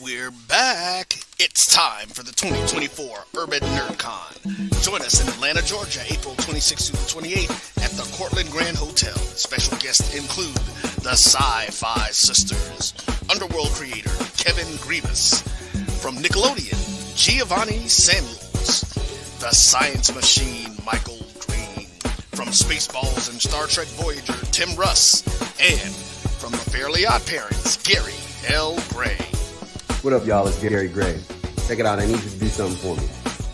We're back. It's time for the 2024 Urban NerdCon. Join us in Atlanta, Georgia, April 26th through the 28th at the Cortland Grand Hotel. Special guests include the Sci-Fi Sisters, Underworld creator Kevin Grievous, from Nickelodeon, Giovanni Samuels, the Science Machine Michael Green, from Spaceballs and Star Trek Voyager Tim Russ, and from the Fairly Odd Parents Gary L. Gray. What up, y'all? It's Gary Gray. Check it out. I need you to do something for me.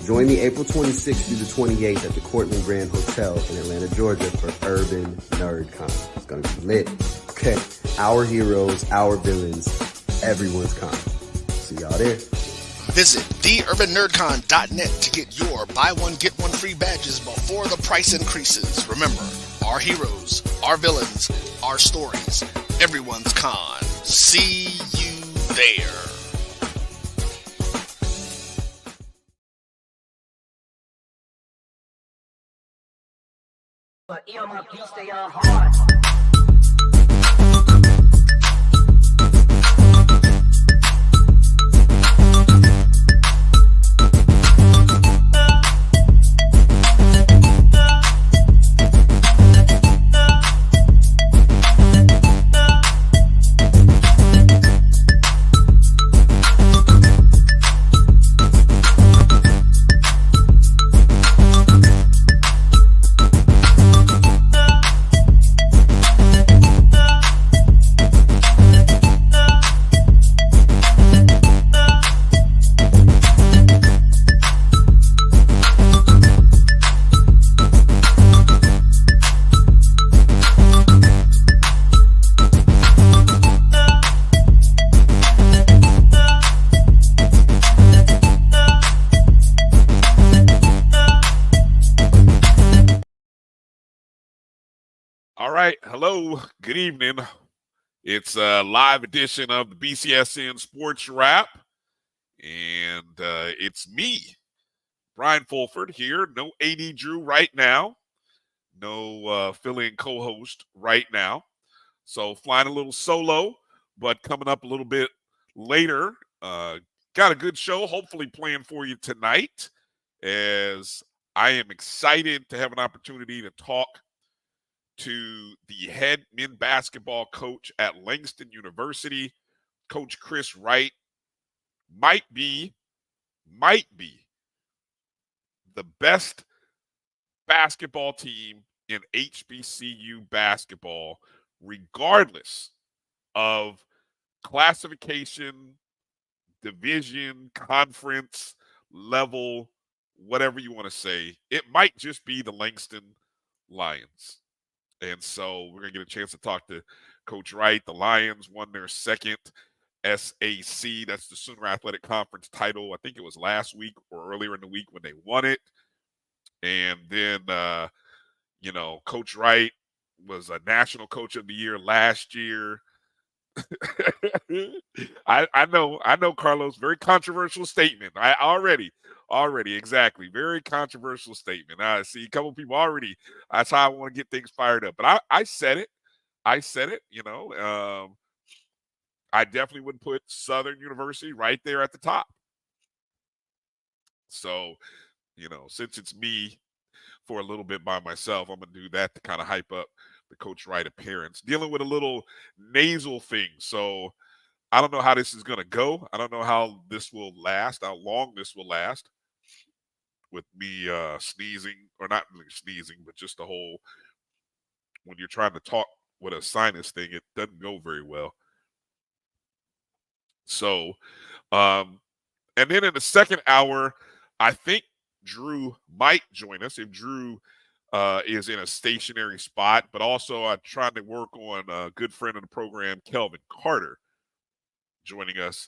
Join me April 26th through the 28th at the Cortland Grand Hotel in Atlanta, Georgia for Urban NerdCon. It's going to be lit. Okay. Our heroes, our villains, everyone's con. See y'all there. Visit theurbannerdcon.net to get your buy one, get one free badges before the price increases. Remember, our heroes, our villains, our stories, everyone's con. See you there. But my beats, they are hard. All right. Hello. Good evening. It's a live edition of the BCSN SportsWrap. And it's me, Brian Fulford here. No A.D. Drew right now. No fill-in co-host right now. So flying a little solo, but coming up a little bit later. Got a good show hopefully playing for you tonight, as I am excited to have an opportunity to talk to the head men's basketball coach at Langston University, Coach Chris Wright. Might be the best basketball team in HBCU basketball, regardless of classification, division, conference, level, whatever you want to say. It might just be the Langston Lions. And so we're going to get a chance to talk to Coach Wright. The Lions won their second SAC, that's the Sooner Athletic Conference title. I think it was last week or earlier in the week when they won it. And then, Coach Wright was a National Coach of the Year last year. I know, Carlos, very controversial statement. Already, exactly. Very controversial statement. I see a couple of people already. That's how I want to get things fired up. But I said it. I definitely would put Southern University right there at the top. So, since it's me for a little bit by myself, I'm going to do that to kind of hype up the Coach Wright appearance. Dealing with a little nasal thing. So I don't know how this is going to go. I don't know how this will last, how long this will last with me sneezing, or not really sneezing, but just the whole, when you're trying to talk with a sinus thing, it doesn't go very well. So, and then in the second hour, I think Drew might join us if Drew is in a stationary spot, but also I'm trying to work on a good friend of the program, Kelvin Carter, joining us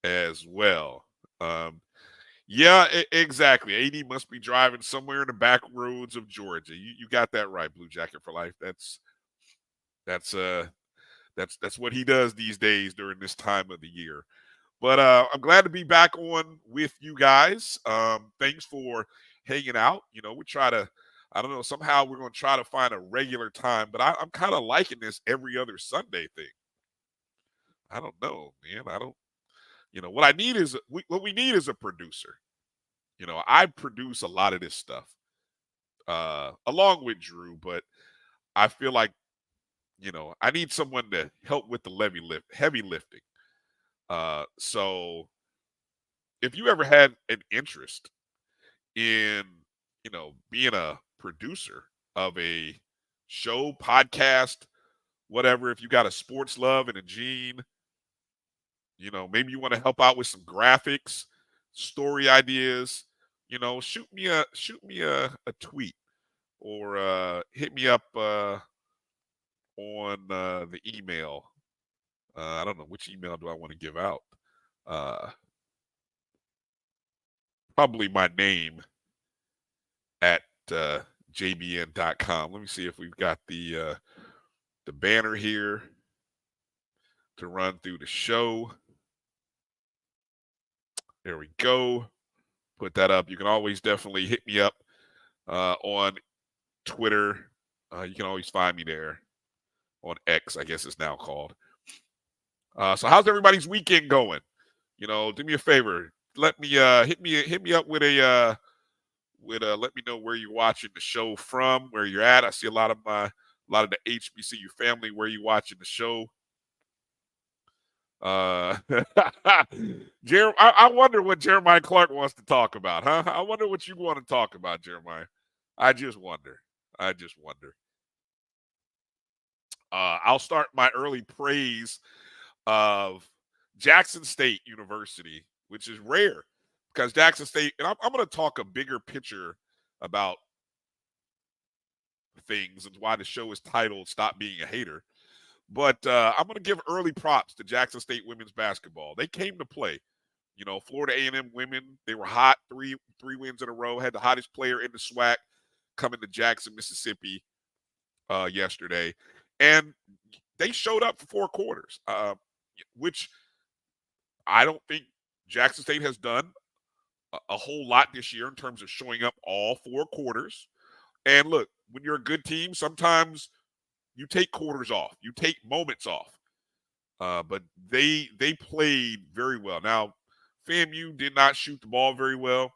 as well. Exactly. AD must be driving somewhere in the back roads of Georgia. You got that right, Blue Jacket for life. That's what he does these days during this time of the year. But I'm glad to be back on with you guys. Thanks for hanging out. We try to, I don't know, somehow we're going to try to find a regular time, but I'm kind of liking this every other Sunday thing. I don't know, man. What I need is what we need is a producer. I produce a lot of this stuff along with Drew, but I feel like I need someone to help with the heavy lifting. So if you ever had an interest in being a producer of a show, podcast, whatever, if you got a sports love and a gene, maybe you want to help out with some graphics, story ideas, shoot me a tweet or hit me up on the email. I don't know which email do I want to give out. Probably my name at jbn.com. Let me see if we've got the banner here to run through the show. There we go. Put that up. You can always definitely hit me up on Twitter. You can always find me there on X, I guess it's now called. So how's everybody's weekend going? Do me a favor. Let me hit me up with a let me know where you're watching the show from, where you're at. I see a lot of the HBCU family where you watching the show. I wonder what Jeremiah Clark wants to talk about, huh? I wonder what you want to talk about, Jeremiah. I just wonder. I'll start my early praise of Jackson State University, which is rare because Jackson State, and I'm going to talk a bigger picture about things and why the show is titled Stop Being a Hater. But I'm going to give early props to Jackson State women's basketball. They came to play. Florida A&M women, they were hot, three wins in a row, had the hottest player in the SWAC coming to Jackson, Mississippi yesterday. And they showed up for 4 quarters, which I don't think Jackson State has done a whole lot this year in terms of showing up all 4 quarters. And look, when you're a good team, sometimes you take quarters off, you take moments off. But they played very well. Now, FAMU did not shoot the ball very well.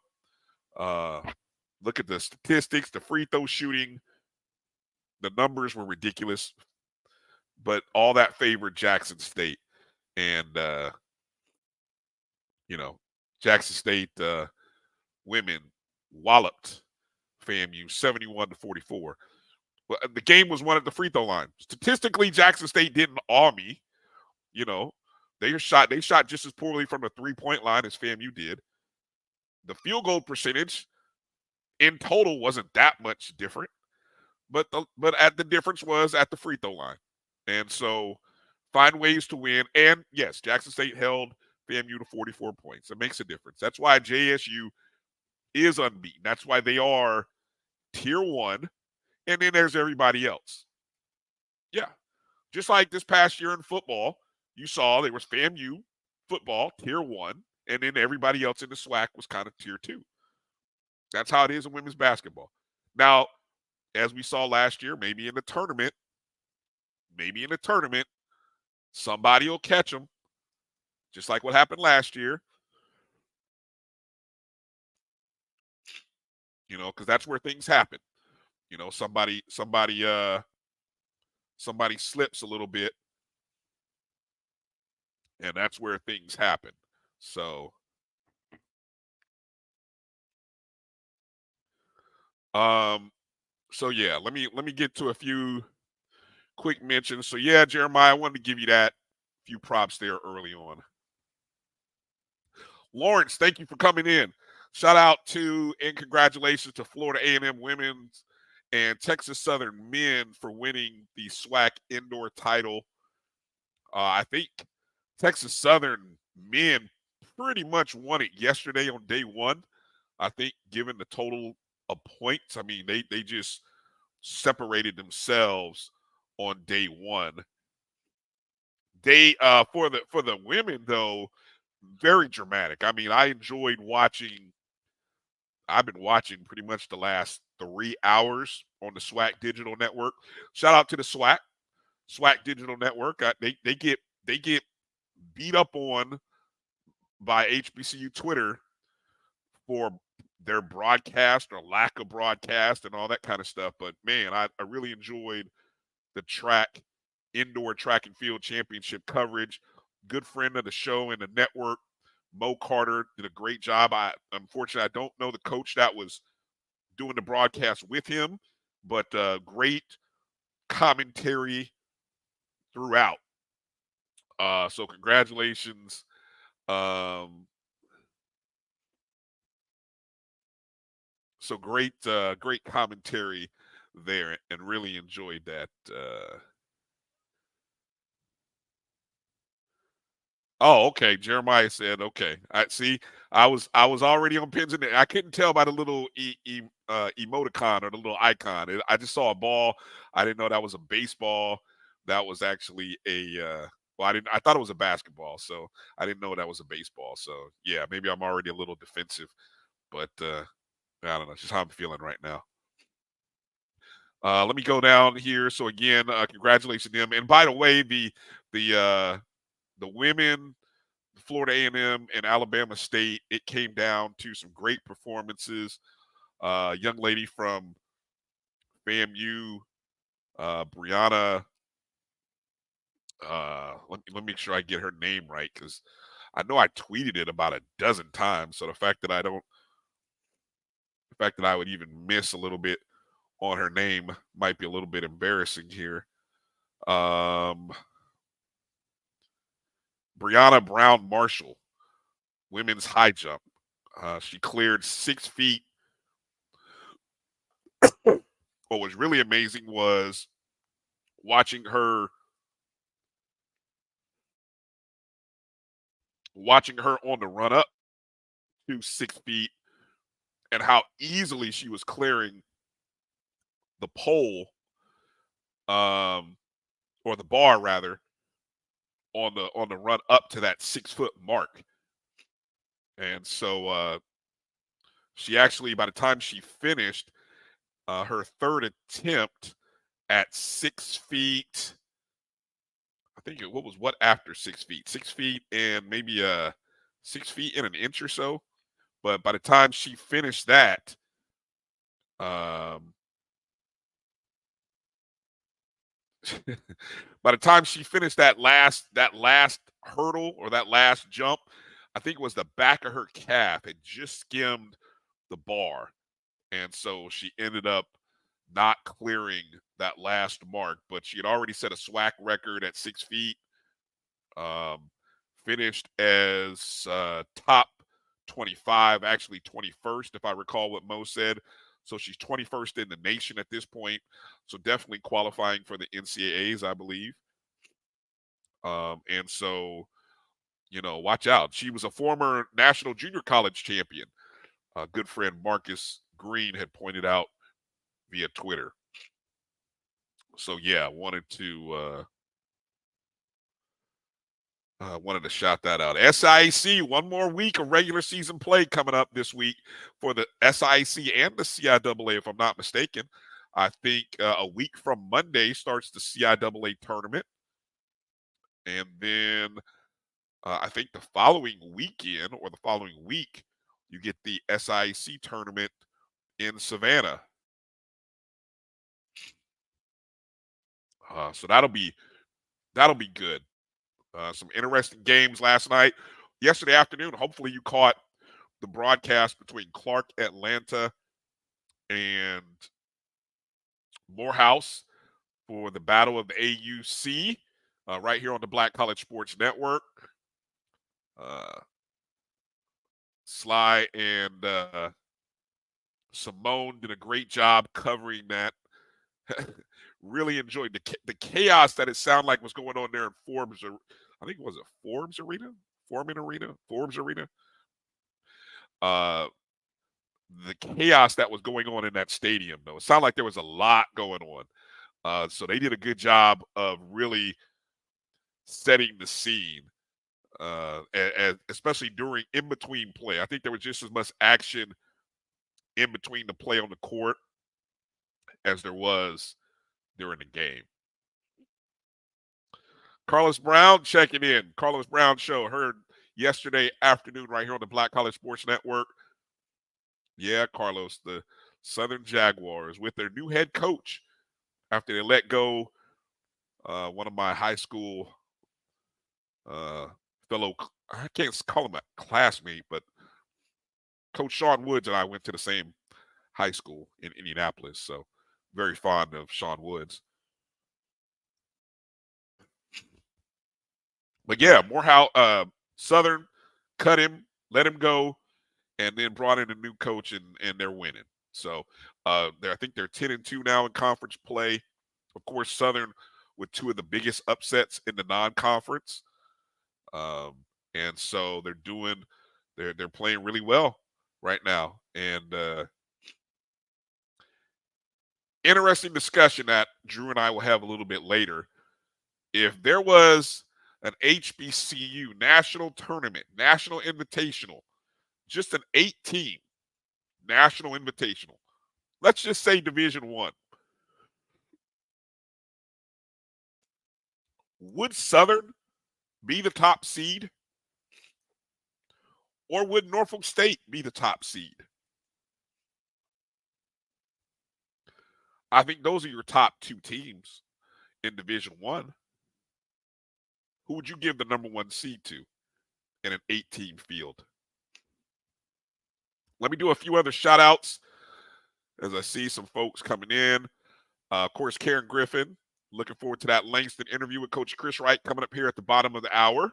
Look at the statistics, the free throw shooting. The numbers were ridiculous. But all that favored Jackson State. And, Jackson State women walloped FAMU 71-44. Well, the game was won at the free throw line. Statistically, Jackson State didn't awe me. They shot just as poorly from the 3-point line as FAMU did. The field goal percentage in total wasn't that much different, but the difference was at the free throw line. And so find ways to win. And yes, Jackson State held FAMU to 44 points. It makes a difference. That's why JSU is unbeaten. That's why they are tier 1. And then there's everybody else. Yeah. Just like this past year in football, you saw there was FAMU football, tier 1, and then everybody else in the SWAC was kind of tier 2. That's how it is in women's basketball. Now, as we saw last year, maybe in the tournament, somebody will catch them, just like what happened last year. Because that's where things happen. Somebody slips a little bit, and that's where things happen. So, yeah, let me get to a few quick mentions. So yeah, Jeremiah, I wanted to give you that few props there early on. Lawrence, thank you for coming in. Shout out to and congratulations to Florida A&M women's and Texas Southern men for winning the SWAC indoor title. I think Texas Southern men pretty much won it yesterday on day 1. I think given the total of points, I mean, they just separated themselves on day 1. They for the women though, very dramatic. I mean, I've been watching pretty much the last 3 hours on the SWAC Digital Network. Shout out to the SWAC Digital Network. They get beat up on by HBCU Twitter for their broadcast or lack of broadcast and all that kind of stuff. But man, I really enjoyed the indoor track and field championship coverage. Good friend of the show and the network, Mo Carter, did a great job. Unfortunately, I don't know the coach that was doing the broadcast with him, but great commentary throughout. So congratulations. So great commentary there, and really enjoyed that. Oh, okay. Jeremiah said, okay. I see. I was already on pins in there. I couldn't tell by the little emoticon or the little icon. I just saw a ball. I didn't know that was a baseball. That was actually a well, I thought it was a basketball, so I didn't know that was a baseball. So yeah, maybe I'm already a little defensive, but I don't know. It's just how I'm feeling right now. Let me go down here. So again, congratulations to them. And by the way, the women, Florida A&M and Alabama State, it came down to some great performances. Young lady from FAMU, Brianna. Let me make sure I get her name right, because I know I tweeted it about a dozen times. So the fact that I would even miss a little bit on her name might be a little bit embarrassing here. Brianna Brown Marshall, women's high jump. She cleared 6 feet. What was really amazing was watching her on the run up to 6 feet, and how easily she was clearing the pole, or the bar rather, on the run up to that 6-foot mark. And so she actually, by the time she finished her third attempt at 6 feet, I think what after 6 feet? 6 feet and maybe 6 feet and an inch or so. But by the time she finished that, by the time she finished that last hurdle or that last jump, I think it was the back of her calf had just skimmed the bar. And so she ended up not clearing that last mark, but she had already set a SWAC record at 6 feet. Finished as top 25, actually 21st, if I recall what Mo said. So she's 21st in the nation at this point. So definitely qualifying for the NCAAs, I believe. And so, watch out. She was a former national junior college champion. Good friend Marcus Green had pointed out via Twitter. So yeah, wanted to shout that out. SIAC, one more week of regular season play coming up this week for the SIAC and the CIAA, if I'm not mistaken. I think a week from Monday starts the CIAA tournament. And then I think the following weekend or the following week, you get the SIAC tournament in Savannah. So that'll be good. Some interesting games last night. Yesterday afternoon, hopefully you caught the broadcast between Clark Atlanta and Morehouse for the Battle of the AUC right here on the Black College Sports Network. Sly and Simone did a great job covering that. Really enjoyed the chaos that it sounded like was going on there in Forbes. I think it was Forbes Arena. The chaos that was going on in that stadium, though, it sounded like there was a lot going on. So they did a good job of really setting the scene, especially during in between play. I think there was just as much action in between the play on the court as there was during the game. Carlos Brown checking in. Carlos Brown show. Heard yesterday afternoon right here on the Black College Sports Network. Yeah, Carlos, the Southern Jaguars with their new head coach after they let go one of my high school fellow, I can't call him a classmate, but Coach Sean Woods and I went to the same high school in Indianapolis, so very fond of Sean Woods. But yeah, Southern cut him, let him go, and then brought in a new coach, and they're winning. So I think they're 10-2 now in conference play. Of course, Southern with two of the biggest upsets in the non-conference, and so they're playing really well right now. And interesting discussion that Drew and I will have a little bit later. If there was an HBCU national tournament, national invitational, just an 8-team national invitational, let's just say Division I, would Southern be the top seed, or would Norfolk State be the top seed? I think those are your top two teams in Division I. Who would you give the number one seed to in an 8-team field? Let me do a few other shout outs as I see some folks coming in. Of course, Karen Griffin, looking forward to that Langston interview with Coach Chris Wright coming up here at the bottom of the hour.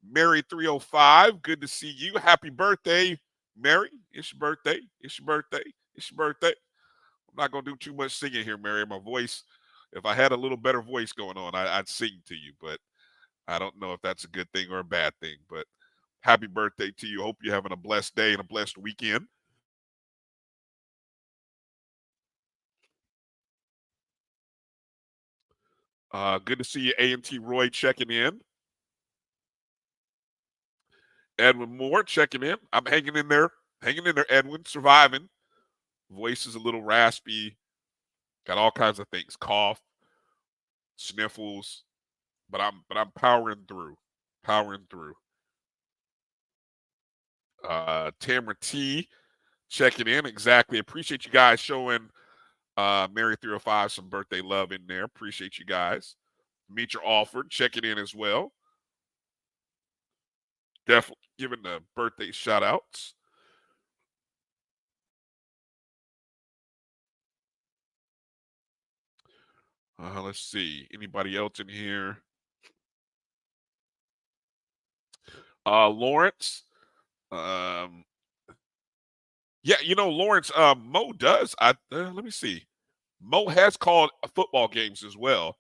Mary 305, good to see you. Happy birthday, Mary. It's your birthday. It's your birthday. It's your birthday. I'm not going to do too much singing here, Mary. My voice, if I had a little better voice going on, I'd sing to you, but I don't know if that's a good thing or a bad thing. But happy birthday to you. Hope you're having a blessed day and a blessed weekend. Good to see you, A&T Roy, checking in. Edwin Moore checking in. I'm hanging in there, Edwin, surviving. Voice is a little raspy. Got all kinds of things, cough, sniffles, but I'm powering through. Tamara T checking in. Exactly. Appreciate you guys showing Mary 305 some birthday love in there. Appreciate you guys. Meet your Alford checking in as well. Definitely giving the birthday shout outs. Let's see. Anybody else in here? Lawrence. Yeah, Lawrence, Mo does. Let me see. Mo has called football games as well.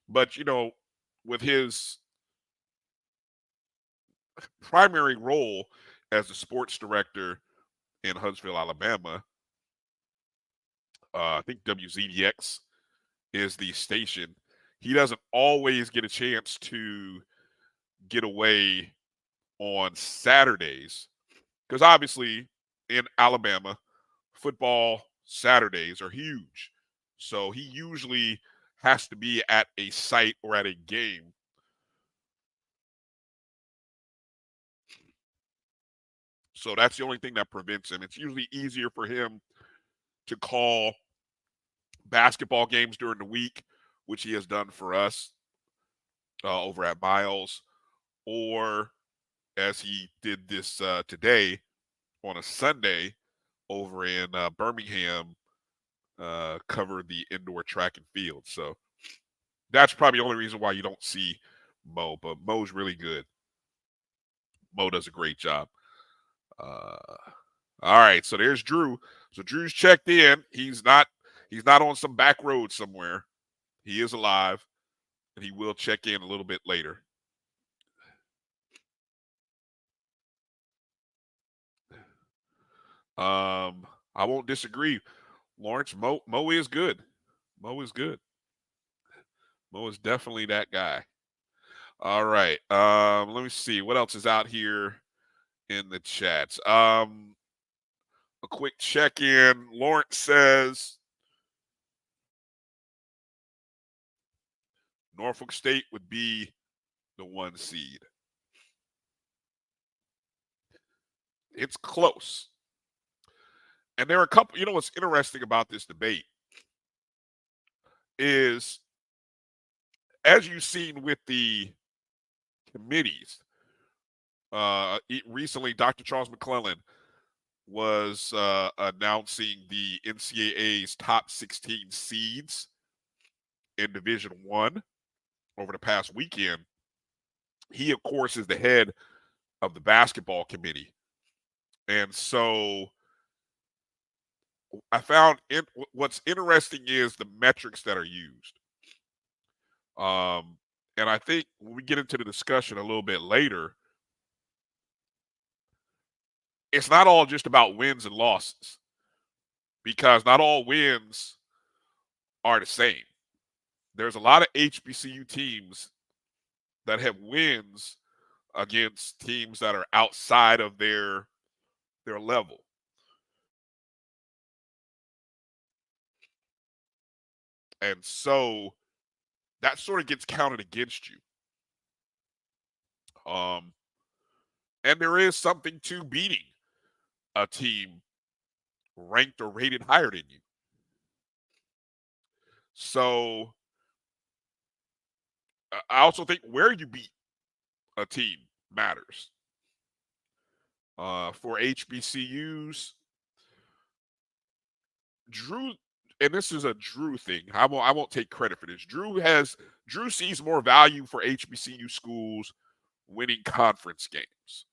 But, with his primary role as the sports director in Huntsville, Alabama, I think WZDX is the station. He doesn't always get a chance to get away on Saturdays because obviously in Alabama, football Saturdays are huge. So he usually has to be at a site or at a game. So that's the only thing that prevents him. It's usually easier for him to call basketball games during the week, which he has done for us over at Miles, or as he did this today on a Sunday over in Birmingham, cover the indoor track and field. So that's probably the only reason why you don't see Mo, but Mo's really good. Mo does a great job. All right, so there's Drew. So Drew's checked in. He's not on some back road somewhere. He is alive, and he will check in a little bit later. I won't disagree, Lawrence. Mo is good. Mo is good. Mo is definitely that guy. All right. Let me see what else is out here in the chats. A quick check-in. Lawrence says Norfolk State would be the 1 seed. It's close. And there are a couple, what's interesting about this debate is, as you've seen with the committees, recently Dr. Charles McClellan was announcing the NCAA's top 16 seeds in Division One over the past weekend. He, of course, is the head of the basketball committee. And so I found what's interesting is the metrics that are used. And I think when we get into the discussion a little bit later, it's not all just about wins and losses, because not all wins are the same. There's a lot of HBCU teams that have wins against teams that are outside of their level. And so that sort of gets counted against you. And there is something to beating a team ranked or rated higher than you. So I also think where you beat a team matters. For HBCUs, Drew, and this is a Drew thing. I won't take credit for this. Drew sees more value for HBCU schools winning conference games.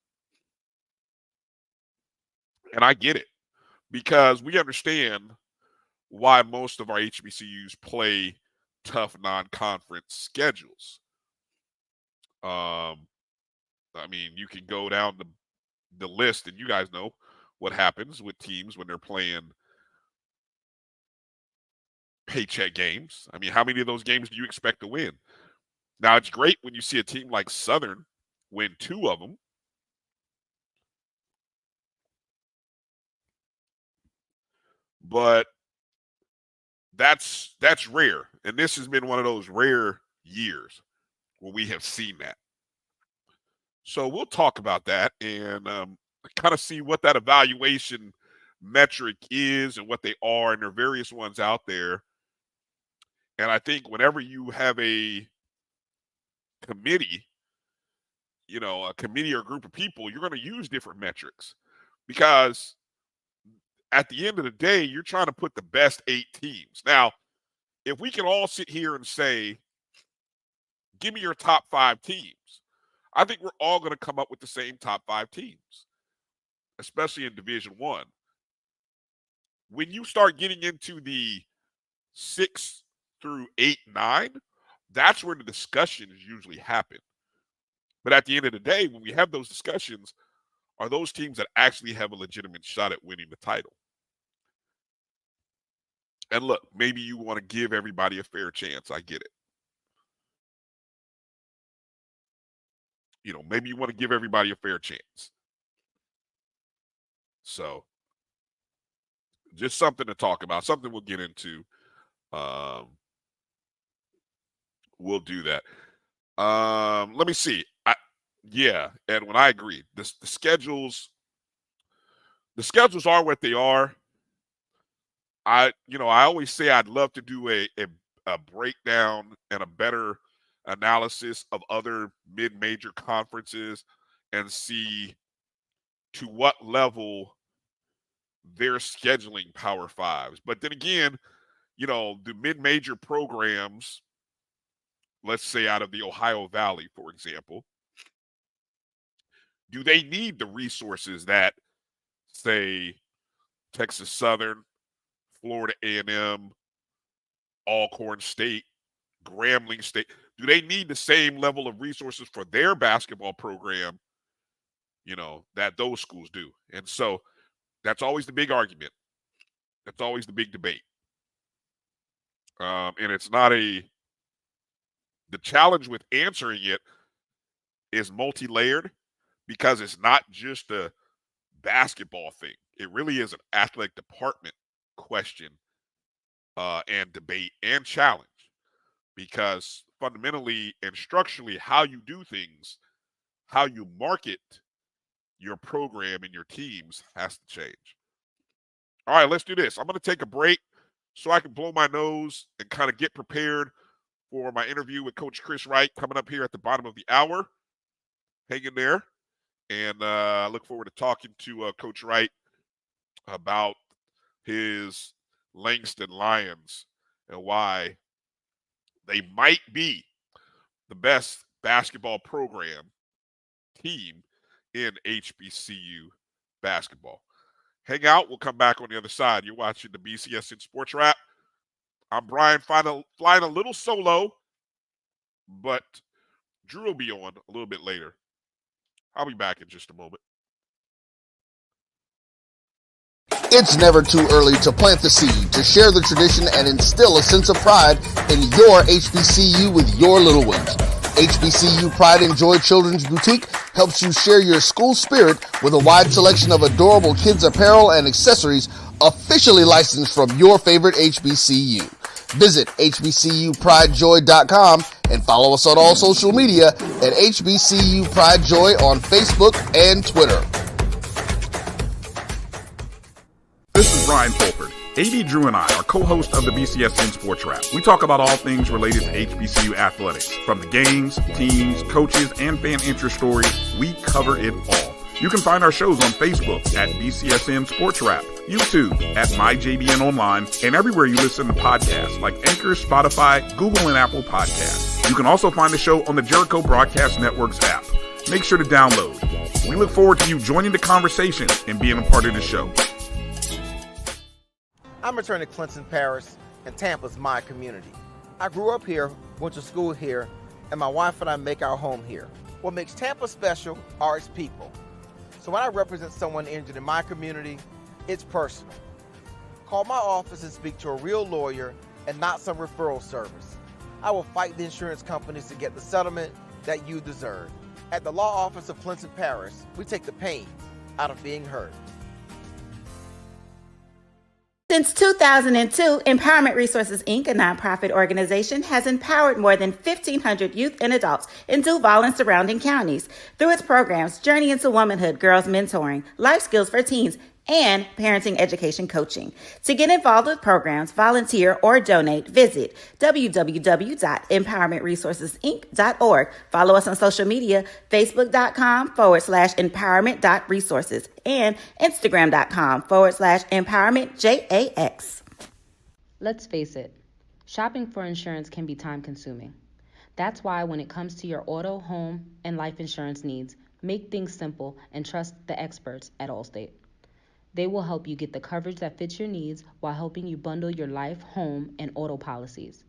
And I get it, because we understand why most of our HBCUs play tough non-conference schedules. I mean, you can go down the list, and you guys know what happens with teams when they're playing paycheck games. I mean, how many of those games do you expect to win? Now, it's great when you see a team like Southern win 2 of them. But that's rare. And this has been one of those rare years where we have seen that. So we'll talk about that and kind of see what that evaluation metric is and what they are, and there are various ones out there. And I think whenever you have a committee, a committee or a group of people, you're going to use different metrics, because at the end of the day, you're trying to put the best 8 teams. Now, if we can all sit here and say, give me your top 5 teams, I think we're all going to come up with the same top 5 teams, especially in Division One. When you start getting into the 6 through 8, 9, that's where the discussions usually happen. But at the end of the day, when we have those discussions, are those teams that actually have a legitimate shot at winning the title? And look, maybe you want to give everybody a fair chance. I get it. Maybe you want to give everybody a fair chance. So just something to talk about, something we'll get into. We'll do that. Let me see. Edwin, I agree. The schedules are what they are. I always say I'd love to do a breakdown and a better analysis of other mid-major conferences and see to what level they're scheduling Power Fives. But then again, the mid-major programs, let's say out of the Ohio Valley, for example, do they need the resources that, say, Texas Southern, Florida A&M, Alcorn State, Grambling State, do they need the same level of resources for their basketball program, that those schools do? And so that's always the big argument. That's always the big debate. And it's not the challenge with answering it is multi-layered, because it's not just a basketball thing. It really is an athletic department question and debate and challenge, because fundamentally and structurally, how you do things, how you market your program and your teams has to change. All right, let's do this. I'm going to take a break so I can blow my nose and kind of get prepared for my interview with Coach Chris Wright coming up here at the bottom of the hour. Hang in there. And I look forward to talking to Coach Wright about his Langston Lions and why they might be the best basketball program team in HBCU basketball. Hang out. We'll come back on the other side. You're watching the BCSN SportsWrap. I'm Bryan, flying a little solo, but Drew will be on a little bit later. I'll be back in just a moment. It's never too early to plant the seed, to share the tradition, and instill a sense of pride in your HBCU with your little ones. HBCU Pride and Joy Children's Boutique helps you share your school spirit with a wide selection of adorable kids apparel and accessories officially licensed from your favorite HBCU. Visit hbcupridejoy.com and follow us on all social media at HBCU Pride Joy on Facebook and Twitter. This is Brian Fulford. A.D. Drew and I are co-hosts of the BCSN SportsWrap. We talk about all things related to HBCU athletics. From the games, teams, coaches, and fan interest stories, we cover it all. You can find our shows on Facebook at BCSN SportsWrap, YouTube at MyJBN Online, and everywhere you listen to podcasts like Anchor, Spotify, Google, and Apple Podcasts. You can also find the show on the Jericho Broadcast Network's app. Make sure to download. We look forward to you joining the conversation and being a part of the show. I'm returning to Clinton Parish, and Tampa's my community. I grew up here, went to school here, and my wife and I make our home here. What makes Tampa special are its people. So when I represent someone injured in my community, it's personal. Call my office and speak to a real lawyer and not some referral service. I will fight the insurance companies to get the settlement that you deserve. At the law office of Clinton Parish, we take the pain out of being heard. Since 2002, Empowerment Resources, Inc., a nonprofit organization, has empowered more than 1,500 youth and adults in Duval and surrounding counties through its programs Journey into Womanhood, Girls Mentoring, Life Skills for Teens, and Parenting Education Coaching. To get involved with programs, volunteer, or donate, visit www.empowermentresourcesinc.org. Follow us on social media, facebook.com/empowerment.resources and instagram.com/empowermentJAX. Let's face it, shopping for insurance can be time consuming. That's why when it comes to your auto, home, and life insurance needs, make things simple and trust the experts at Allstate. They will help you get the coverage that fits your needs while helping you bundle your life, home, and auto policies.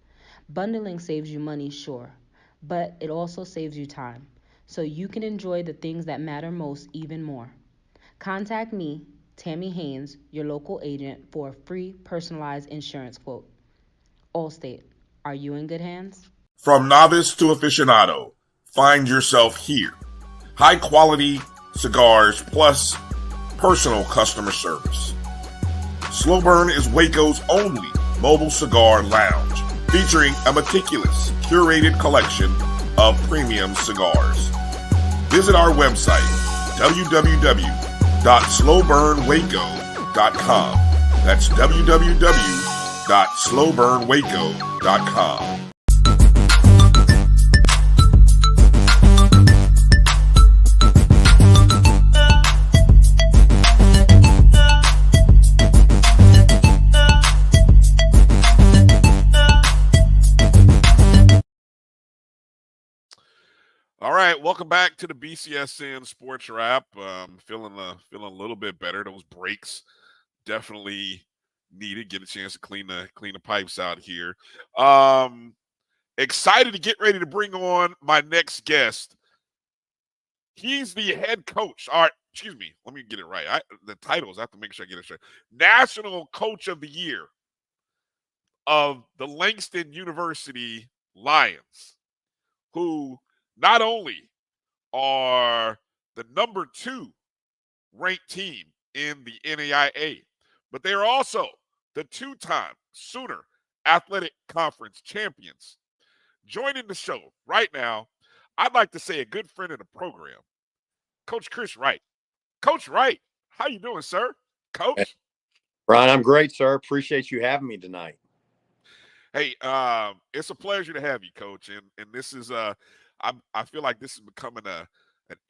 Bundling saves you money, sure, but it also saves you time, so you can enjoy the things that matter most even more. Contact me, Tammy Haynes, your local agent, for a free personalized insurance quote. Allstate, are you in good hands? From novice to aficionado, find yourself here. High quality cigars plus personal customer service. Slow Burn is Waco's only mobile cigar lounge, featuring a meticulous, curated collection of premium cigars. Visit our website, www.slowburnwaco.com. That's www.slowburnwaco.com. All right, welcome back to the BCSN Sports Wrap. Feeling a little bit better. Those breaks definitely needed. Get a chance to clean the pipes out here. Excited to get ready to bring on my next guest. He's the head coach. All right, excuse me. Let me get it right. The titles, I have to make sure I get it straight. National Coach of the Year of the Langston University Lions, who not only are the number 2 ranked team in the NAIA, but they are also the 2-time Sooner Athletic Conference champions. Joining the show right now, I'd like to say a good friend of the program, Coach Chris Wright. Coach Wright. How you doing, sir? Coach? Brian, I'm great, sir. Appreciate you having me tonight. Hey, it's a pleasure to have you, Coach. And this is I feel like this is becoming an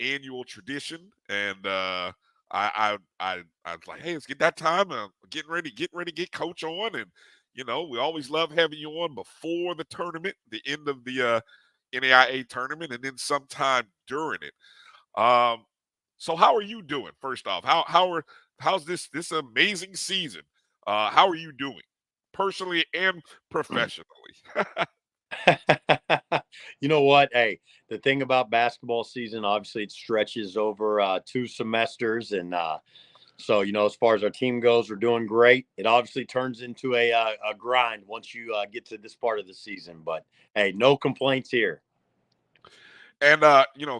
annual tradition. And I was like, hey, let's get that time. Getting ready to get Coach on. And we always love having you on before the tournament, the end of the NAIA tournament, and then sometime during it. So how are you doing? First off, how's this amazing season? How are you doing, personally and professionally? You know what? Hey, the thing about basketball season, obviously, it stretches over 2 semesters, and so as far as our team goes, we're doing great. It obviously turns into a grind once you get to this part of the season. But hey, no complaints here. And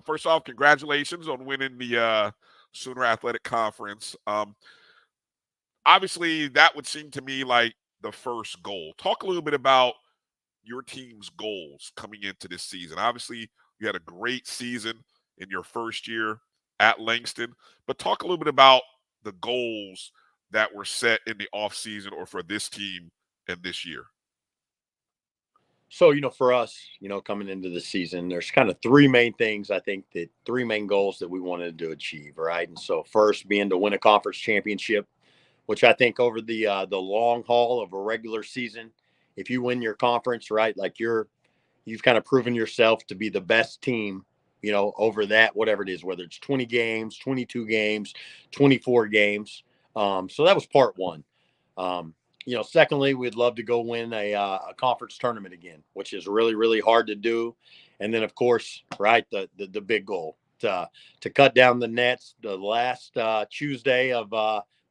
first off, congratulations on winning the Sooner Athletic Conference. Obviously, that would seem to me like the first goal. Talk a little bit about your team's goals coming into this season. Obviously, you had a great season in your first year at Langston, but talk a little bit about the goals that were set in the offseason or for this team and this year. So, for us, coming into the season, there's kind of 3 main things, I think, that 3 main goals that we wanted to achieve, right? And so first being to win a conference championship, which I think over the long haul of a regular season, if you win your conference, right, like you've kind of proven yourself to be the best team, over that, whatever it is, whether it's 20 games, 22 games, 24 games. So that was part one. Secondly, we'd love to go win a conference tournament again, which is really, really hard to do. And then, of course, right, the big goal to cut down the nets the last Tuesday of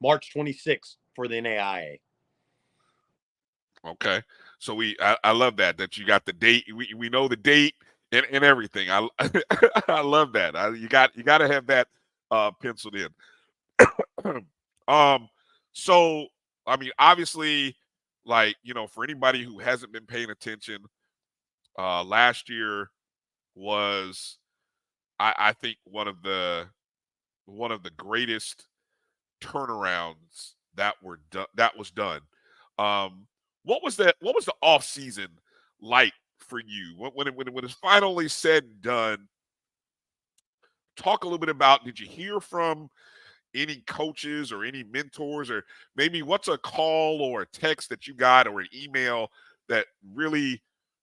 March 26th for the NAIA. Okay. So I love that you got the date. We know the date and everything. I I love that. You got to have that penciled in. So I mean, obviously, like, for anybody who hasn't been paying attention, last year was, I think, one of the greatest turnarounds that was done. What was the off season like for you when it's finally said and done? Talk a little bit about, did you hear from any coaches or any mentors, or maybe what's a call or a text that you got or an email that really,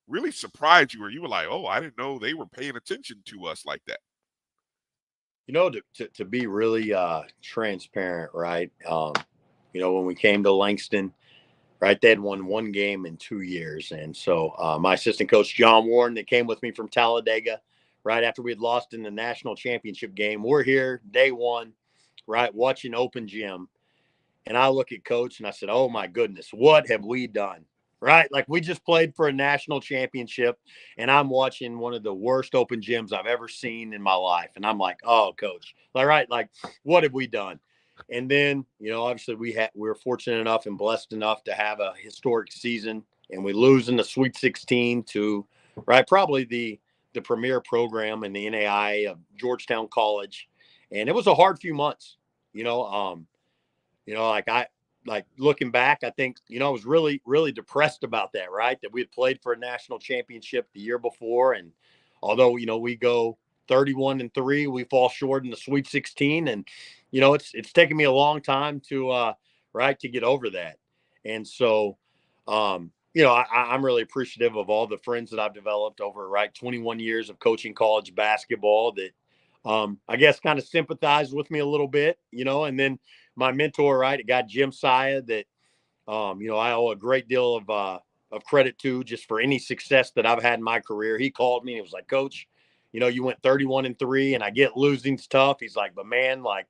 really surprised you, or you were like, oh, I didn't know they were paying attention to us like that? To be really transparent, right? When we came to Langston, right, they had won 1 game in 2 years. And so my assistant coach, John Warren, that came with me from Talladega, right after we had lost in the national championship game, we're here day 1, right, watching open gym. And I look at coach and I said, oh my goodness, what have we done? Right? Like, we just played for a national championship and I'm watching one of the worst open gyms I've ever seen in my life. And I'm like, oh, coach, all right, like, what have we done? And then, obviously we were fortunate enough and blessed enough to have a historic season, and we lose in the Sweet 16 to, right, probably the premier program in the NAIA of Georgetown College. And it was a hard few months, like looking back, I think, I was really, really depressed about that, right? That we had played for a national championship the year before. And although, we go 31-3, we fall short in the Sweet 16. And, it's taken me a long time to get over that. And so, I'm really appreciative of all the friends that I've developed over, 21 years of coaching college basketball that, I guess, kind of sympathized with me a little bit, and then my mentor, right, a guy, Jim Saya, that, I owe a great deal of credit to just for any success that I've had in my career. He called me and was like, Coach, you went 31-3, and I get losing's tough. He's like, but man, like,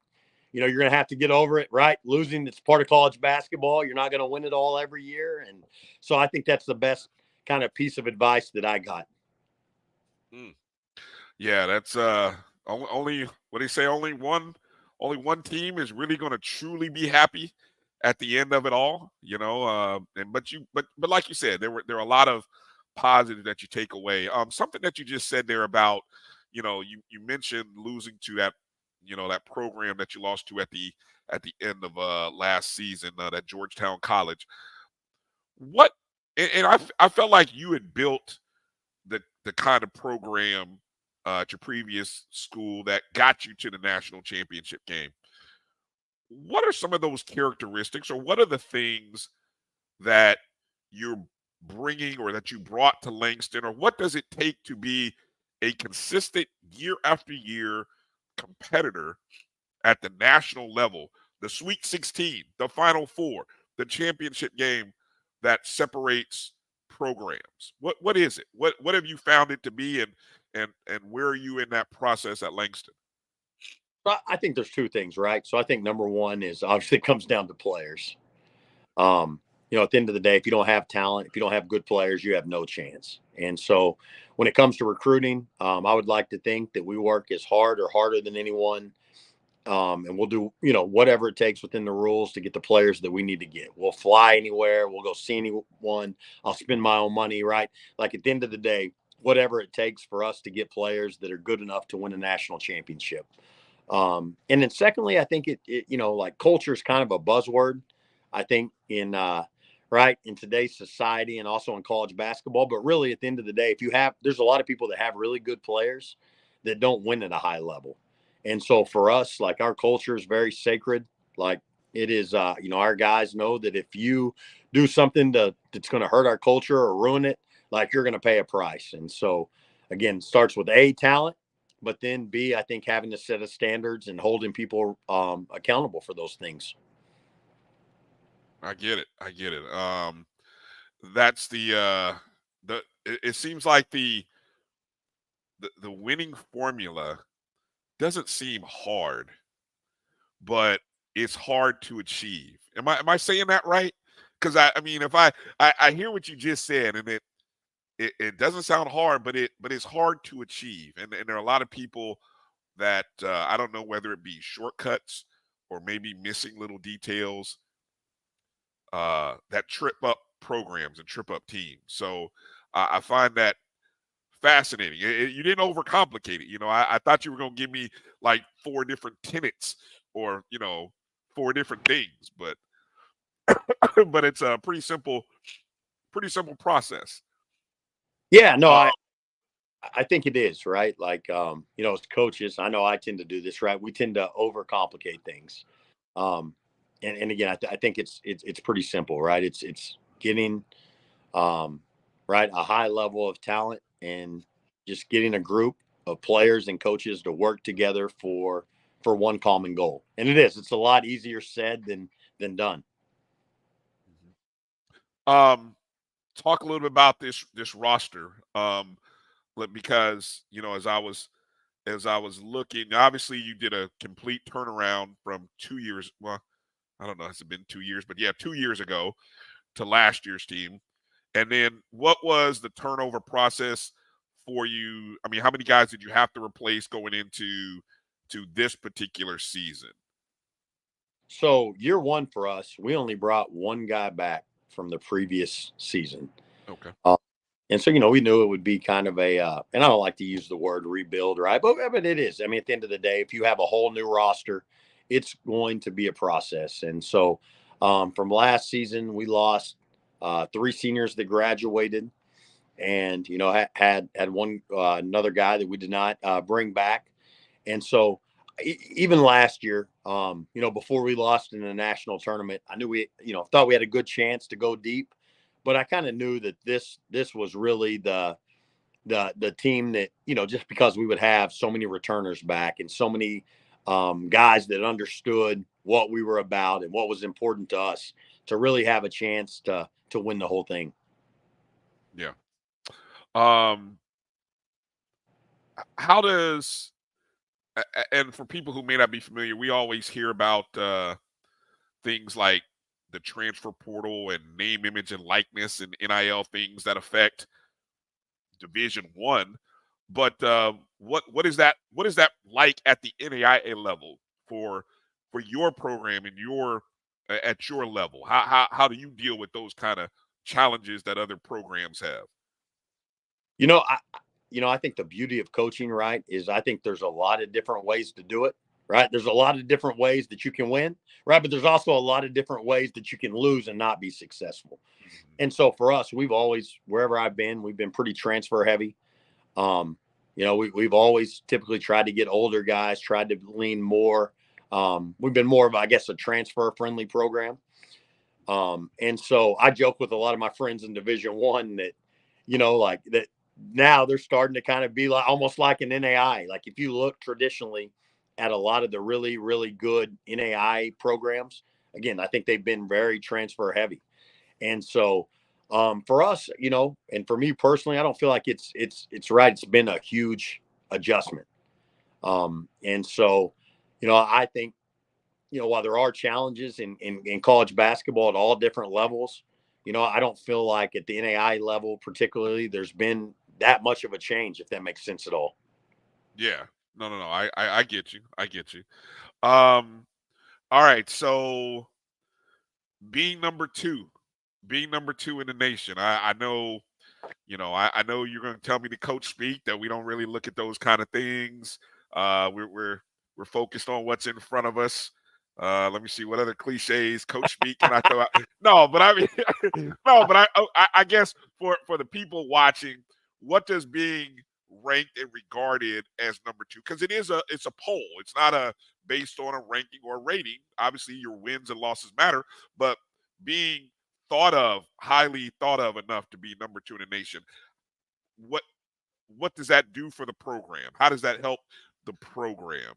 you're going to have to get over it, right? Losing, it's part of college basketball. You're not going to win it all every year. And so I think that's the best kind of piece of advice that I got. Yeah, that's only what they say, only one team is really going to truly be happy at the end of it all, but like you said, there are a lot of positives that you take away. Something that you just said there about, you mentioned losing to that program that you lost to at the end of last season, that Georgetown College. What and I felt like you had built the kind of program at your previous school that got you to the national championship game. What are some of those characteristics, or what are the things that you're bringing or that you brought to Langston, or what does it take to be a consistent year after year competitor at the national level, the Sweet 16, the Final Four, the championship game that separates programs? What is it? What have you found it to be, and where are you in that process at Langston? I think there's two things, right? So I think number one is obviously it comes down to players. At the end of the day, if you don't have talent, if you don't have good players, you have no chance. And so when it comes to recruiting, I would like to think that we work as hard or harder than anyone. And we'll do, whatever it takes within the rules to get the players that we need to get. We'll fly anywhere. We'll go see anyone. I'll spend my own money, right? Like at the end of the day, whatever it takes for us to get players that are good enough to win a national championship. And then secondly, I think like culture is kind of a buzzword, I think in today's society and also in college basketball. But really at the end of the day, there's a lot of people that have really good players that don't win at a high level. And so for us, like our culture is very sacred. Like it is, our guys know that if you do something that's going to hurt our culture or ruin it, like you're going to pay a price. And so again, it starts with A, talent. But then B, I think having a set of standards and holding people accountable for those things. I get it. That's it seems like the winning formula doesn't seem hard, but it's hard to achieve. Am I saying that right? Because I mean, if I hear what you just said, and it doesn't sound hard, but it's hard to achieve. And there are a lot of people that I don't know whether it be shortcuts or maybe missing little details that trip up programs and trip up teams. So I find that fascinating. You didn't overcomplicate it. I thought you were going to give me like 4 different tenets or 4 different things, but but it's a pretty simple process. Yeah, no, I think it is, right? Like, as coaches, I know I tend to do this, right? We tend to overcomplicate things. And again, I think it's pretty simple, right? It's getting, right, a high level of talent and just getting a group of players and coaches to work together for one common goal. And it's a lot easier said than done. Talk a little bit about this roster, because as I was looking, obviously you did a complete turnaround from 2 years. Well, I don't know, has it been 2 years? But yeah, 2 years ago to last year's team. And then what was the turnover process for you? I mean, how many guys did you have to replace going into this particular season? So year one for us, we only brought one guy back from the previous season. Okay. And so, we knew it would be kind of a, and I don't like to use the word rebuild, right? But it is. I mean, at the end of the day, if you have a whole new roster, it's going to be a process. And so from last season, we lost 3 seniors that graduated and, had one, another guy that we did not bring back. And so even last year, before we lost in the national tournament, I knew we, thought we had a good chance to go deep. But I kind of knew that this was really the team that, just because we would have so many returners back and so many guys that understood what we were about and what was important to us to really have a chance to win the whole thing. Yeah. How does, and for people who may not be familiar, we always hear about things like the transfer portal and name, image, and likeness and NIL things that affect Division I. But what is that like at the NAIA level for your program and at your level? How do you deal with those kind of challenges that other programs have? I think the beauty of coaching, right, is I think there's a lot of different ways to do it, right? There's a lot of different ways that you can win, right? But there's also a lot of different ways that you can lose and not be successful. And so for us, we've always, wherever I've been, we've been pretty transfer heavy. We've always typically tried to get older guys, tried to lean more. We've been more of, I guess, a transfer friendly program. And so I joke with a lot of my friends in Division I that, like that now they're starting to kind of be like almost like an NAI. Like if you look traditionally at a lot of the really, really good NAI programs, again, I think they've been very transfer heavy. And so for us, and for me personally, I don't feel like it's right. It's been a huge adjustment. And so, I think, while there are challenges in college basketball at all different levels, I don't feel like at the NAI level, particularly, there's been that much of a change, if that makes sense at all. Yeah. No. I get you. I get you. All right. So being number two in the nation, I know, I know you're going to tell me the coach speak that we don't really look at those kind of things. We're focused on what's in front of us. Let me see what other cliches coach speak can I throw out? No, but I mean, no, but I guess for the people watching, what does being ranked and regarded as number two? Because it's a poll. It's not based on a ranking or a rating. Obviously, your wins and losses matter, but being highly thought of enough to be number two in the nation, what does that do for the program? How does that help the program?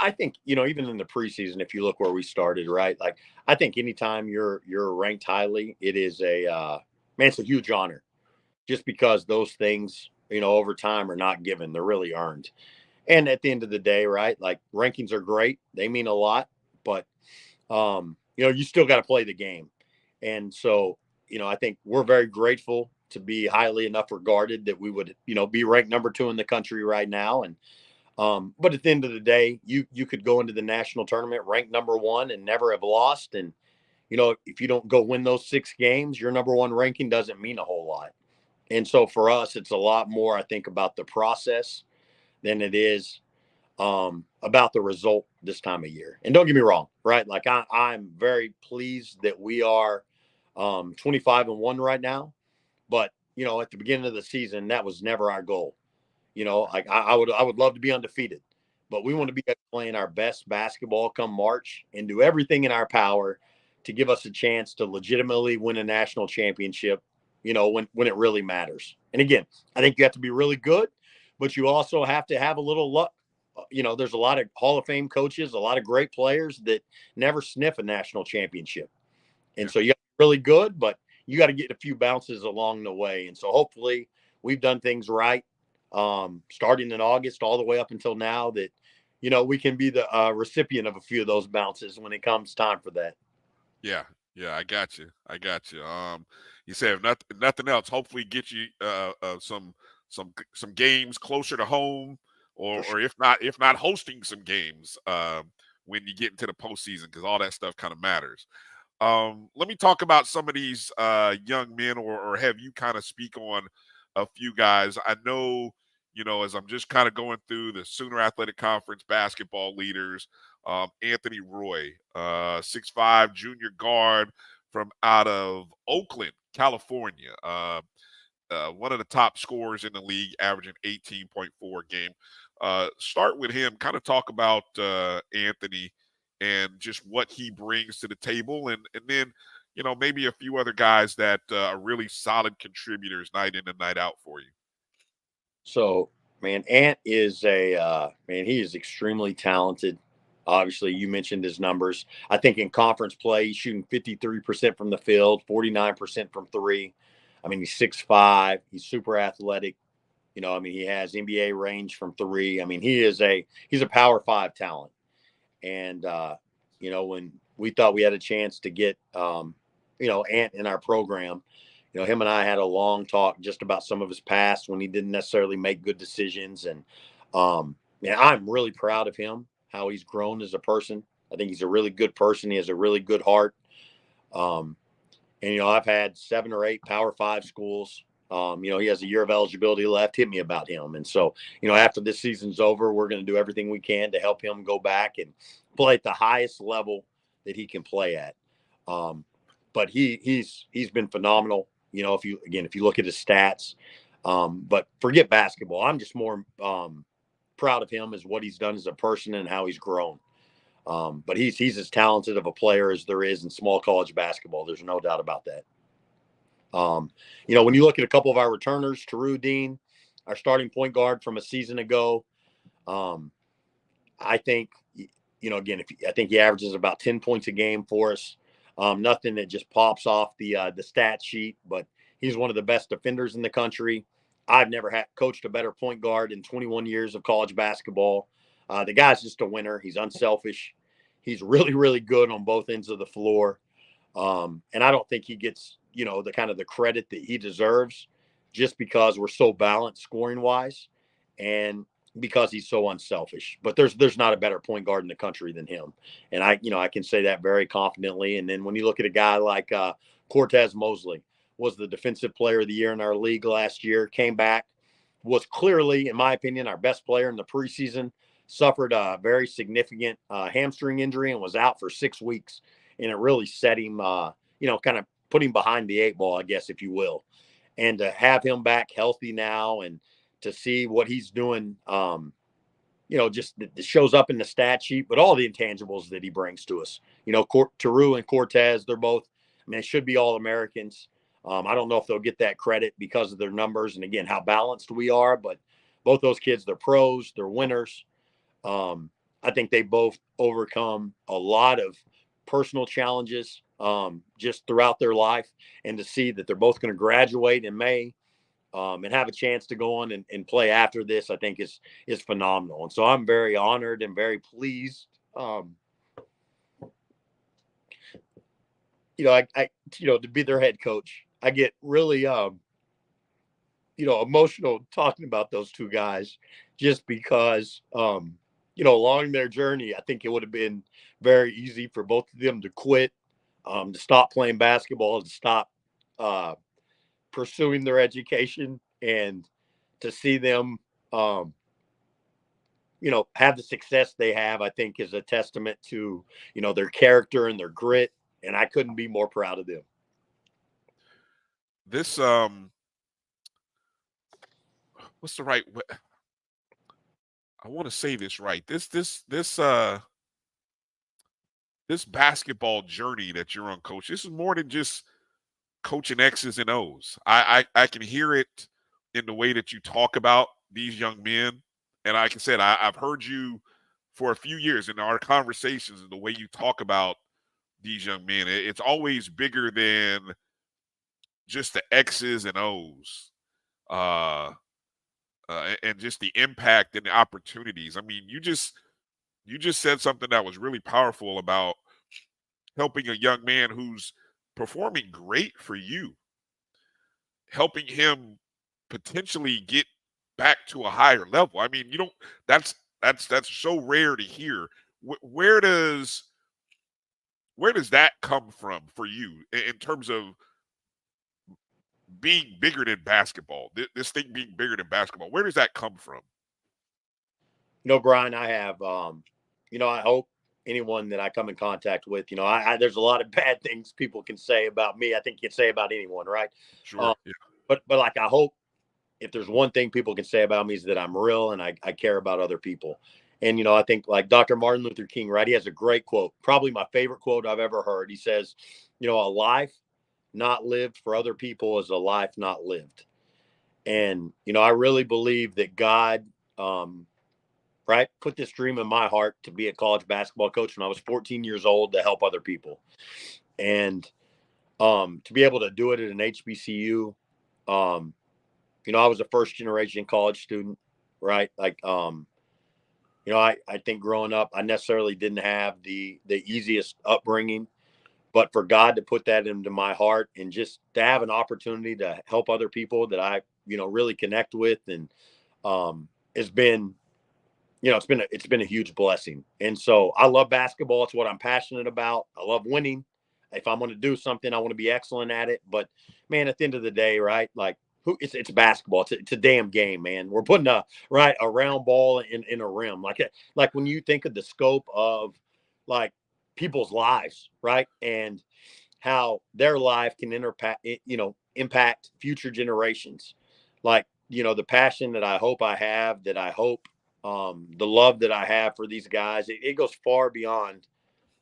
I think, even in the preseason, if you look where we started, right? Like, I think anytime you're ranked highly, it is it's a huge honor, just because those things, over time are not given. They're really earned. And at the end of the day, right? Like, rankings are great. They mean a lot, but, you still got to play the game. And so, I think we're very grateful to be highly enough regarded that we would, be ranked number two in the country right now. And, but at the end of the day, you could go into the national tournament ranked number one and never have lost. And, if you don't go win those 6 games, your number one ranking doesn't mean a whole lot. And so for us, it's a lot more, I think, about the process than it is about the result this time of year. And don't get me wrong, right? Like I'm very pleased that we are 25-1 right now. But, at the beginning of the season, that was never our goal. Like I would love to be undefeated, but we want to be playing our best basketball come March and do everything in our power to give us a chance to legitimately win a national championship, when it really matters. And again, I think you have to be really good, but you also have to have a little luck. There's a lot of Hall of Fame coaches, a lot of great players that never sniff a national championship. And so you got to be really good, but you got to get a few bounces along the way. And so hopefully we've done things right. Starting in August all the way up until now that, we can be the recipient of a few of those bounces when it comes time for that. Yeah. I got you. You said if nothing else, hopefully get you some games closer to home, or if not hosting some games when you get into the postseason, because all that stuff kind of matters. Let me talk about some of these young men, or have you kind of speak on a few guys. I know, as I'm just kind of going through the Sooner Athletic Conference basketball leaders, Anthony Roy, 6'5" junior guard from out of Oakland, California. One of the top scorers in the league, averaging 18.4 a game. Start with him, kind of talk about Anthony and just what he brings to the table. And then, maybe a few other guys that are really solid contributors night in and night out for you. So, man, Ant is he is extremely talented. Obviously, you mentioned his numbers. I think in conference play, he's shooting 53% from the field, 49% from three. I mean, he's 6'5". He's super athletic. He has NBA range from three. I mean, he's a Power 5 talent. And, when we thought we had a chance to get, Ant in our program, him and I had a long talk just about some of his past when he didn't necessarily make good decisions. And, I'm really proud of him, how he's grown as a person. I think he's a really good person. He has a really good heart. And, I've had 7 or 8 Power 5 schools He has a year of eligibility left. Hit me about him. And so, after this season's over, we're going to do everything we can to help him go back and play at the highest level that he can play at. But he's been phenomenal. If you look at his stats, but forget basketball. I'm just more proud of him as what he's done as a person and how he's grown. But he's as talented of a player as there is in small college basketball. There's no doubt about that. When you look at a couple of our returners, Teru Dean, our starting point guard from a season ago, I think, I think he averages about 10 points a game for us. Nothing that just pops off the stat sheet, but he's one of the best defenders in the country. I've never coached a better point guard in 21 years of college basketball. The guy's just a winner. He's unselfish. He's really, really good on both ends of the floor. And I don't think he gets, the kind of the credit that he deserves just because we're so balanced scoring wise and because he's so unselfish. But there's not a better point guard in the country than him. And I can say that very confidently. And then when you look at a guy like Cortez Mosley, was the defensive player of the year in our league last year, came back, was clearly, in my opinion, our best player in the preseason, suffered a very significant hamstring injury and was out for 6 weeks. And it really set him, kind of put him behind the 8 ball, I guess, if you will. And to have him back healthy now and to see what he's doing, just it shows up in the stat sheet, but all the intangibles that he brings to us. Teru and Cortez, they're both, it should be All-Americans. I don't know if they'll get that credit because of their numbers and, again, how balanced we are. But both those kids, they're pros, they're winners. I think they both overcome a lot of personal challenges just throughout their life. And to see that they're both going to graduate in May and have a chance to go on and play after this, I think is phenomenal. And so I'm very honored and very pleased. To be their head coach. I get really, emotional talking about those two guys just because, along their journey, I think it would have been very easy for both of them to quit, to stop playing basketball, to stop pursuing their education, and to see them, have the success they have, I think is a testament to, their character and their grit. And I couldn't be more proud of them. This what's the right way? I want to say this right. This basketball journey that you're on, Coach, this is more than just coaching X's and O's. I can hear it in the way that you talk about these young men. And like I said, I've heard you for a few years in our conversations and the way you talk about these young men. It's always bigger than just the X's and O's, and just the impact and the opportunities. I mean, you just said something that was really powerful about helping a young man who's performing great for you, helping him potentially get back to a higher level. I mean, that's so rare to hear. Where does that come from for you in terms of being bigger than basketball? This thing being bigger than basketball, where does that come from? Brian, I have, I hope anyone that I come in contact with, there's a lot of bad things people can say about me. I think you can say about anyone, right? Sure. Yeah. But like, I hope if there's one thing people can say about me is that I'm real and I care about other people. And, I think like Dr. Martin Luther King, right? He has a great quote, probably my favorite quote I've ever heard. He says, a life not lived for other people is a life not lived. And, I really believe that God, put this dream in my heart to be a college basketball coach when I was 14 years old to help other people. And to be able to do it at an HBCU, I was a first generation college student, right? Like, I think growing up, I necessarily didn't have the easiest upbringing, but for God to put that into my heart and just to have an opportunity to help other people that I, really connect with, and it's been, it's been a huge blessing. And so I love basketball. It's what I'm passionate about. I love winning. If I'm going to do something, I want to be excellent at it. But man, at the end of the day, right? Like, it's basketball. It's a damn game, man. We're putting a round ball in a rim. Like when you think of the scope of like people's lives, right? And how their life can impact future generations. Like, the passion that I hope I have, the love that I have for these guys, it goes far beyond,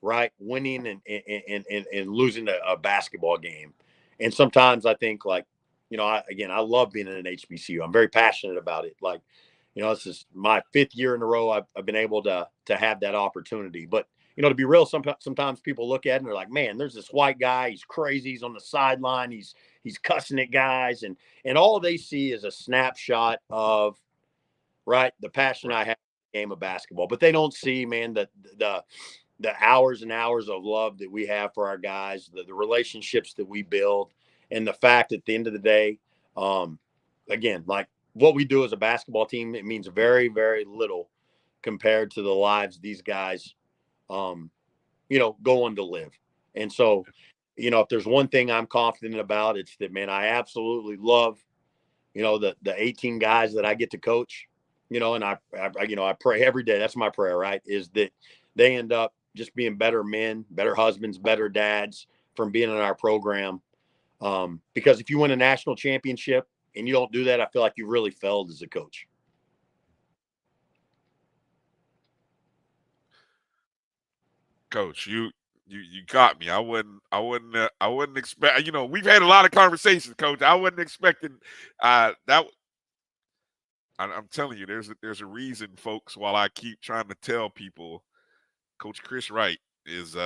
right, winning and losing a basketball game. And sometimes I think, like, I love being in an HBCU. I'm very passionate about it. Like, this is my 5th year in a row I've been able to have that opportunity. But, to be real, sometimes people look at it and they're like, man, there's this white guy. He's crazy. He's on the sideline. He's cussing at guys. And all they see is a snapshot of, right, the passion I have in the game of basketball. But they don't see, man, the hours and hours of love that we have for our guys, the relationships that we build, and the fact at the end of the day, again, like what we do as a basketball team, it means very, very little compared to the lives these guys, go on to live. And so, if there's one thing I'm confident about, it's that, man, I absolutely love, the 18 guys that I get to coach, and I pray every day. That's my prayer, right? Is that they end up just being better men, better husbands, better dads from being in our program. Because if you win a national championship and you don't do that, I feel like you really failed as a coach. Coach, you got me. I wouldn't expect. We've had a lot of conversations, Coach. I wasn't expecting that. I'm telling you, there's a reason, folks. While I keep trying to tell people, Coach Chris Wright is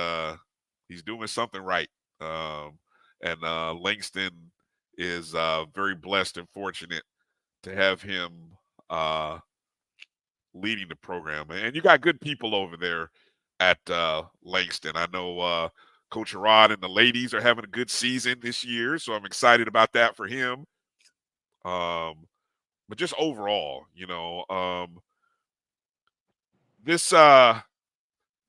he's doing something right, and Langston is very blessed and fortunate to have him leading the program. And you got good people over there at Langston. I know Coach Rod and the ladies are having a good season this year, so I'm excited about that for him. But just overall, this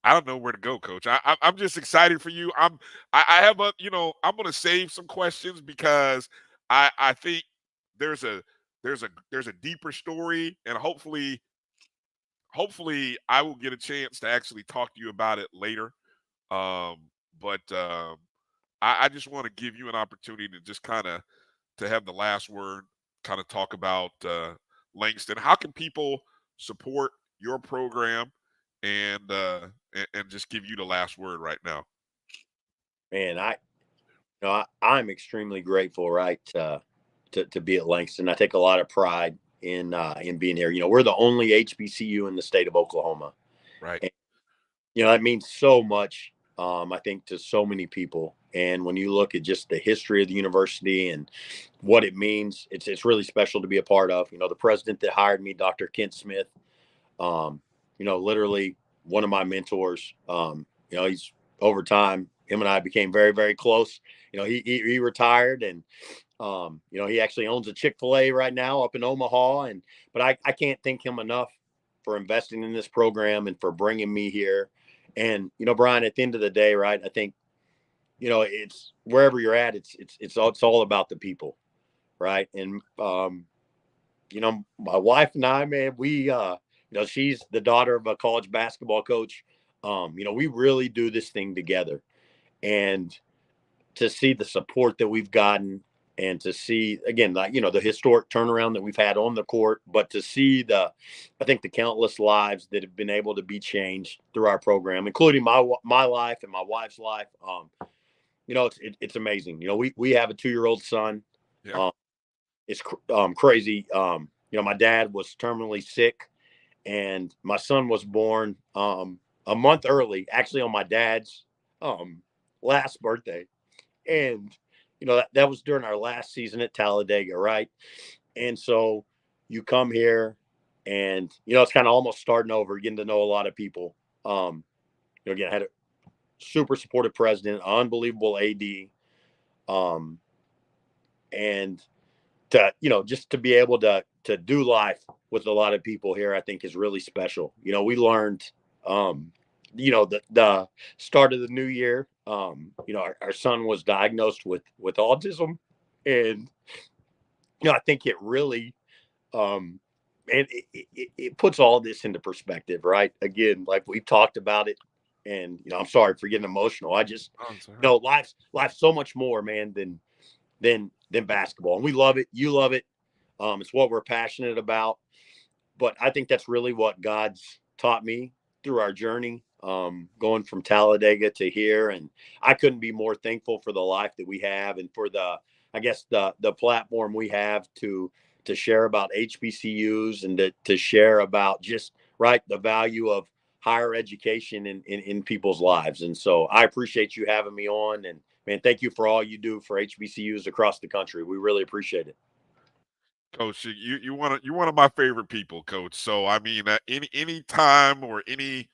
I don't know where to go, Coach. I'm just excited for you. I have I'm going to save some questions because I think there's a deeper story, and hopefully I will get a chance to actually talk to you about it later. But I just want to give you an opportunity to just kind of to have the last word, kind of talk about Langston. How can people support your program, and just give you the last word right now? Man, I'm extremely grateful, right, to be at Langston. I take a lot of pride in being here. We're the only HBCU in the state of Oklahoma, right? And, that means so much, I think, to so many people. And when you look at just the history of the university and what it means, it's really special to be a part of. The president that hired me, Dr. Kent Smith, literally one of my mentors. He's over time, him and I became very, very close. He retired, and he actually owns a Chick-fil-A right now up in Omaha. But I can't thank him enough for investing in this program and for bringing me here. And, Bryan, at the end of the day, right, I think, it's wherever you're at, it's all about the people. Right. And, my wife and I, man, we, she's the daughter of a college basketball coach. We really do this thing together. And to see the support that we've gotten, and to see, again, like, the historic turnaround that we've had on the court, but to see the countless lives that have been able to be changed through our program, including my life and my wife's life. It's amazing. We have a 2-year-old son. Yeah. It's crazy. My dad was terminally sick, and my son was born a month early, actually on my dad's last birthday. And, that was during our last season at Talladega, right? And so you come here and, it's kind of almost starting over, getting to know a lot of people. Again, I had a super supportive president, unbelievable AD. And to, just to be able to do life with a lot of people here, I think is really special. We learned, the start of the new year, our son was diagnosed with autism, and I think it really, and it puts all this into perspective, right? Again, like we've talked about it, and I'm sorry for getting emotional. I just, life's so much more, man, than basketball, and we love it. You love it. It's what we're passionate about. But I think that's really what God's taught me through our journey, going from Talladega to here. And I couldn't be more thankful for the life that we have and for the platform we have to share about HBCUs and to share about just the value of higher education in people's lives. And so I appreciate you having me on, and man, thank you for all you do for HBCUs across the country. We really appreciate it. Coach, you're one of my favorite people, Coach. So I mean, any time or anything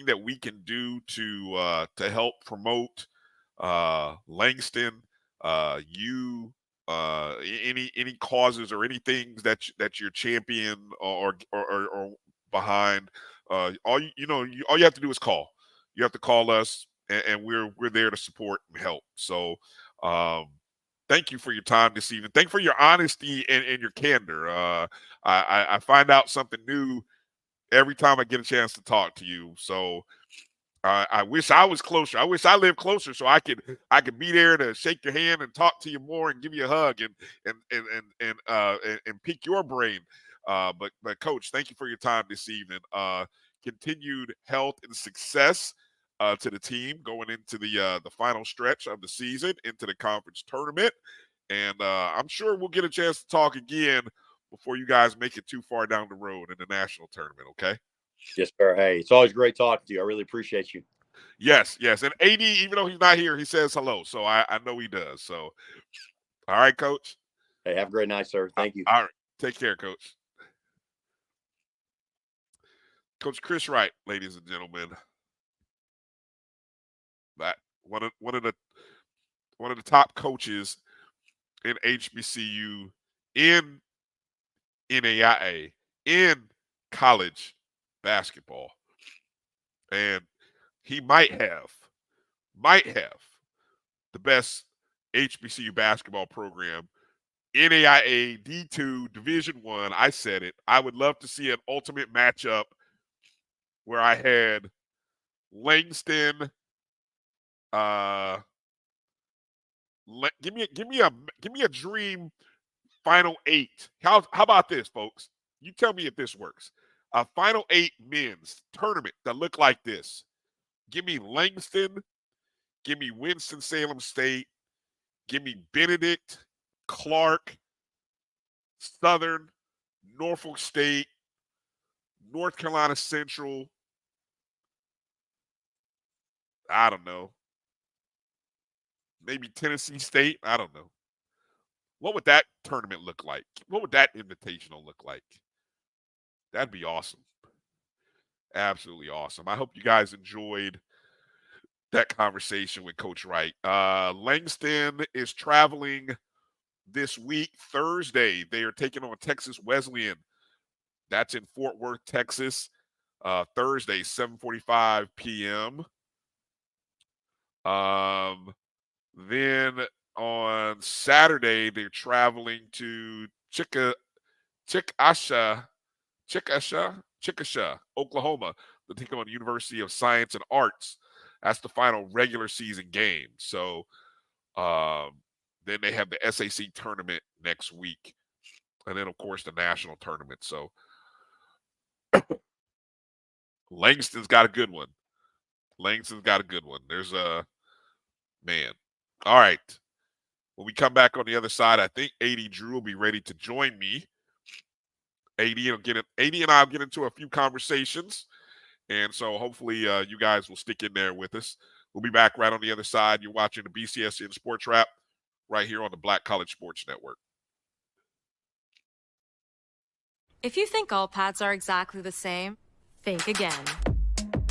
that we can do to help promote Langston, any causes or anything that you're champion or behind, all you have to do is call. You have to call us, and we're there to support and help. So. Thank you for your time this evening. Thank you for your honesty and your candor. I find out something new every time I get a chance to talk to you. So I wish I was closer. I wish I lived closer so I could be there to shake your hand and talk to you more and give you a hug and pick your brain. But Coach, thank you for your time this evening. Continued health and success to the team going into the final stretch of the season, into the conference tournament. And I'm sure we'll get a chance to talk again before you guys make it too far down the road in the national tournament, okay? Yes, sir. Hey, it's always great talking to you. I really appreciate you. Yes. And AD, even though he's not here, he says hello. So I know he does. So, all right, Coach. Hey, have a great night, sir. Thank you. All right. Take care, Coach. Coach Chris Wright, ladies and gentlemen. That one of the top coaches in HBCU, in NAIA, in college basketball, and he might have the best HBCU basketball program, NAIA D2 Division I. I said it. I would love to see an ultimate matchup where I had Langston. Give me a dream Final 8. How about this, folks? You tell me if this works. A Final 8 men's tournament that look like this. Give me Langston. Give me Winston-Salem State. Give me Benedict, Clark, Southern, Norfolk State, North Carolina Central. I don't know. Maybe Tennessee State. I don't know. What would that tournament look like? What would that invitational look like? That'd be awesome. Absolutely awesome. I hope you guys enjoyed that conversation with Coach Wright. Langston is traveling this week, Thursday. They are taking on Texas Wesleyan. That's in Fort Worth, Texas. Thursday, 7:45 p.m. Then on Saturday, they're traveling to Chickasha, Oklahoma. They're taking on the University of Science and Arts. That's the final regular season game. So then they have the SAC tournament next week. And then, of course, the national tournament. So Langston's got a good one. There's a man. All right. When we come back on the other side, I think A.D. Drew will be ready to join me. A.D. and I will get into a few conversations. And so hopefully you guys will stick in there with us. We'll be back right on the other side. You're watching the BCSN SportsWrap right here on the Black College Sports Network. If you think all pads are exactly the same, think again.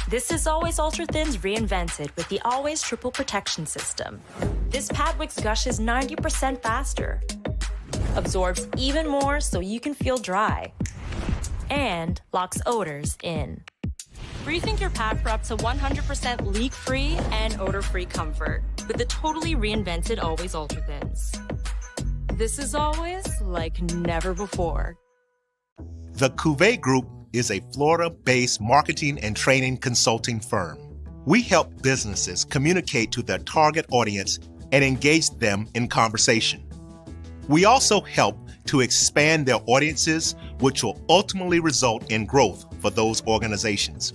This is Always Ultra Thins reinvented with the Always Triple Protection System. This pad wicks gushes 90% faster, absorbs even more so you can feel dry, and locks odors in. Rethink your pad for up to 100% leak-free and odor-free comfort with the totally reinvented Always Ultra Thins. This is always like never before. The Cuvée Group is a Florida-based marketing and training consulting firm. We help businesses communicate to their target audience and engage them in conversation. We also help to expand their audiences, which will ultimately result in growth for those organizations.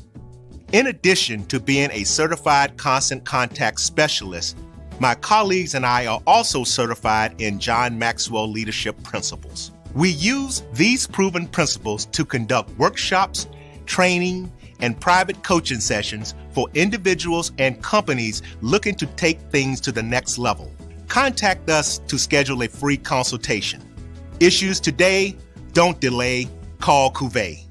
In addition to being a certified constant contact specialist, my colleagues and I are also certified in John Maxwell Leadership Principles. We use these proven principles to conduct workshops, training, and private coaching sessions for individuals and companies looking to take things to the next level. Contact us to schedule a free consultation. Issues today, don't delay, call Cuvée.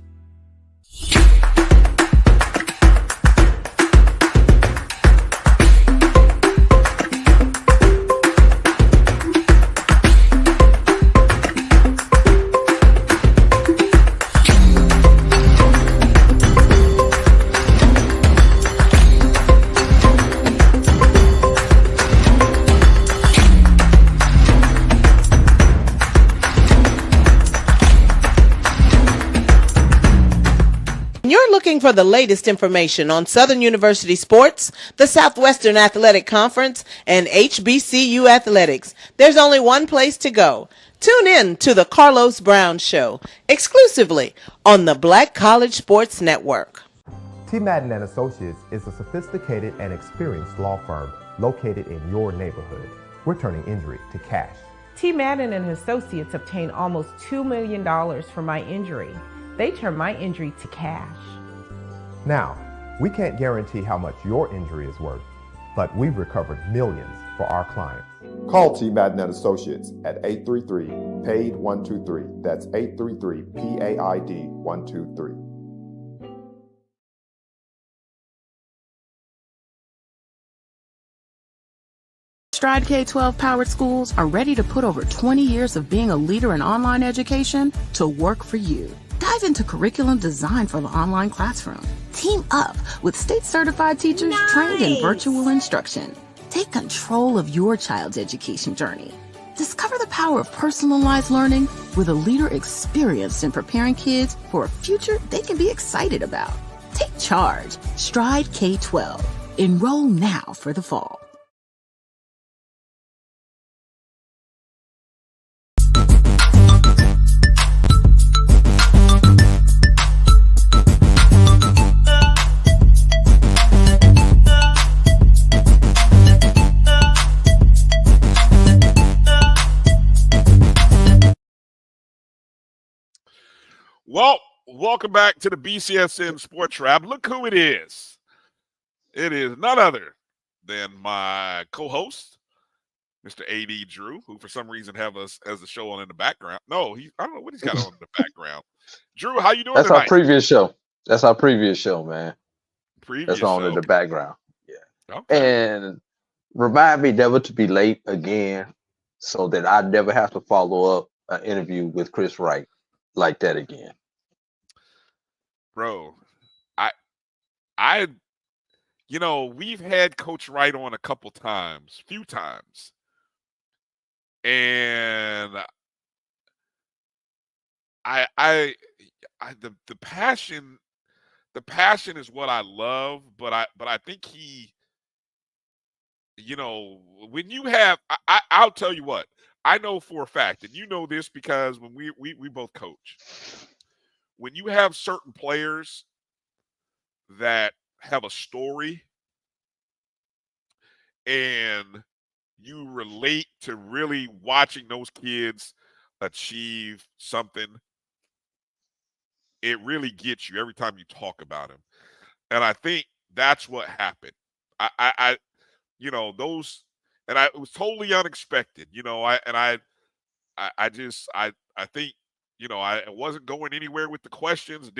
Looking for the latest information on Southern University sports, the Southwestern Athletic Conference, and HBCU athletics, there's only one place to go. Tune in to the Carlos Brown Show, exclusively on the Black College Sports Network. T. Madden and Associates is a sophisticated and experienced law firm located in your neighborhood. We're turning injury to cash. T. Madden and Associates obtained almost $2 million for my injury. They turned my injury to cash. Now, we can't guarantee how much your injury is worth, but we've recovered millions for our clients. Call T. Madden and Associates at 833-PAID-123. That's 833-PAID-123. Stride K-12 powered schools are ready to put over 20 years of being a leader in online education to work for you. Dive into curriculum design for the online classroom. Team up with state-certified teachers trained in virtual instruction. Take control of your child's education journey. Discover the power of personalized learning with a leader experienced in preparing kids for a future they can be excited about. Take charge. Stride K-12. Enroll now for the fall. Well, welcome back to the BCSN SportsWrap. Look who it is. It is none other than my co-host, Mr. A.D. Drew, who for some reason have us as the show on in the background. No, I don't know what he's got on in the background. Drew, how you doing That's tonight? our previous show. That's our previous show, man. Previous That's on show. in the background. Yeah. Okay. And remind me never to be late again so that I never have to follow up an interview with Chris Wright like that again. Bro, we've had Coach Wright on a few times. And the passion is what I love, but I think he, when you have, I'll tell you what, I know for a fact, and you know this because when we both coach, when you have certain players that have a story and you relate to really watching those kids achieve something, it really gets you every time you talk about them. And I think that's what happened. It was totally unexpected, I think, I wasn't going anywhere with the questions.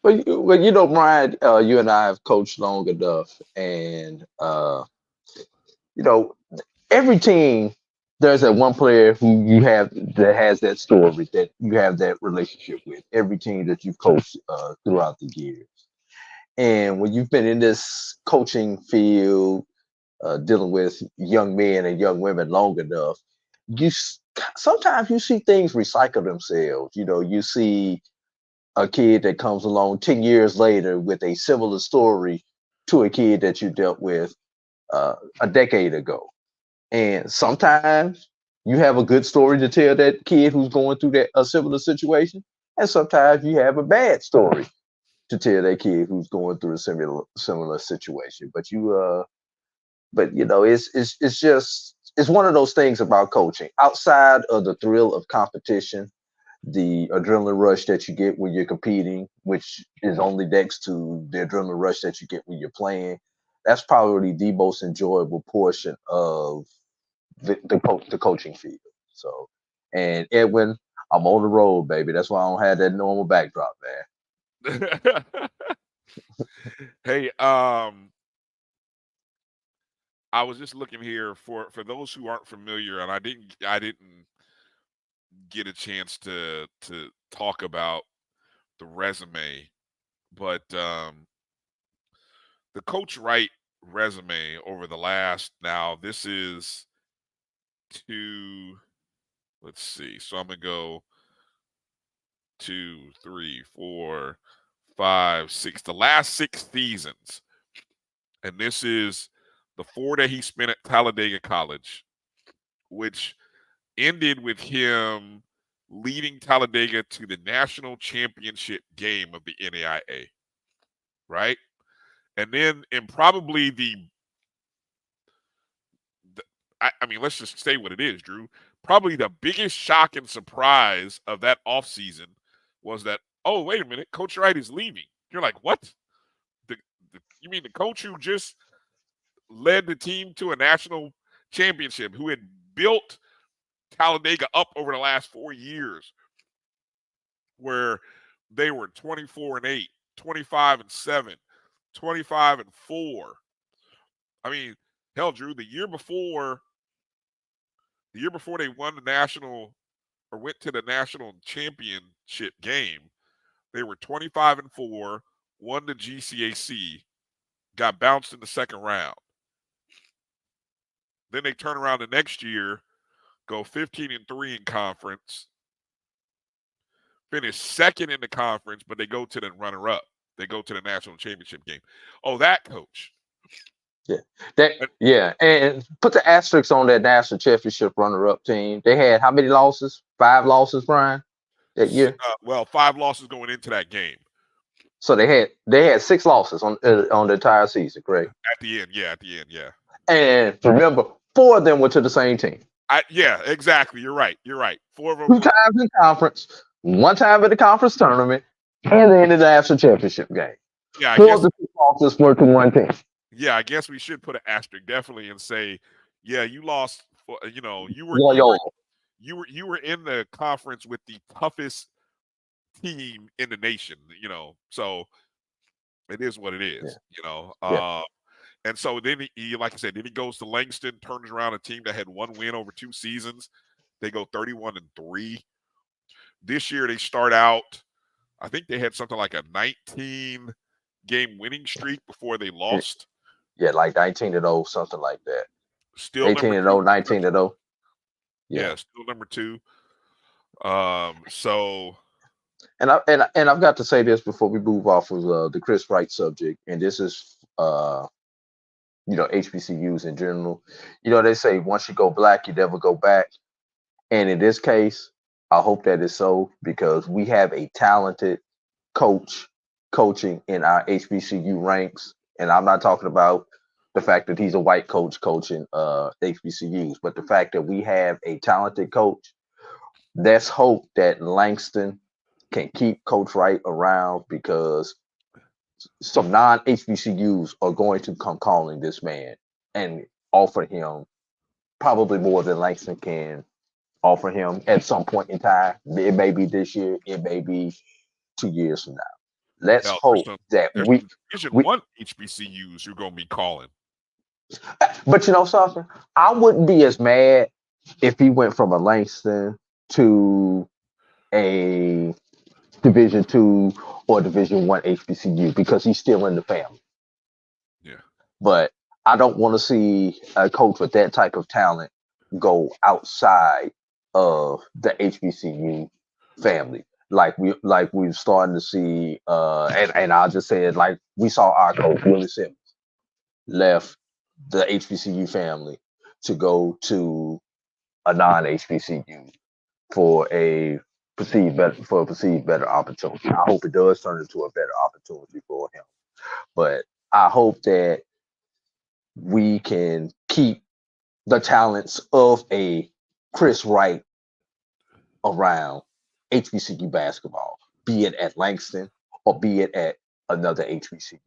Well, Brian, you and I have coached long enough, and every team there's that one player who you have that has that story that you have that relationship with. Every team that you've coached throughout the years, and when you've been in this coaching field, dealing with young men and young women long enough, sometimes you see things recycle themselves. You see a kid that comes along 10 years later with a similar story to a kid that you dealt with a decade ago. And sometimes you have a good story to tell that kid who's going through a similar situation. And sometimes you have a bad story to tell that kid who's going through a similar situation. But it's one of those things about coaching. Outside of the thrill of competition, the adrenaline rush that you get when you're competing, which is only next to the adrenaline rush that you get when you're playing, that's probably the most enjoyable portion of the coaching field. So, and Edwin, I'm on the road, baby. That's why I don't have that normal backdrop, man. Hey, I was just looking here for those who aren't familiar, and I didn't get a chance to talk about the resume, but the Coach Wright resume over the last, now this is let's see, so I'm gonna go 2, 3, 4, 5, 6, the last 6 seasons, and this is the 4 that he spent at Talladega College, which ended with him leading Talladega to the national championship game of the NAIA, right? And then in probably I mean, let's just say what it is, Drew. Probably the biggest shock and surprise of that offseason was that, oh, wait a minute, Coach Wright is leaving. You're like, what? You mean the coach who just led the team to a national championship, who had built Talladega up over the last 4 years, where they were 24-8, 25-7, 25-4. I mean, hell, Drew, the year before they won the national or went to the national championship game, they were 25-4, won the GCAC, got bounced in the second round. Then they turn around the next year, go 15-3 in conference, finish second in the conference, but they go to the runner-up. They go to the national championship game. Oh, that coach. Yeah, and put the asterisk on that national championship runner-up team. They had how many losses? 5 losses, Brian, that year. 5 losses going into that game. So they had 6 losses on the entire season, correct? At the end, yeah. And remember, 4 of them were to the same team. Yeah, exactly. You're right. 4 of them. 2 times in conference, 1 time in the conference tournament, and then in the national championship game. Yeah, 4 of the 2 losses were to one team. Yeah, I guess we should put an asterisk definitely and say, yeah, you lost. You were in the conference with the toughest team in the nation. So it is what it is. And so then he, like I said, then he goes to Langston, turns around a team that had 1 win over 2 seasons. They go 31-3. This year they start out, I think they had something like a 19-game winning streak before they lost. Yeah, like 19-0, something like that. Still 18-0, 19-0. Yeah, still number 2. And I've got to say this before we move off of the Chris Wright subject, and this is HBCUs in general. They say once you go black, you never go back. And in this case, I hope that is so, because we have a talented coach coaching in our HBCU ranks. And I'm not talking about the fact that he's a white coach coaching HBCUs, but the fact that we have a talented coach. Let's hope that Langston can keep Coach Wright around, because some non-HBCUs are going to come calling this man and offer him probably more than Langston can offer him at some point in time. It may be this year, it may be 2 years from now. Let's hope that Division 1 HBCUs you're going to be calling. But something? I wouldn't be as mad if he went from a Langston to a Division 2 or Division 1 HBCU, because he's still in the family. Yeah. But I don't want to see a coach with that type of talent go outside of the HBCU family. We're starting to see, and I'll just say it, like we saw our coach Willie Simmons left the HBCU family to go to a non-HBCU for a perceived better opportunity. I hope it does turn into a better opportunity for him. But I hope that we can keep the talents of a Chris Wright around HBCU basketball, be it at Langston or be it at another HBCU,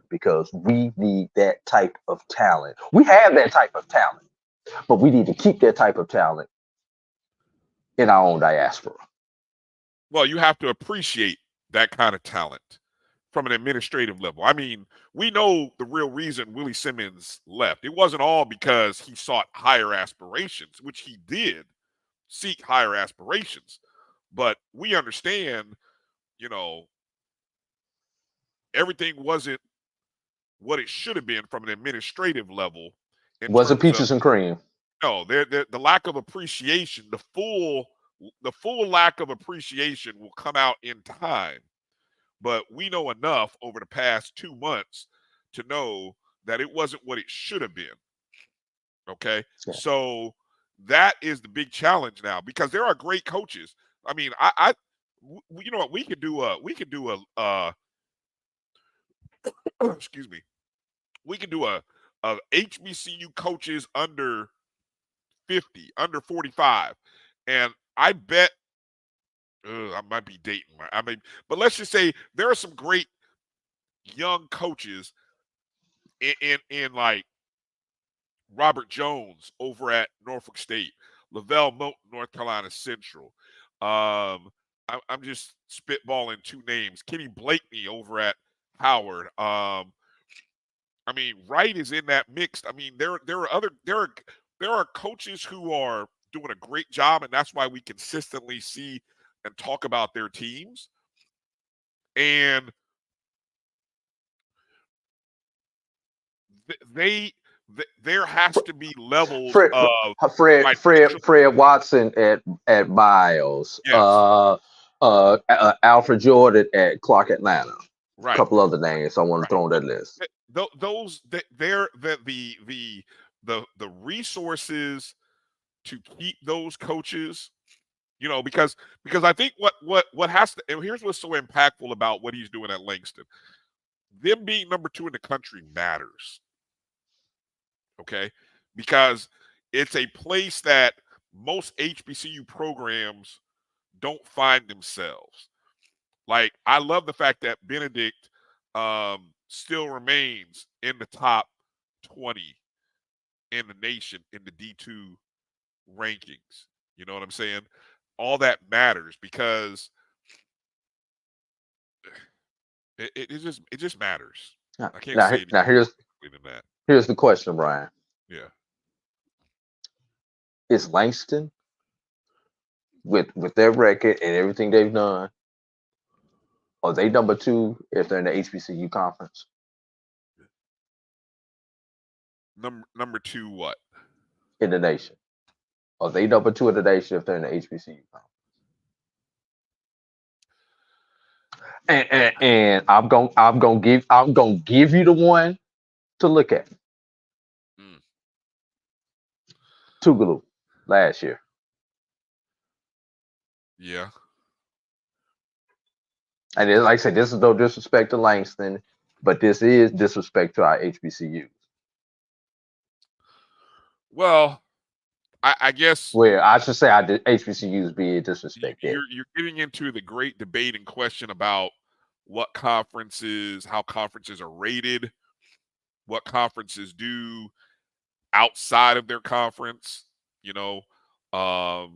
because we need that type of talent. We have that type of talent, but we need to keep that type of talent in our own diaspora. Well, you have to appreciate that kind of talent from an administrative level. I mean, we know the real reason Willie Simmons left. It wasn't all because he sought higher aspirations, which he did seek higher aspirations. But we understand, you know, everything wasn't what it should have been from an administrative level. Wasn't peaches and cream. No, the lack of appreciation, the full lack of appreciation will come out in time. But we know enough over the past 2 months to know that it wasn't what it should have been. Okay, yeah. So that is the big challenge now, because there are great coaches. I mean, you know what, we could do a excuse me, we could do a HBCU coaches under 50, under 45, and I bet I might be dating. But let's just say there are some great young coaches in like Robert Jones over at Norfolk State, Lavelle Moten, North Carolina Central. I'm just spitballing two names. Kenny Blakeney over at Howard. I mean, Wright is in that mix. I mean, there are coaches who are doing a great job, and that's why we consistently see and talk about their teams. And there has to be levels of Fred Watson at Miles, yes. Alfred Jordan at Clark Atlanta, right. A couple other names I want to throw on that list. They're the resources to keep those coaches, you know, because I think what has to, and here's what's so impactful about what he's doing at Langston. Them being number 2 in the country matters. Okay, because it's a place that most HBCU programs don't find themselves. Like, I love the fact that Benedict still remains in the top 20 in the nation in the D2 rankings. You know what I'm saying? All that matters because it just matters. I can't say anything now here's the question, Brian. Yeah. Is Langston, with their record and everything they've done, are they number 2 if they're in the HBCU conference? Number 2 what? In the nation. Are they number 2 in the nation if they're in the HBCU conference? And I'm gonna give you the one to look at. Tougaloo last year. Yeah. And like I said, this is no disrespect to Langston, but this is disrespect to our HBCUs. Well, I guess. Well, I should say HBCUs being disrespected. You're getting into the great debate and question about what conferences, how conferences are rated, what conferences do outside of their conference, you know. Hell,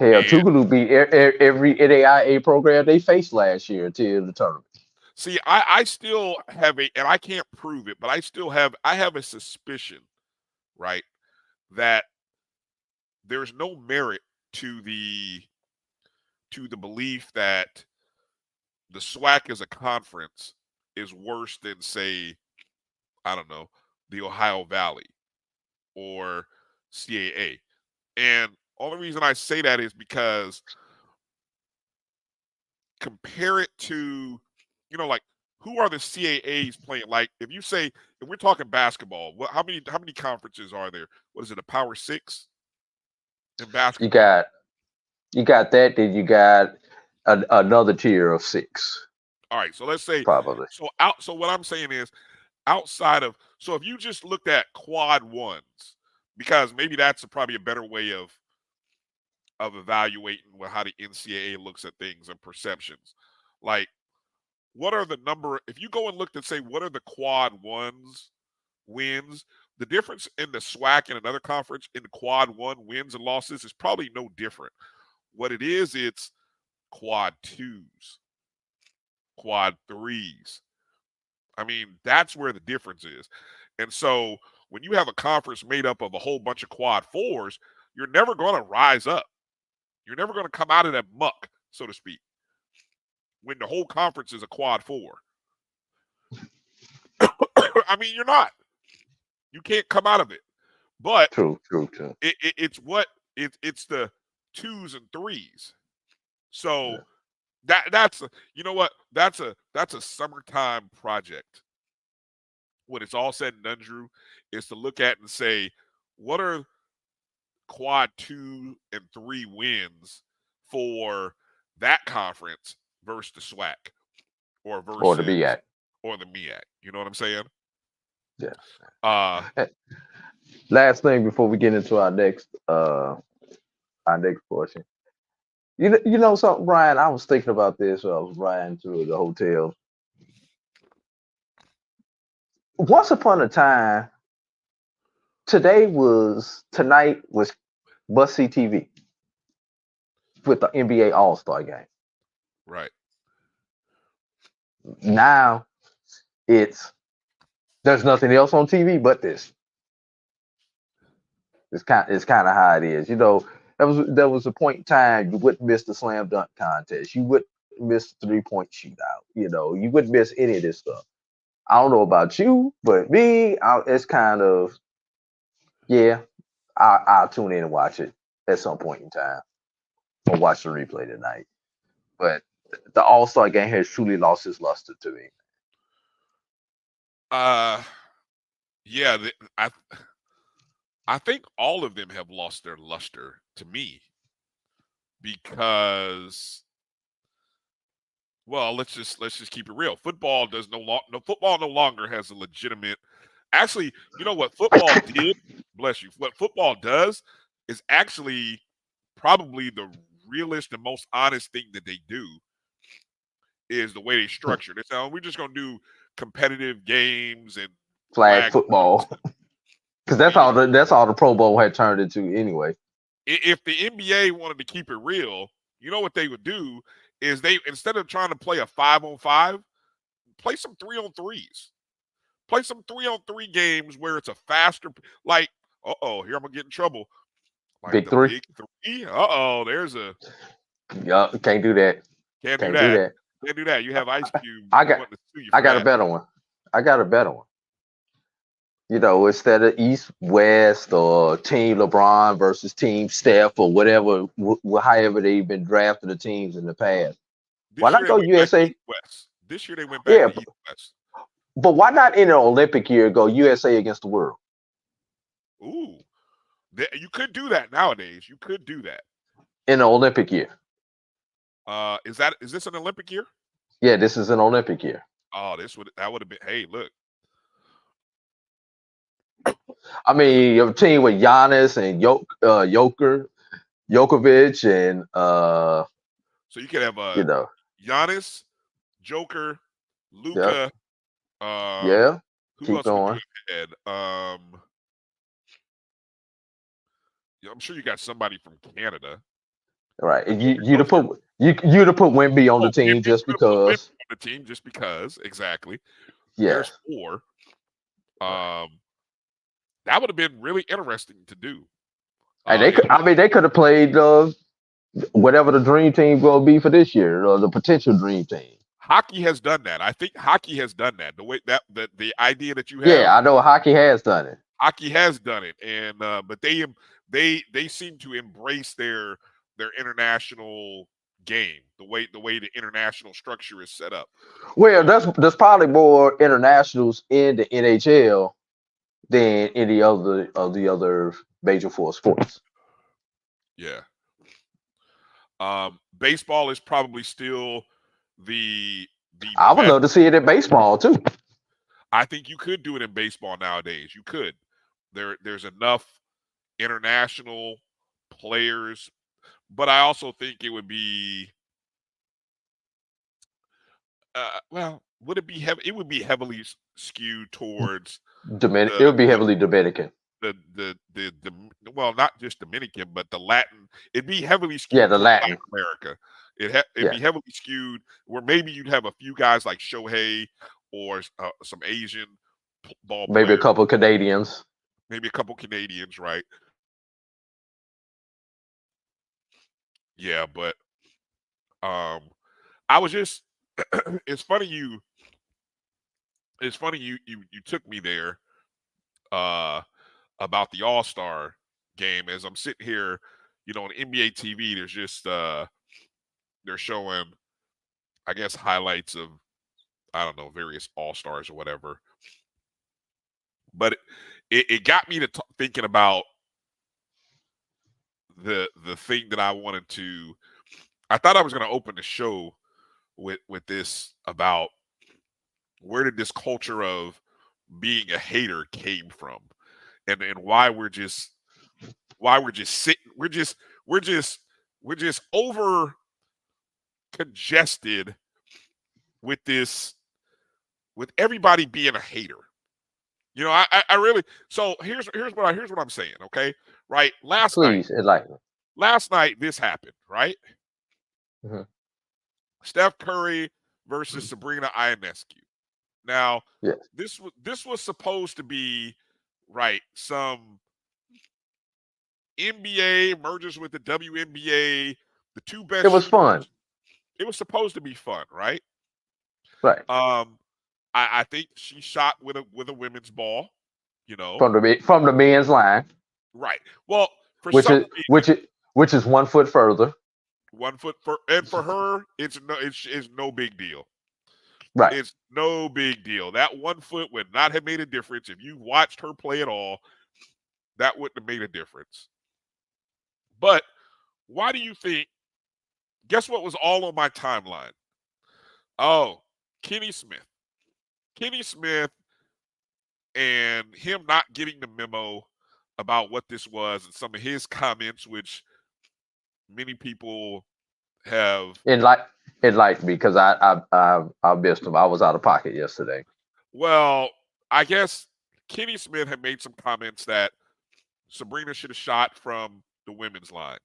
Tougaloo beat every NAIA program they faced last year until the tournament. See, I still have and I can't prove it, but I have a suspicion, right, that there's no merit to the belief that the SWAC as a conference is worse than, say, I don't know, the Ohio Valley or CAA. And only reason I say that is because compare it to, like, who are the CAAs playing? Like, if we're talking basketball, how many conferences are there? What is it, a Power 6 in basketball? You got that, then you got another tier of 6. All right, so let's say probably. So what I'm saying is, outside of, so if you just looked at quad ones, because maybe that's probably a better way of evaluating how the NCAA looks at things and perceptions. Like, what are the if you go and look and say, what are the quad ones wins? The difference in the SWAC and another conference in the quad 1 wins and losses is probably no different. What it is, it's quad 2s, quad 3s. I mean, that's where the difference is. And so when you have a conference made up of a whole bunch of quad 4s, you're never going to rise up. You're never going to come out of that muck, so to speak, when the whole conference is a quad 4. I mean, you're not. You can't come out of it. But true. It's the 2s and 3s. So that's a summertime project. When it's all said and done, Drew, is to look at and say, what are quad 2 and 3 wins for that conference versus the SWAC or the MEAC. You know what I'm saying? Yeah. Last thing before we get into our next portion. You know something, Brian? I was thinking about this when I was riding through the hotel. Once upon a time, tonight was must-see TV with the NBA All-Star game. Right. Now there's nothing else on TV but this. It's kind of how it is. There was a point in time you wouldn't miss the slam dunk contest. You wouldn't miss the 3-point shootout. You wouldn't miss any of this stuff. I don't know about you, but me, it's kind of, I'll tune in and watch it at some point in time. Or watch the replay tonight. But the All-Star game has truly lost its luster to me. Yeah, I think all of them have lost their luster to me because, well, let's just keep it real. Football no longer has a legitimate. Actually, you know what football did? Bless you. What football does is actually probably the realest and most honest thing that they do is the way they structure it. So we're just gonna do competitive games and flag football. Because that's all the Pro Bowl had turned into anyway. If the NBA wanted to keep it real, you know what they would do is they, instead of trying to play a 5-on-5, play some 3-on-3s. Play some 3-on-3 games where it's a faster, like, here I'm gonna get in trouble. Like Big three. There's a. Yup, can't do that. Can't do that. Can't do that. You have Ice Cube. I got a better one. Instead of East West or Team LeBron versus Team Steph or whatever, however they've been drafting the teams in the past. Why not go USA? This year they went back to East West. But why not in an Olympic year go USA against the world? Ooh, you could do that nowadays. You could do that in an Olympic year. Is this an Olympic year? Yeah, this is an Olympic year. Oh, that would have been. Hey, look. I mean, you have a team with Giannis and Jokovic, and so you could have Giannis, Joker, Luka. Who else going. I'm sure you got somebody from Canada. Right. You'd have put Wemby on the team just because. On the team just because, exactly. Yeah. There's 4. That would have been really interesting to do. And they could have played whatever the dream team will be for this year, or the potential dream team. Hockey has done that. I think hockey has done that. The way that the idea that you have. Yeah, I know hockey has done it. Hockey has done it, and but they seem to embrace their international game, the way the international structure is set up. Well, there's probably more internationals in the NHL than any other of the other major four sports. Yeah. Baseball is probably still the I would best. love to see it in baseball too. I think you could do it in baseball nowadays. You could. There's enough international players, but I also think it would be well, would it be heavy? It would be heavily skewed towards It would be heavily Dominican. the well, not just Dominican, but the Latin. It'd be heavily skewed. Yeah, the Latin America. It'd be heavily skewed where maybe you'd have a few guys like Shohei or some Asian ball players. Maybe a couple of Canadians. Maybe a couple Canadians, right? Yeah, but I was just it's funny you took me there about the All-Star game. As I'm sitting here, on NBA TV, there's just they're showing, I guess, highlights of, I don't know, various All-Stars or whatever. But it got me to thinking about the thing that I wanted to. I thought I was going to open the show with this about where did this culture of being a hater came from, and why we're just sitting, we're just over congested with this, with everybody being a hater. I really. So here's what I'm saying. Okay, right? Last night this happened. Right. Mm-hmm. Steph Curry versus Sabrina Ionescu. Now, yes. this was supposed to be, right, some NBA mergers with the WNBA, the two best. It was fun. It was supposed to be fun, right? Right. I think she shot with a women's ball, from the men's line. Right. Well, which is 1 foot further. 1 foot and for her, it's no big deal. Right. It's no big deal. That 1 foot would not have made a difference if you watched her play at all. That wouldn't have made a difference. But why do you think? Guess what was all on my timeline? Oh, Kenny Smith. Kenny Smith and him not getting the memo about what this was, and some of his comments, which many people have enlightened me, because I missed him. I was out of pocket yesterday. Well, I guess Kenny Smith had made some comments that Sabrina should have shot from the women's line.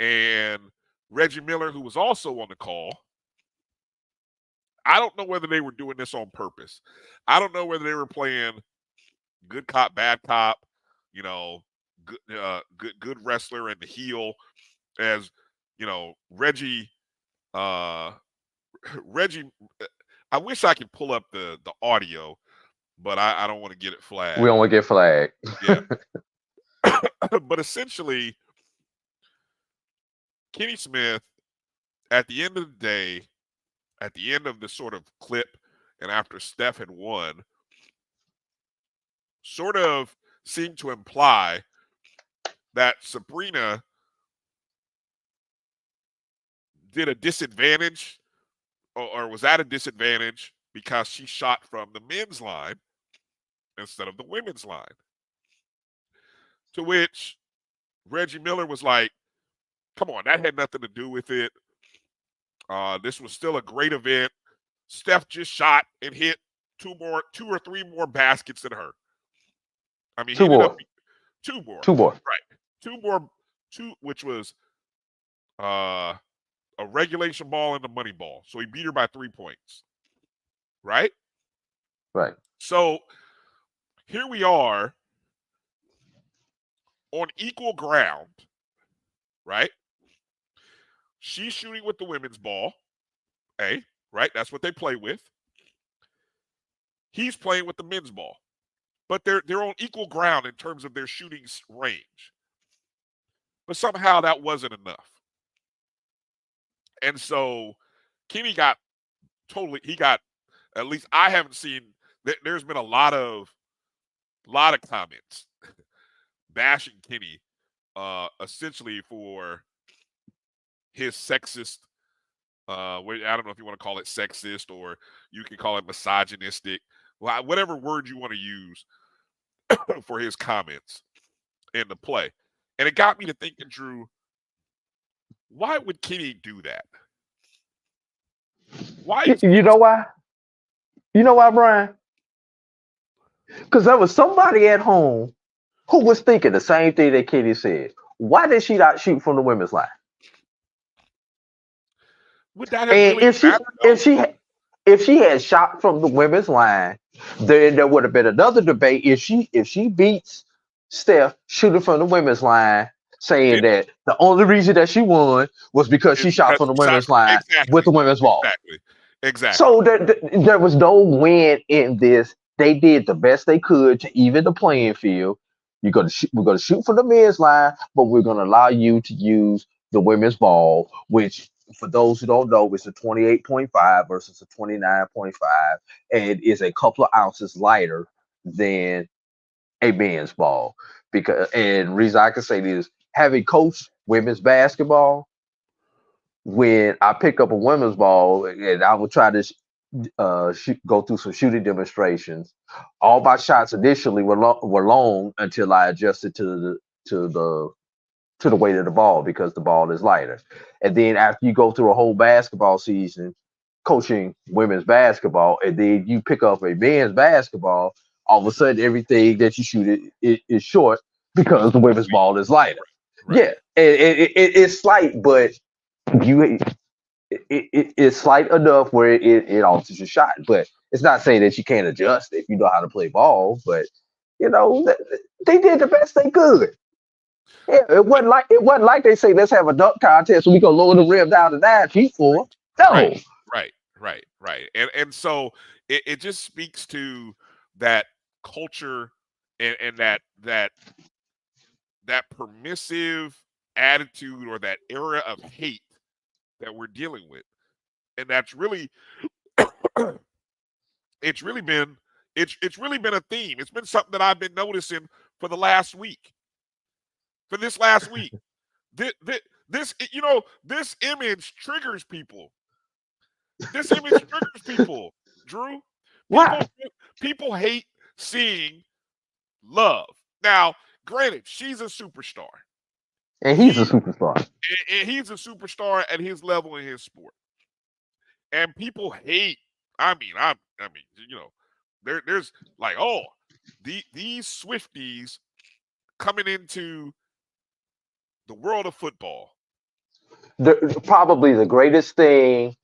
And Reggie Miller, who was also on the call, I don't know whether they were doing this on purpose. I don't know whether they were playing good cop, bad cop, good wrestler and the heel, as Reggie. Reggie, I wish I could pull up the audio, but I don't want to get it flagged. We don't want to get flagged. Yeah. But essentially, Kenny Smith, at the end of the day, at the end of the sort of clip, and after Steph had won, sort of seemed to imply that Sabrina did a disadvantage or was at a disadvantage because she shot from the men's line instead of the women's line. To which Reggie Miller was like, come on, that had nothing to do with it. This was still a great event. Steph just shot and hit two or three more baskets than her. I mean, two more. Right. Two, which was a regulation ball and a money ball. So he beat her by 3 points. Right? Right. So here we are on equal ground, right? She's shooting with the women's ball. Right? That's what they play with. He's playing with the men's ball. But they're on equal ground in terms of their shooting range. But somehow that wasn't enough. And so Kenny got at least I haven't seen, there's been a lot of comments bashing Kenny essentially for his sexist, I don't know if you want to call it sexist or you can call it misogynistic, whatever word you want to use for his comments in the play. And it got me to thinking, Drew, why would Kenny do that? Why? You know why? You know why, Brian? Because there was somebody at home who was thinking the same thing that Kenny said. Why did she not shoot from the women's line? Would that have really if she had shot from the women's line, then there would have been another debate. If she beats Steph shooting from the women's line, saying that the only reason that she won was because she shot from the women's line with the women's ball. Exactly. So there was no win in this. They did the best they could to even the playing field. We're going to shoot from the men's line, but we're going to allow you to use the women's ball, which for those who don't know, it's a 28.5 versus a 29.5, and is a couple of ounces lighter than a men's ball. And the reason I can say this, having coached women's basketball, when I pick up a women's ball and I would try to go through some shooting demonstrations, all my shots initially were long until I adjusted to the weight of the ball because the ball is lighter. And then after you go through a whole basketball season coaching women's basketball, and then you pick up a men's basketball, all of a sudden everything that you shoot is short because the women's ball is lighter. Right. Yeah, it's slight, but it's slight enough where it alters your shot. But it's not saying that you can't adjust if you know how to play ball. But they did the best they could. Yeah, it wasn't like they say, let's have a dunk contest so we can lower the rim down to 9 feet for. No. Right. And so it just speaks to that culture and that permissive attitude or that era of hate that we're dealing with. And that's really it's really been a theme. It's been something that I've been noticing for the last week. For this last week. This image triggers people. This image triggers people, Drew. People hate seeing love. Now, granted, she's a superstar. And he's a superstar. And he's a superstar at his level in his sport. And people hate, there's like, these Swifties coming into the world of football. Probably the greatest thing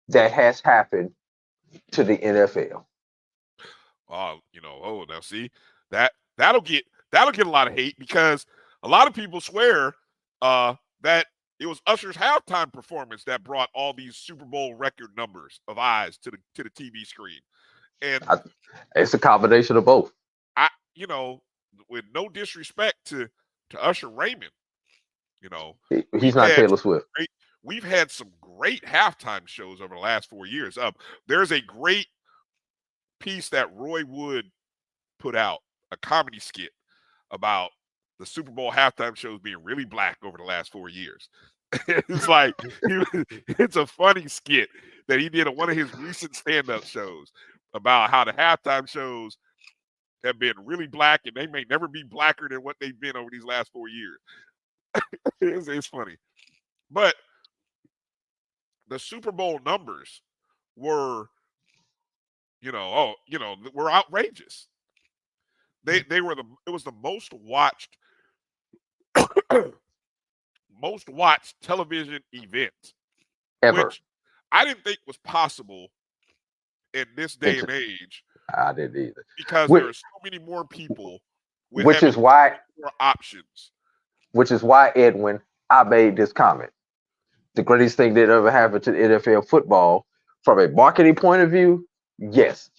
that has happened to the NFL. Now see, that'll get a lot of hate because a lot of people swear that it was Usher's halftime performance that brought all these Super Bowl record numbers of eyes to the TV screen. And it's a combination of both. With no disrespect to Usher Raymond, he's not Taylor Swift. We've had some great halftime shows over the last 4 years. There's a great piece that Roy Wood put out, a comedy skit about the Super Bowl halftime shows being really black over the last 4 years. It's like, it's a funny skit that he did on one of his recent stand-up shows about how the halftime shows have been really black and they may never be blacker than what they've been over these last 4 years. It's funny. But the Super Bowl numbers were, were outrageous. It was the most watched television event ever, which I didn't think was possible in this day and age. I didn't either, because there are so many more people with which is why more options. Which is why, Edwin, I made this comment the greatest thing that ever happened to the NFL football from a marketing point of view, yes.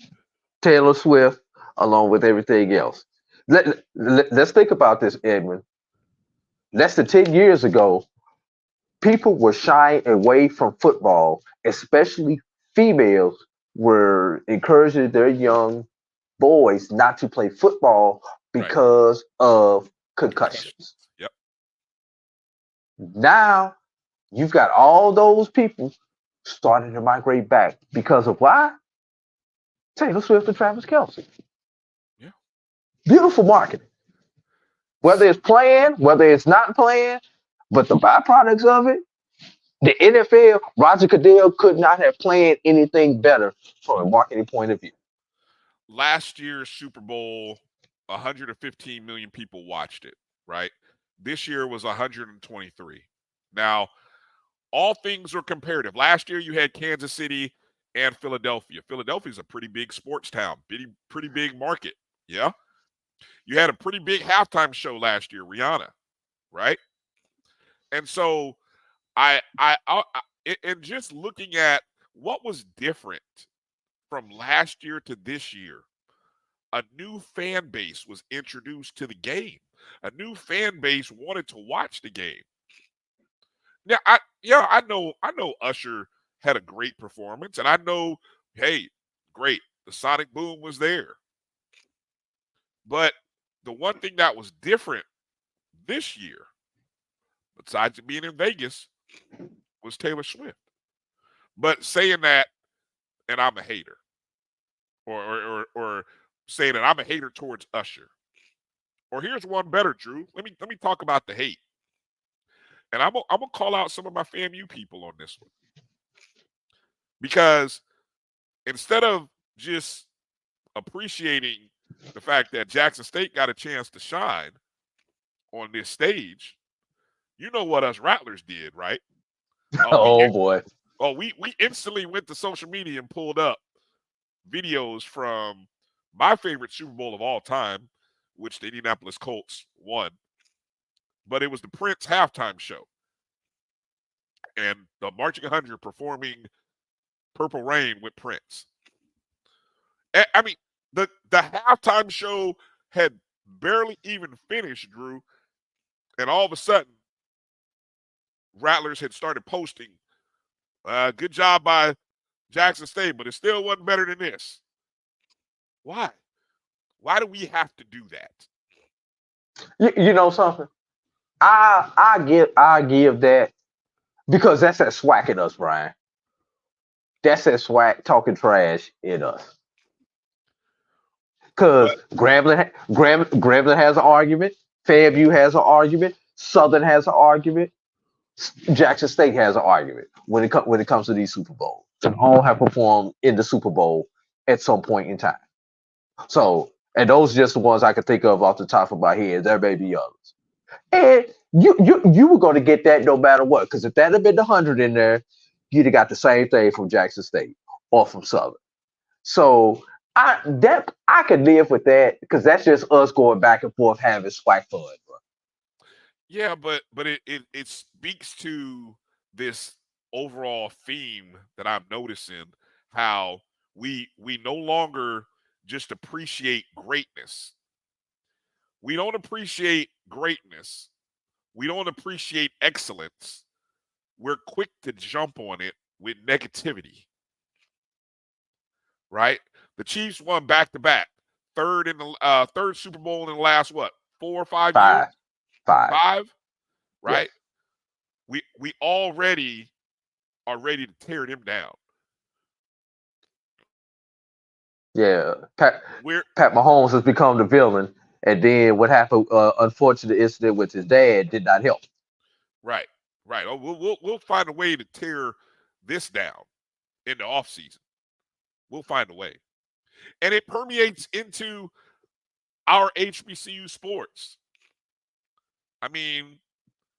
Taylor Swift, along with everything else. Let's think about this, Edmund. Less than 10 years ago, people were shying away from football, especially females were encouraging their young boys not to play football because of concussions. Yep. Now you've got all those people starting to migrate back because of why? Taylor Swift and Travis Kelce. Yeah. Beautiful marketing. Whether it's playing, whether it's not playing, but the byproducts of it, the NFL, Roger Goodell could not have planned anything better from a marketing point of view. Last year's Super Bowl, 115 million people watched it, right? This year was 123. Now, all things are comparative. Last year you had Kansas City and Philadelphia. Philadelphia's a pretty big sports town, pretty big market. Yeah. You had a pretty big halftime show last year, Rihanna, right? And so and just looking at what was different from last year to this year, a new fan base was introduced to the game. A new fan base wanted to watch the game. Now, I know Usher had a great performance, and I know, hey, great, the Sonic Boom was there. But the one thing that was different this year, besides it being in Vegas, was Taylor Swift. But saying that, and I'm a hater, or saying that I'm a hater towards Usher. Or here's one better, Drew. Let me talk about the hate. And I'm gonna call out some of my FAMU people on this one. Because instead of just appreciating the fact that Jackson State got a chance to shine on this stage, you know what us Rattlers did, right? Boy. Oh, we instantly went to social media and pulled up videos from my favorite Super Bowl of all time, which the Indianapolis Colts won. But it was the Prince halftime show. And the Marching 100 performing Purple Rain with Prince. I mean, the halftime show had barely even finished, Drew. And all of a sudden, Rattlers had started posting, good job by Jackson State, but it still wasn't better than this. Why? Why do we have to do that? You know something? I give that because that's that swag in us, Brian. That's that swag talking trash in us. Because Grambling has an argument, Fairview has an argument, Southern has an argument, Jackson State has an argument when it comes to these Super Bowls. And all have performed in the Super Bowl at some point in time. So, and those are just the ones I can think of off the top of my head. There may be others. And you were going to get that no matter what, because if that had been the 100 in there, you'd have got the same thing from Jackson State or from Southern. So I could live with that because that's just us going back and forth having swag fun, bro. Yeah, but it speaks to this overall theme that I'm noticing, how we no longer just appreciate greatness. We don't appreciate greatness. We don't appreciate excellence. We're quick to jump on it with negativity. Right? The Chiefs won back-to-back. Third Super Bowl in the last, 4 or 5 years? Five? Right? Yes. We already are ready to tear them down. Yeah. Pat Mahomes has become the villain. And then what happened, unfortunate incident with his dad did not help. Right. Oh, we'll find a way to tear this down in the offseason. We'll find a way. And it permeates into our HBCU sports. I mean,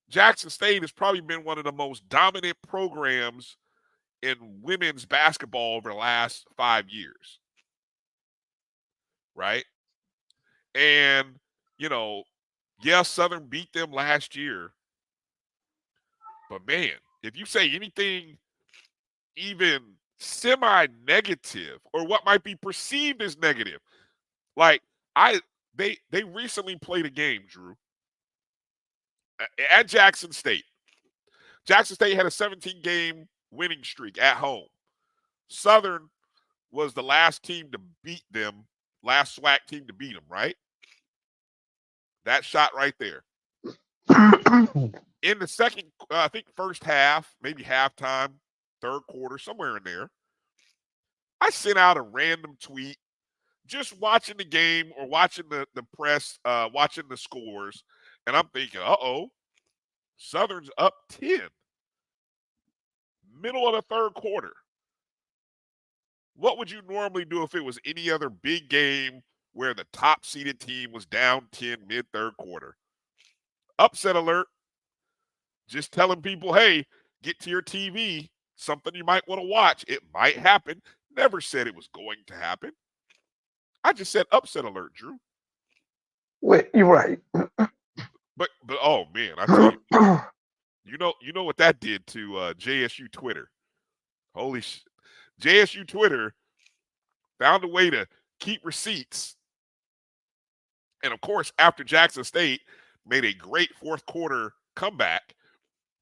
Jackson State has probably been one of the most dominant programs in women's basketball over the last 5 years. Right? And, Southern beat them last year. But, man, if you say anything even semi-negative or what might be perceived as negative, like they recently played a game, Drew, at Jackson State. Jackson State had a 17-game winning streak at home. Southern was the last team to beat them, last SWAC team to beat them, right? That shot right there. In the second, I think first half, maybe halftime, third quarter, somewhere in there, I sent out a random tweet just watching the game or watching the press, watching the scores, and I'm thinking, Southern's up 10. Middle of the third quarter. What would you normally do if it was any other big game where the top-seeded team was down 10 mid-third quarter? Upset alert. Just telling people, hey, get to your TV, something you might want to watch. It might happen. Never said it was going to happen. I just said upset alert, Drew. Wait, you're right. But oh man, I tell you, you know what that did to JSU Twitter. Holy shit. JSU Twitter found a way to keep receipts. And of course, after Jackson State made a great fourth quarter comeback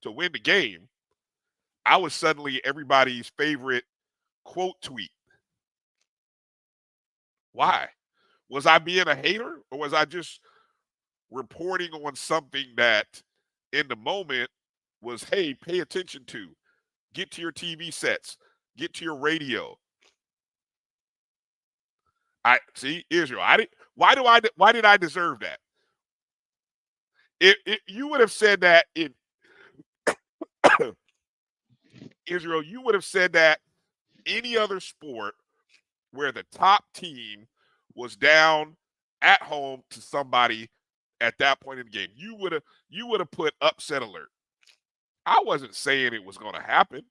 to win the game, I was suddenly everybody's favorite quote tweet. Why? Was I being a hater, or was I just reporting on something that in the moment was, hey, pay attention to, get to your TV sets, get to your radio? I see, Israel. Why did I deserve that? If you would have said that in Israel, you would have said that any other sport where the top team was down at home to somebody at that point in the game, you would have put upset alert. I wasn't saying it was going to happen.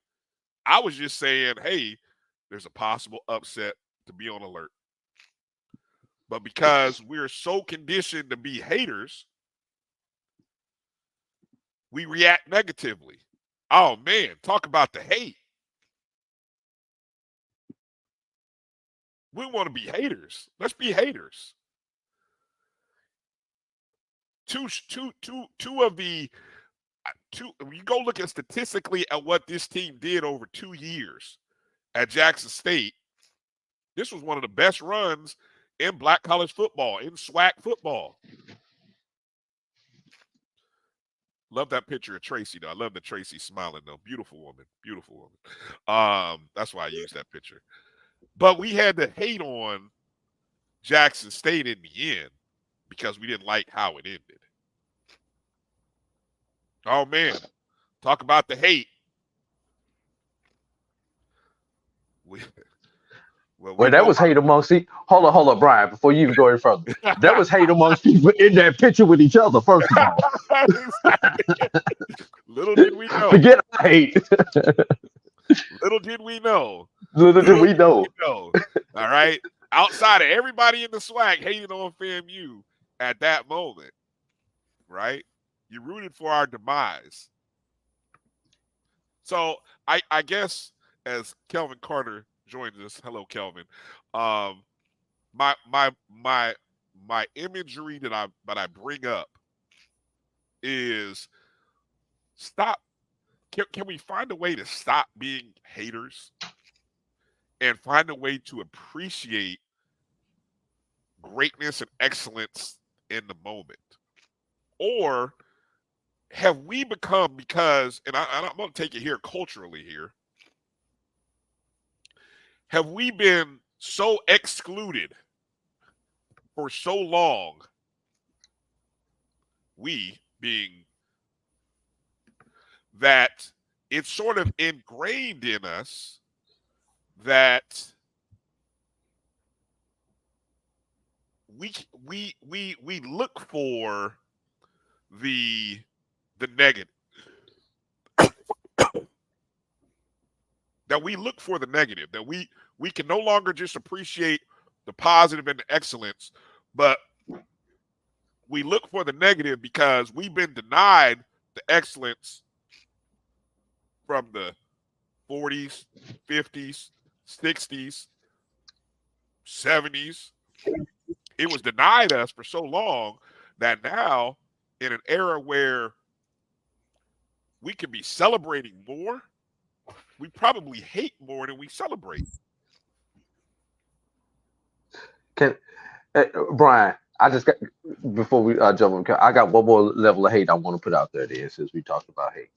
I was just saying, hey, there's a possible upset, to be on alert. But because we're so conditioned to be haters, we react negatively. Oh man, talk about the hate. We want to be haters. Let's be haters. Two of the you go look at statistically at what this team did over 2 years at Jackson State. This was one of the best runs in black college football, in SWAC football. Love that picture of Tracy, though. I love that Tracy smiling, though. Beautiful woman. Beautiful woman. That's why I use that picture. But we had to hate on Jackson State in the end because we didn't like how it ended. Oh, man. Talk about the hate. Well, that was hate amongst people. Hold on, Brian, before you even go any further. That was hate amongst people in that picture with each other, first of all. Little did we know. Forget hate. Little did we know. Little did we know. All right. Outside of everybody in the SWAC hating on FAMU at that moment, right? You rooted for our demise. So I guess as Kelvin Carter joins us, hello Kelvin. My imagery that I bring up is stop. Can we find a way to stop being haters and find a way to appreciate greatness and excellence in the moment? Or have we become, because, and I'm going to take it here culturally here, have we been so excluded for so long, we being, that it's sort of ingrained in us that we look for the negative. That we look for the negative, that we can no longer just appreciate the positive and the excellence, but we look for the negative because we've been denied the excellence from the 40s, 50s, 60s, 70s. It was denied us for so long that now, in an era where we can be celebrating more, we probably hate more than we celebrate. Bryan, I just got, before we jump on, I got one more level of hate I want to put out there then, since we talked about hate.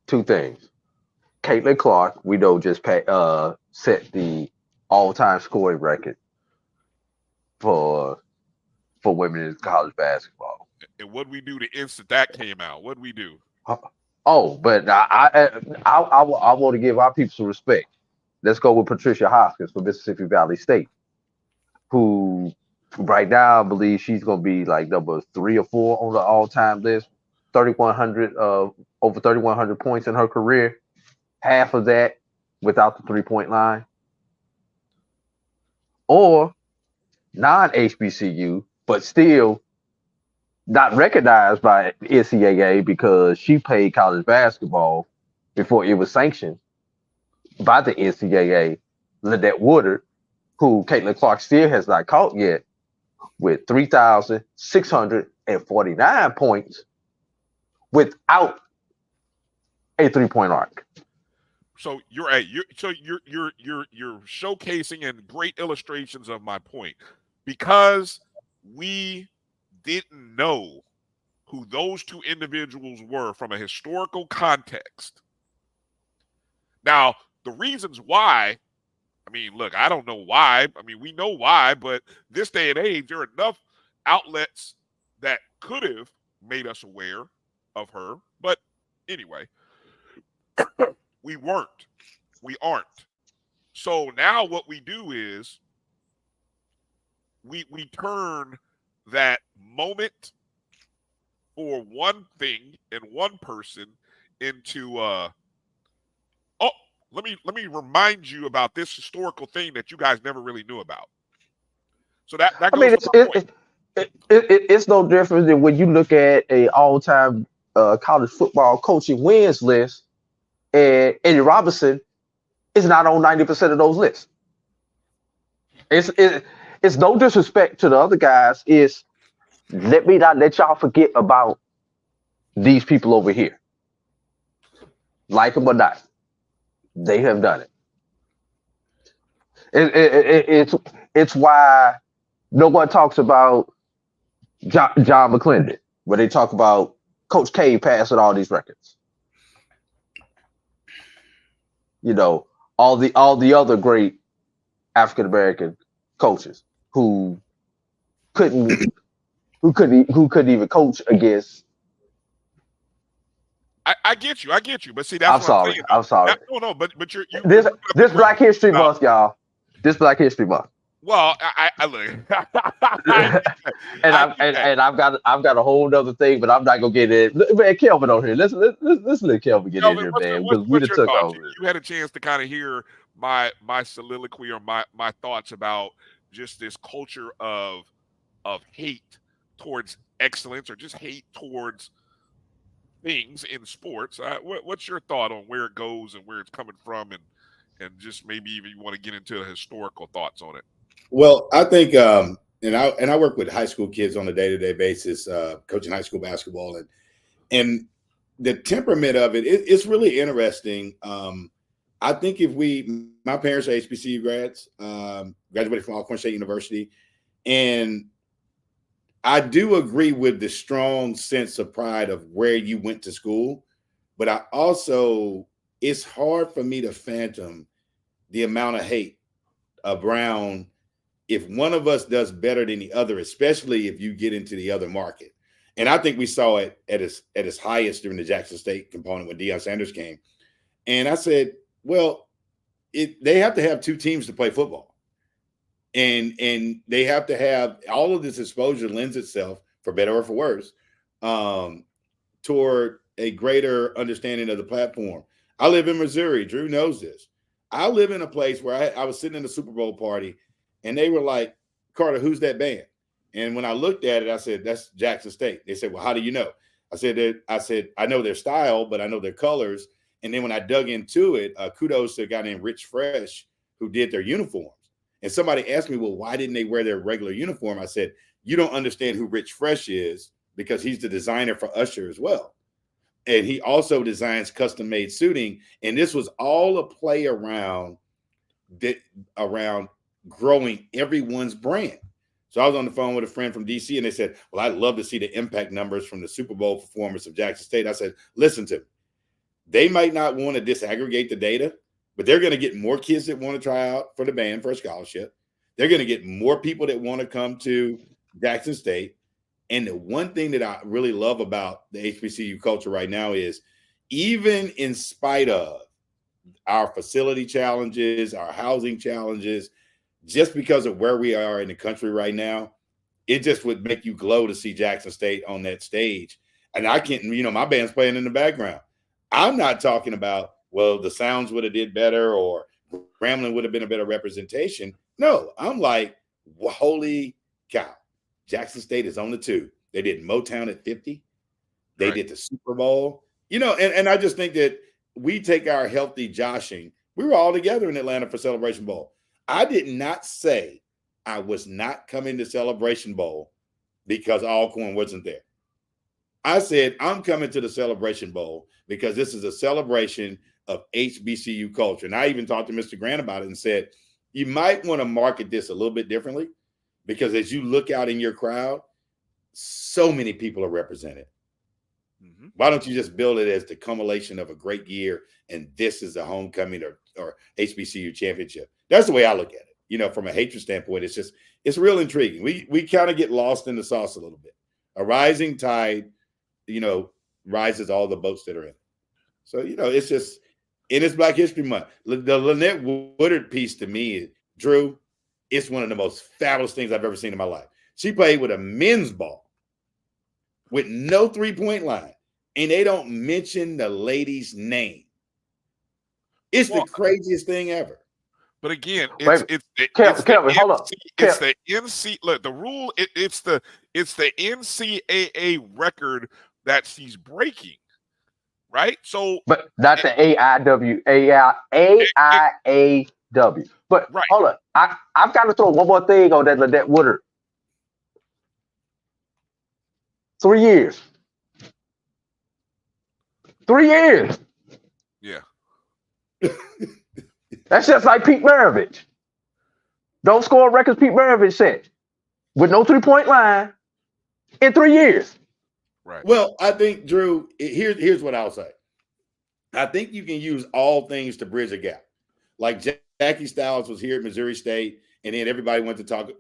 Two things. Caitlin Clark, we know, just set the all-time scoring record for women in college basketball. And what we do the instant that came out? What we do? Oh, but I want to give our people some respect. Let's go with Patricia Hoskins from Mississippi Valley State, who right now I believe she's going to be like number 3 or 4 on the all-time list. 3,100 over 3,100 points in her career. Half of that without the 3-point line. Or non-HBCU, but still not recognized by NCAA because she played college basketball before it was sanctioned by the NCAA. Lynette Woodard, who Caitlin Clark still has not caught yet, with 3,649 points without a 3-point arc. So you're showcasing and great illustrations of my point, because we didn't know who those two individuals were from a historical context. Now, the reasons why, I mean, look, I don't know why. I mean, we know why, but this day and age, there are enough outlets that could have made us aware of her. But anyway, we weren't. We aren't. So now what we do is we turn that moment for one thing and one person into let me remind you about this historical thing that you guys never really knew about. So that goes, I mean, it's no different than when you look at a all-time college football coaching wins list, and Eddie Robinson is not on 90% of those lists. It's no disrespect to the other guys. It's let me not let y'all forget about these people over here. Like them or not, they have done it. It's why no one talks about John McClendon when they talk about Coach K passing all these records. You know, all the other great African American coaches who couldn't even coach against. I get you, but see, that's I'm sorry. No, but you're this Black History Month, y'all. This Black History Month. Well, I look, and I've got a whole other thing, but I'm not gonna get it. Man, Kelvin on here. Let's let Kelvin get in here, man, because we just took over. You had a chance to kind of hear my soliloquy or my thoughts about just this culture of hate towards excellence, or just hate towards things in sports. What's your thought on where it goes and where it's coming from, and just maybe even you want to get into the historical thoughts on it? Well, I think, and I work with high school kids on a day-to-day basis, coaching high school basketball, and the temperament of it's really interesting. I think my parents are HBCU grads, graduated from Alcorn State University, and I do agree with the strong sense of pride of where you went to school, but it's hard for me to phantom the amount of hate around if one of us does better than the other, especially if you get into the other market. And I think we saw it at its highest during the Jackson State component when Deion Sanders came. And I said, well, they have to have two teams to play football. And they have to have all of this exposure lends itself, for better or for worse, toward a greater understanding of the platform. I live in Missouri. Drew knows this. I live in a place where I was sitting in a Super Bowl party, and they were like, Carter, who's that band? And when I looked at it, I said, that's Jackson State. They said, well, how do you know? I said, I know their style, but I know their colors. And then when I dug into it, kudos to a guy named Rich Fresh who did their uniforms. And somebody asked me, well, why didn't they wear their regular uniform? I said, you don't understand who Rich Fresh is because he's the designer for Usher as well. And he also designs custom-made suiting. And this was all a play around growing everyone's brand. So I was on the phone with a friend from DC, and they said, well, I'd love to see the impact numbers from the Super Bowl performance of Jackson State. I said, listen to me. They might not want to disaggregate the data, but they're going to get more kids that want to try out for the band for a scholarship. They're going to get more people that want to come to Jackson State. And the one thing that I really love about the HBCU culture right now is even in spite of our facility challenges, our housing challenges, just because of where we are in the country right now, it just would make you glow to see Jackson State on that stage. And I can't, my band's playing in the background. I'm not talking about, well, the Sounds would have did better or Grambling would have been a better representation. No, I'm like, holy cow. Jackson State is on the 2. They did Motown at 50. They did the Super Bowl. And I just think that we take our healthy joshing. We were all together in Atlanta for Celebration Bowl. I did not say I was not coming to Celebration Bowl because Alcorn wasn't there. I said, I'm coming to the Celebration Bowl because this is a celebration of HBCU culture. And I even talked to Mr. Grant about it and said, you might want to market this a little bit differently because as you look out in your crowd, so many people are represented. Mm-hmm. Why don't you just build it as the culmination of a great year and this is a homecoming or HBCU championship? That's the way I look at it. From a hatred standpoint, it's real intriguing. We kind of get lost in the sauce a little bit. A rising tide, rises all the boats that are in it. So, it's just, and it's Black History Month. The Lynette Woodard piece to me, Drew, it's one of the most fabulous things I've ever seen in my life. She played with a men's ball with no three-point line, and they don't mention the lady's name. It's the craziest thing ever. But again, Kelvin, hold on. It's the NC. Look, the rule. It's the NCAA record that she's breaking, right? So, but not the AIW. But hold on, I've got to throw one more thing on that Lynette Woodard. 3 years. 3 years. Yeah. That's just like Pete Maravich. Don't score records Pete Maravich set with no three-point line in 3 years. Right. Well, I think, Drew, here's what I'll say. I think you can use all things to bridge a gap. Like Jackie Stiles was here at Missouri State, and then everybody went to talk.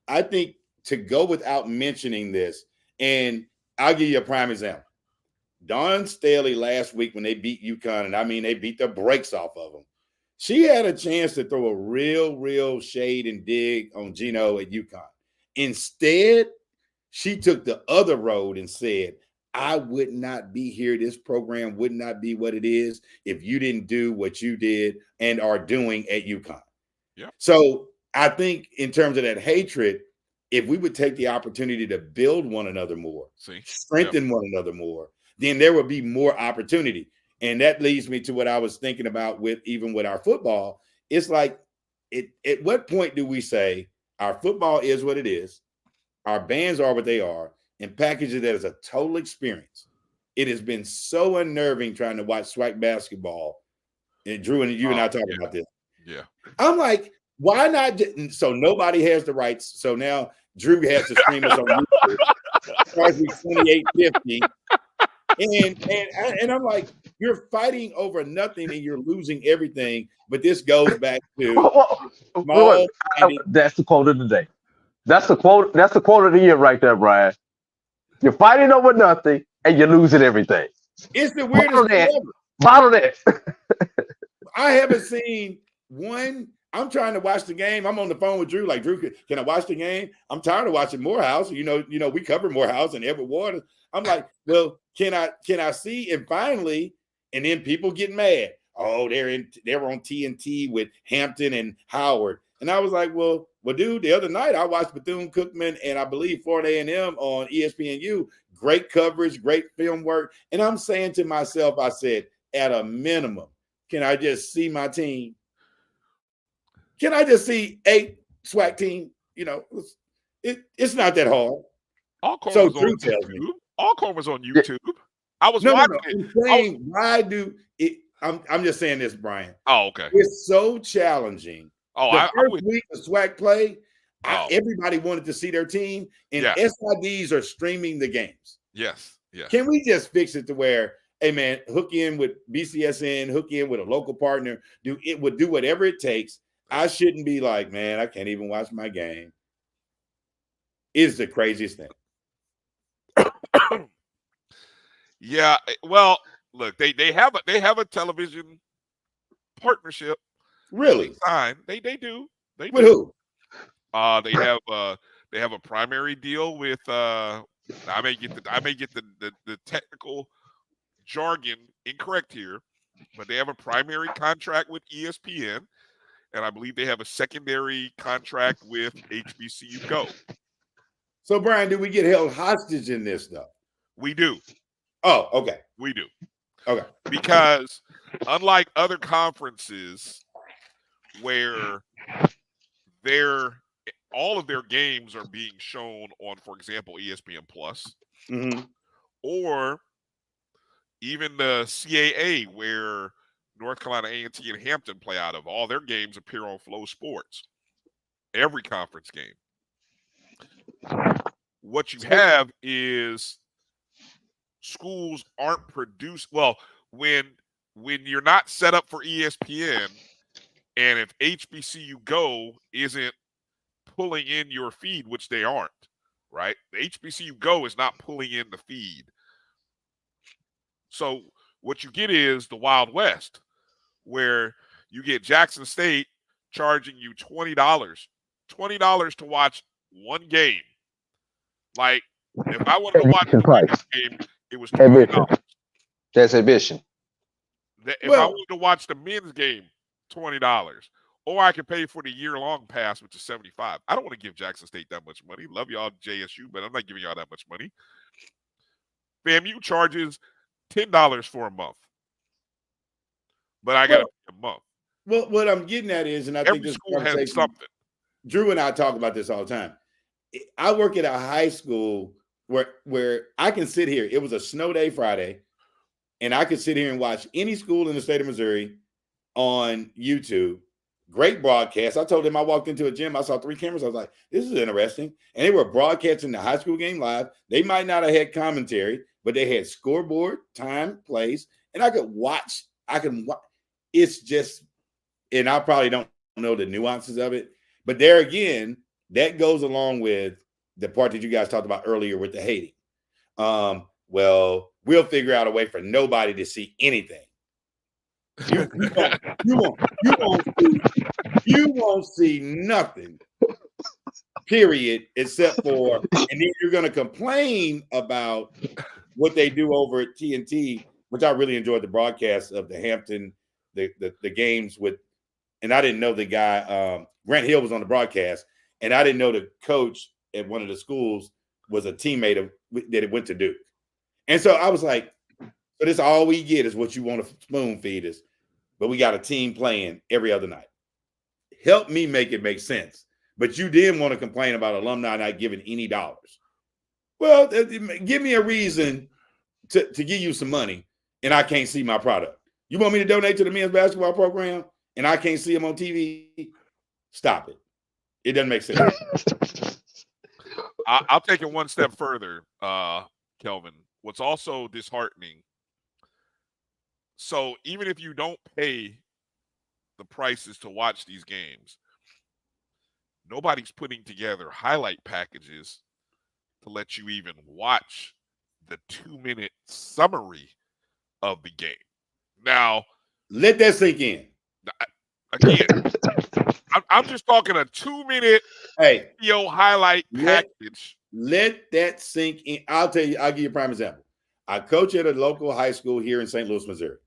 I think to go without mentioning this, and I'll give you a prime example. Dawn Staley last week when they beat UConn, and I mean they beat the brakes off of them. She had a chance to throw a real shade and dig on Gino at UConn. Instead, she took the other road and said, I would not be here. This program would not be what it is if you didn't do what you did and are doing at UConn. Yeah. So I think in terms of that hatred, if we would take the opportunity to build one another more, strengthen one another more, then there would be more opportunity. And that leads me to what I was thinking about with our football. It's like, at what point do we say our football is what it is, our bands are what they are, and package it as a total experience? It has been so unnerving trying to watch SWAC basketball. And Drew and you and I talking about this. Yeah. I'm like, why not? So nobody has the rights. So now Drew has to stream us on YouTube. Starts with 28.50. And I'm like, you're fighting over nothing and you're losing everything. But this goes back to that's the quote of the day. That's the quote. That's the quote of the year right there, Brian. You're fighting over nothing and you're losing everything. It's the weirdest thing ever. Bottle that. I haven't seen one. I'm trying to watch the game. I'm on the phone with Drew. Like, Drew, can I watch the game? I'm tired of watching Morehouse. We cover Morehouse and Edward Waters. I'm like, well, can I see? And finally, and then people get mad. Oh, they were on TNT with Hampton and Howard. And I was like, well, dude, the other night I watched Bethune-Cookman and I believe Florida A&M on ESPNU great coverage, great film work. And I'm saying to myself, I said, at a minimum, can I just see my team? Can I just see 8 SWAC team? You know, it's not that hard. Alcorn So was on Drew tells me. YouTube. Alcorn was on YouTube. I was watching it. I'm saying, why do it? I'm just saying this, Brian. Oh, okay. It's so challenging. Oh, the first week of SWAC play, everybody wanted to see their team, and SIDs are streaming the games. Yes, yes. Can we just fix it to where, hey man, hook in with BCSN, hook in with a local partner, do whatever it takes. I shouldn't be like, man, I can't even watch my game. It's the craziest thing. Yeah, well, look, they have a television partnership. Really? Signed. They do. They with do. Who? They have a primary deal with I may get the technical jargon incorrect here, but they have a primary contract with ESPN, and I believe they have a secondary contract with HBCU Go. So, Brian, do we get held hostage in this though? We do. Oh, okay. We do. Okay. Because unlike other conferences where all of their games are being shown on, for example, ESPN Plus, or even the CAA where North Carolina A&T and Hampton play out of, all their games appear on Flow Sports. Every conference game. What you have is schools aren't produced. Well, when you're not set up for ESPN, and if HBCU Go isn't pulling in your feed, which they aren't, right? The HBCU Go is not pulling in the feed. So what you get is the Wild West, where you get Jackson State charging you $20 to watch one game. Like, if I wanted to watch the game, it was $20. That's admission. If I wanted to watch the men's game, $20. Or I could pay for the year-long pass, which is $75. I don't want to give Jackson State that much money. Love y'all, JSU, but I'm not giving y'all that much money. FAMU charges $10 for a month. But I got to pay a month. Well, what I'm getting at is, and I think this school has something. Drew and I talk about this all the time. I work at a high school where I can sit here. It was a snow day Friday, and I could sit here and watch any school in the state of Missouri on YouTube. Great broadcast. I told them I walked into a gym. I saw 3 cameras. I was like, this is interesting. And they were broadcasting the high school game live. They might not have had commentary, but they had scoreboard, time, place, and I could watch. It's just, and I probably don't know the nuances of it, but there again, that goes along with the part that you guys talked about earlier with the hating. Well, we'll figure out a way for nobody to see anything. You won't see nothing, period, except for, and then you're going to complain about what they do over at TNT, which I really enjoyed the broadcast of the Hampton, the games with, and I didn't know the guy, Grant Hill was on the broadcast, and I didn't know the coach at one of the schools was a teammate that went to Duke. And so I was like, so this all we get is what you want to spoon feed us, but we got a team playing every other night. Help me make it make sense. But you didn't want to complain about alumni not giving any dollars. Well, give me a reason to give you some money, and I can't see my product. You want me to donate to the men's basketball program, and I can't see them on TV? Stop it. It doesn't make sense. I'll take it one step further, Kelvin. What's also disheartening, so even if you don't pay the prices to watch these games, nobody's putting together highlight packages to let you even watch the 2-minute summary of the game. Now, let that sink in. Again, I'm just talking a 2-minute video highlight package. Let that sink in. I'll tell you, I'll give you a prime example. I coach at a local high school here in St. Louis, Missouri.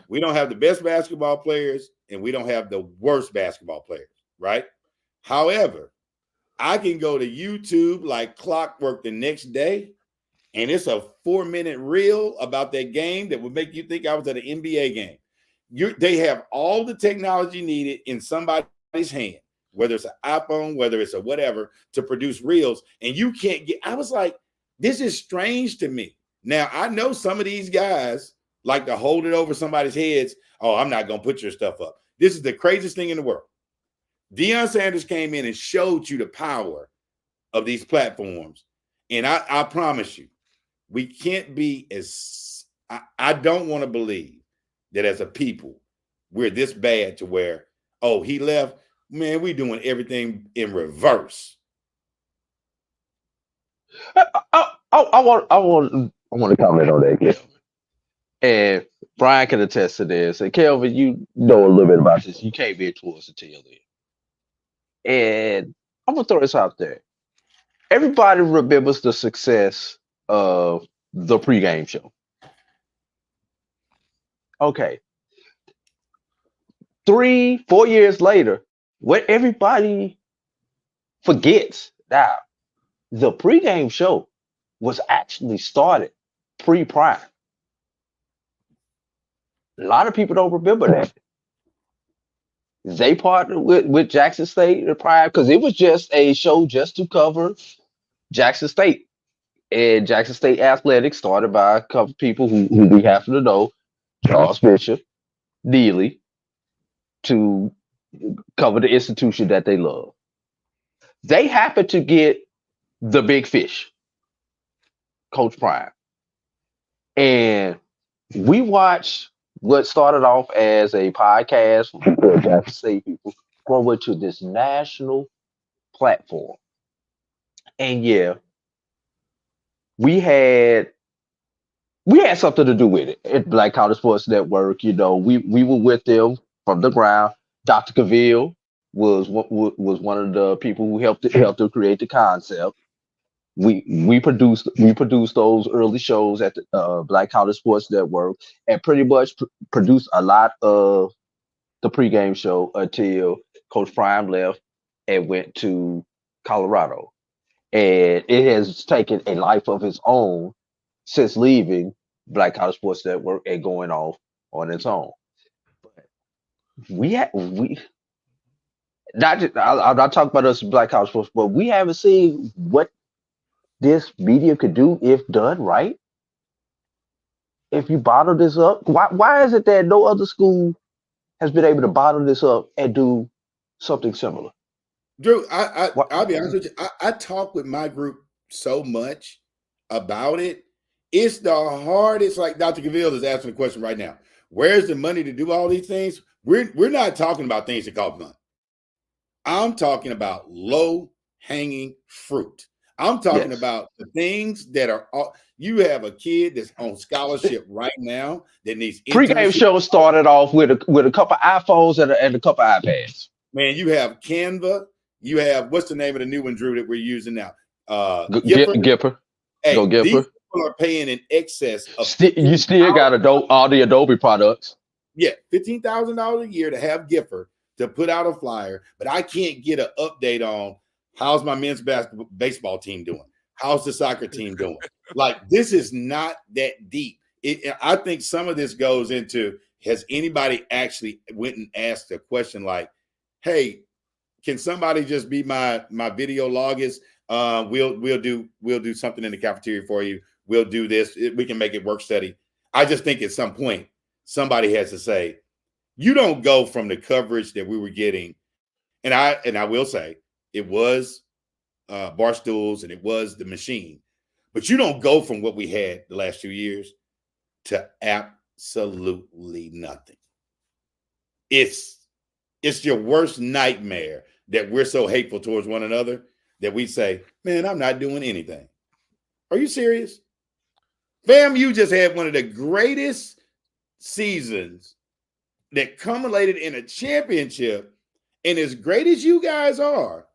We don't have the best basketball players, and we don't have the worst basketball players, right? However, I can go to YouTube like clockwork the next day and it's a 4-minute reel about that game that would make you think I was at an NBA game. They have all the technology needed in somebody's hand, whether it's an iPhone, whether it's a whatever, to produce reels, and you can't get. I was like, this is strange to me. Now, I know some of these guys like to hold it over somebody's heads. Oh, I'm not going to put your stuff up. This is the craziest thing in the world. Deion Sanders came in and showed you the power of these platforms. And I promise you, we can't be as – I don't want to believe that as a people, we're this bad to where, oh, he left. Man, we're doing everything in reverse. I want to comment on that, Kelvin. And Bryan can attest to this. And Kelvin, you know a little bit about this. You came in towards the tail end. And I'm gonna throw this out there. Everybody remembers the success of the pregame show. Okay. 3-4 years later, what everybody forgets now, the pregame show was actually started pre-prime. A lot of people don't remember that. They partnered with Jackson State at prime because it was just a show just to cover Jackson State. And Jackson State Athletics started by a couple people who we happen to know, Charles Bishop, Neely, to cover the institution that they love. They happened to get the big fish, Coach Prime. And we watched what started off as a podcast for Jackson State people grow into this national platform. And yeah, we had something to do with it. At Black College Sports Network, you know, we were with them from the ground. Dr. Cavill was one of the people who helped to create the concept. We produced those early shows at the Black College Sports Network, and pretty much produced a lot of the pregame show until Coach Prime left and went to Colorado. And it has taken a life of its own since leaving Black College Sports Network and going off on its own. I'm not talking about us Black College Sports, but we haven't seen what this media could do if done right. If you bottle this up, why is it that no other school has been able to bottle this up and do something similar? Drew, I'll be honest with you. I talk with my group so much about it. It's the hardest. Like Dr. Cavill is asking the question right now. Where's the money to do all these things? We're not talking about things that cost money. I'm talking about low-hanging fruit. I'm talking about the things that are. You have a kid that's on scholarship right now that needs. Pre-game show started off with a couple iPhones and a couple iPads. Man, you have Canva. You have what's the name of the new one, Drew, that we're using now? Gipper. Hey, Go Gipper. These people are paying in excess of. You still got all the Adobe products. Yeah, $15,000 a year to have Gipper to put out a flyer, but I can't get an update on how's my men's baseball team doing? How's the soccer team doing? Like, this is not that deep. I think some of this goes into, has anybody actually went and asked a question like, hey, can somebody just be my video logist? We'll do something in the cafeteria for you. We'll do this. We can make it work study. I just think at some point, somebody has to say, you don't go from the coverage that we were getting. And I will say, it was Barstools and it was the machine, but you don't go from what we had the last 2 years to absolutely nothing. It's your worst nightmare that we're so hateful towards one another that we say, man, I'm not doing anything. Are you serious? Fam, you just had one of the greatest seasons that culminated in a championship. And as great as you guys are,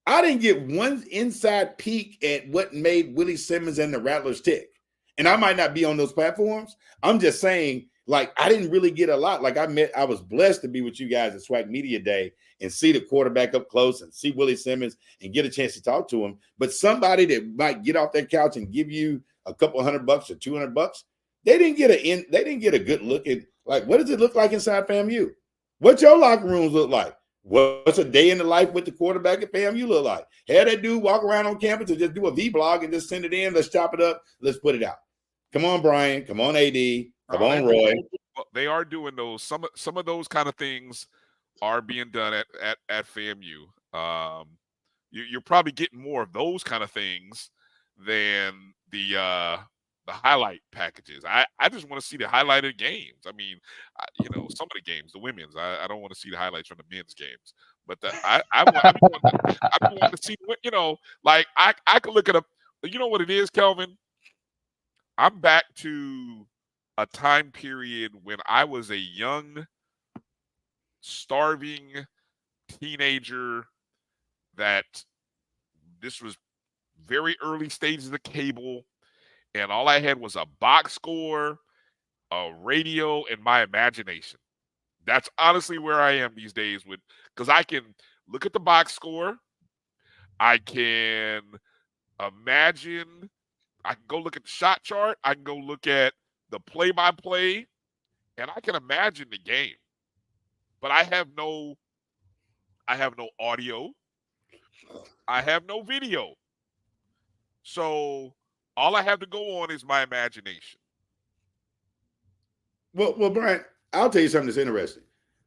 I didn't get one inside peek at what made Willie Simmons and the Rattlers tick. And I might not be on those platforms. I'm just saying, like, I didn't really get a lot. Like, I was blessed to be with you guys at SWAC Media Day and see the quarterback up close and see Willie Simmons and get a chance to talk to him. But somebody that might get off their couch and give you a couple $100 or $200, they didn't get a good look at, like, what does it look like inside FAMU? What your locker rooms look like? What's a day in the life with the quarterback at FAMU look like? Have that dude walk around on campus and just do a V-blog and just send it in. Let's chop it up. Let's put it out. Come on, Bryan. Come on, AD. Come on, Roy. They are doing those. Some of those kind of things are being done at FAMU. You're probably getting more of those kind of things than the highlight packages. I just want to see the highlighted games. I mean, some of the games, the women's, I don't want to see the highlights from the men's games. But I want to see, like I could look at you know what it is, Kelvin? I'm back to a time period when I was a young, starving teenager that this was very early stages of cable, and all I had was a box score, a radio, and my imagination. That's honestly where I am these days because I can look at the box score, I can imagine, I can go look at the shot chart, I can go look at the play-by-play, and I can imagine the game. But I have no audio. I have no video. So all I have to go on is my imagination. Well, Bryan, I'll tell you something that's interesting.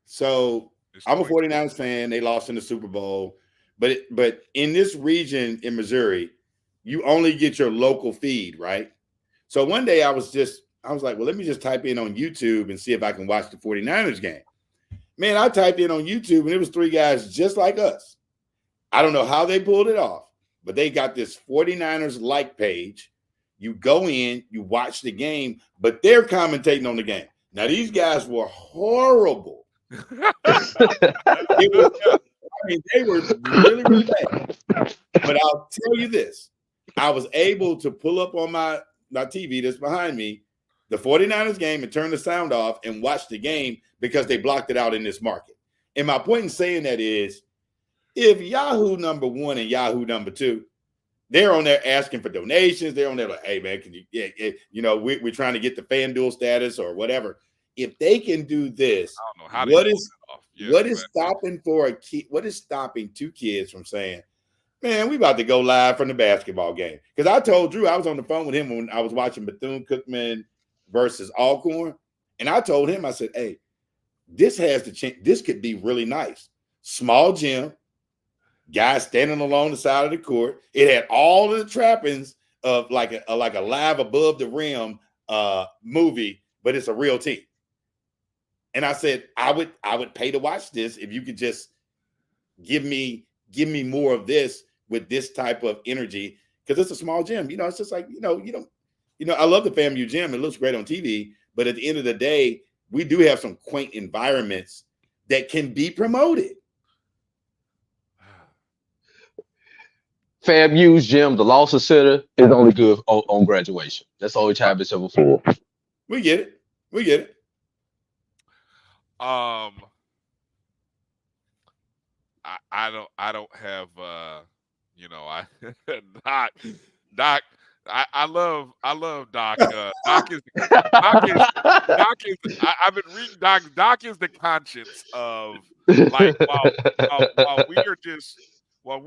So I'm a 49ers fan. They lost in the Super Bowl. But in this region in Missouri, you only get your local feed, right? So one day I was like, well, let me just type in on YouTube and see if I can watch the 49ers game. Man, I typed in on YouTube and it was three guys just like us. I don't know how they pulled it off, but they got this 49ers like page. You go in, you watch the game, but they're commentating on the game. Now, these guys were horrible. They were really, really bad. But I'll tell you this. I was able to pull up on my TV that's behind me, the 49ers game, and turn the sound off and watch the game because they blocked it out in this market. And my point in saying that is, if Yahoo number 1 and Yahoo number 2, they're on there asking for donations. They're on there like, hey, man, can you, we're trying to get the FanDuel status or whatever. If they can do this, what is stopping for a kid? What is stopping two kids from saying, man, we about to go live from the basketball game? Because I told Drew, I was on the phone with him when I was watching Bethune-Cookman versus Alcorn. And I told him, I said, hey, this has to change. This could be really nice. Small gym, guys standing along the side of the court. It had all of the trappings of like a live above the rim movie, but it's a real team. And I said, I would pay to watch this if you could just give me more of this with this type of energy, because it's a small gym. It's just like, I love the FAMU gym. It looks great on TV, but at the end of the day, we do have some quaint environments that can be promoted. FAMU's gym, the Lawson Center, is only good on graduation. That's all Championship ever for. We get it. I don't have Doc. I love Doc. Doc is I've been reading Doc. Doc is the conscience of, like, while we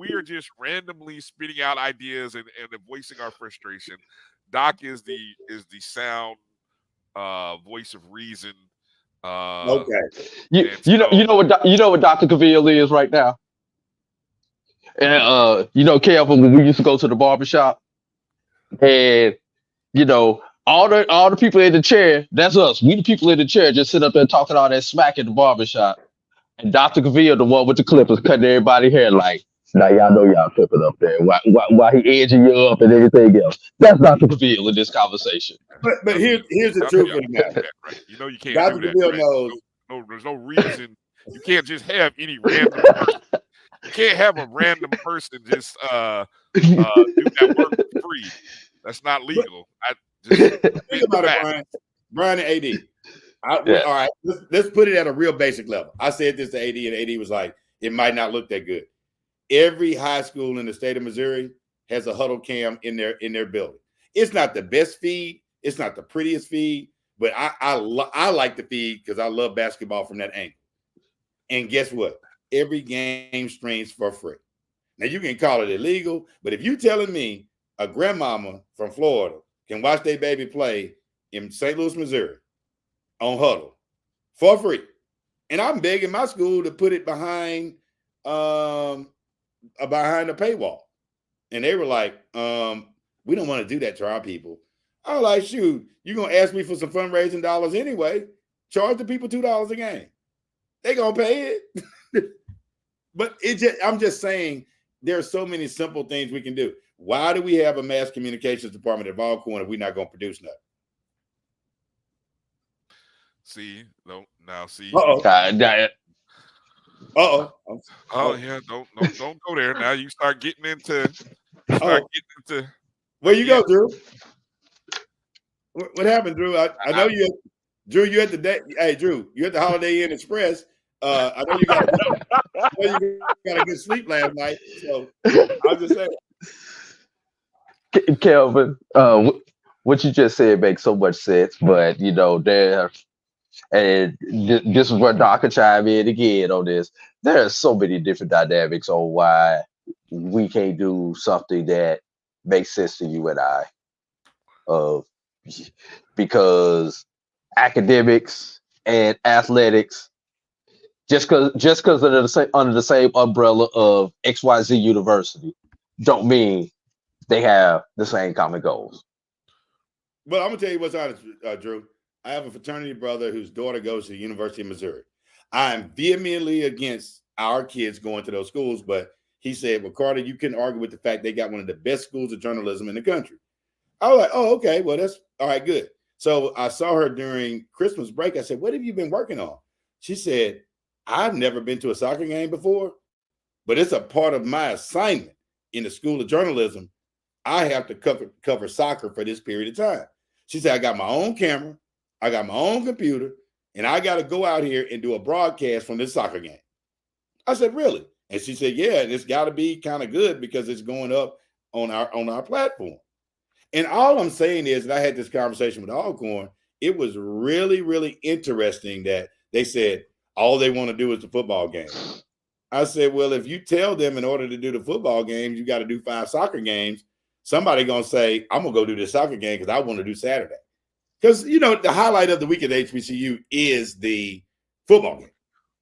are just randomly spitting out ideas and voicing our frustration, Doc is the sound voice of reason. Okay. You know what Dr. Cavill is right now? And Kelvin, when we used to go to the barbershop, and all the people in the chair, that's us. We the people in the chair just sit up there talking all that smack at the barbershop. And Dr. Cavill, the one with the clippers, cutting everybody's hair like, now y'all know y'all clipping up there. Why he edging you up and everything else. That's Dr. Cavill in this conversation. But here's the truth of the matter. Right. You can't Dr. do that. Cavill Right? knows. There's no reason. You can't just have any random person. You can't have a random person just do that work for free. That's not legal. Think about it, Bryan and A.D. All right, let's put it at a real basic level. I said this to A.D. and A.D. was like, it might not look that good. Every high school in the state of Missouri has a huddle cam in their building. It's not the best feed. It's not the prettiest feed, but I like the feed because I love basketball from that angle. And guess what? Every game streams for free. Now, you can call it illegal, but if you're telling me a grandmama from Florida can watch their baby play in St. Louis, Missouri on Huddle for free, and I'm begging my school to put it behind the paywall, and they were like, we don't want to do that to our people. I was like, shoot, you're going to ask me for some fundraising dollars anyway. Charge the people $2 a game. They going to pay it. But I'm just saying there are so many simple things we can do. Why do we have a mass communications department at Alcorn if we're not going to produce nothing? See, no, now see. Uh-oh. Uh-oh. Oh yeah, don't go there. Now you start getting into. Where you go, Drew? What happened, Drew? I know you. Drew, you at the day. Hey, Drew, you at the Holiday Inn Express. I know you got a good sleep last night. So I'm just saying. Kelvin, what you just said makes so much sense, but and this is where Doc can chime in again on this. There are so many different dynamics on why we can't do something that makes sense to you and I. Because academics and athletics, just because under the same umbrella of XYZ University, don't mean they have the same common goals. Well, I'm gonna tell you what's honest, Drew. I have a fraternity brother whose daughter goes to the University of Missouri. I'm vehemently against our kids going to those schools, but he said, well, Carter, you couldn't argue with the fact they got one of the best schools of journalism in the country. I was like, oh, okay, well, that's all right, good. So I saw her during Christmas break. I said, what have you been working on? She said, I've never been to a soccer game before, but it's a part of my assignment in the School of Journalism. I have to cover soccer for this period of time. She said, I got my own camera, I got my own computer, and I got to go out here and do a broadcast from this soccer game. I said, really? And she said, yeah, and it's got to be kind of good because it's going up on our platform. And all I'm saying is that I had this conversation with Alcorn. It was really, really interesting that they said all they want to do is the football game. I said, well, if you tell them in order to do the football games, you got to do 5 soccer games, somebody going to say, I'm going to go do this soccer game because I want to do Saturday. Because, the highlight of the week at HBCU is the football game.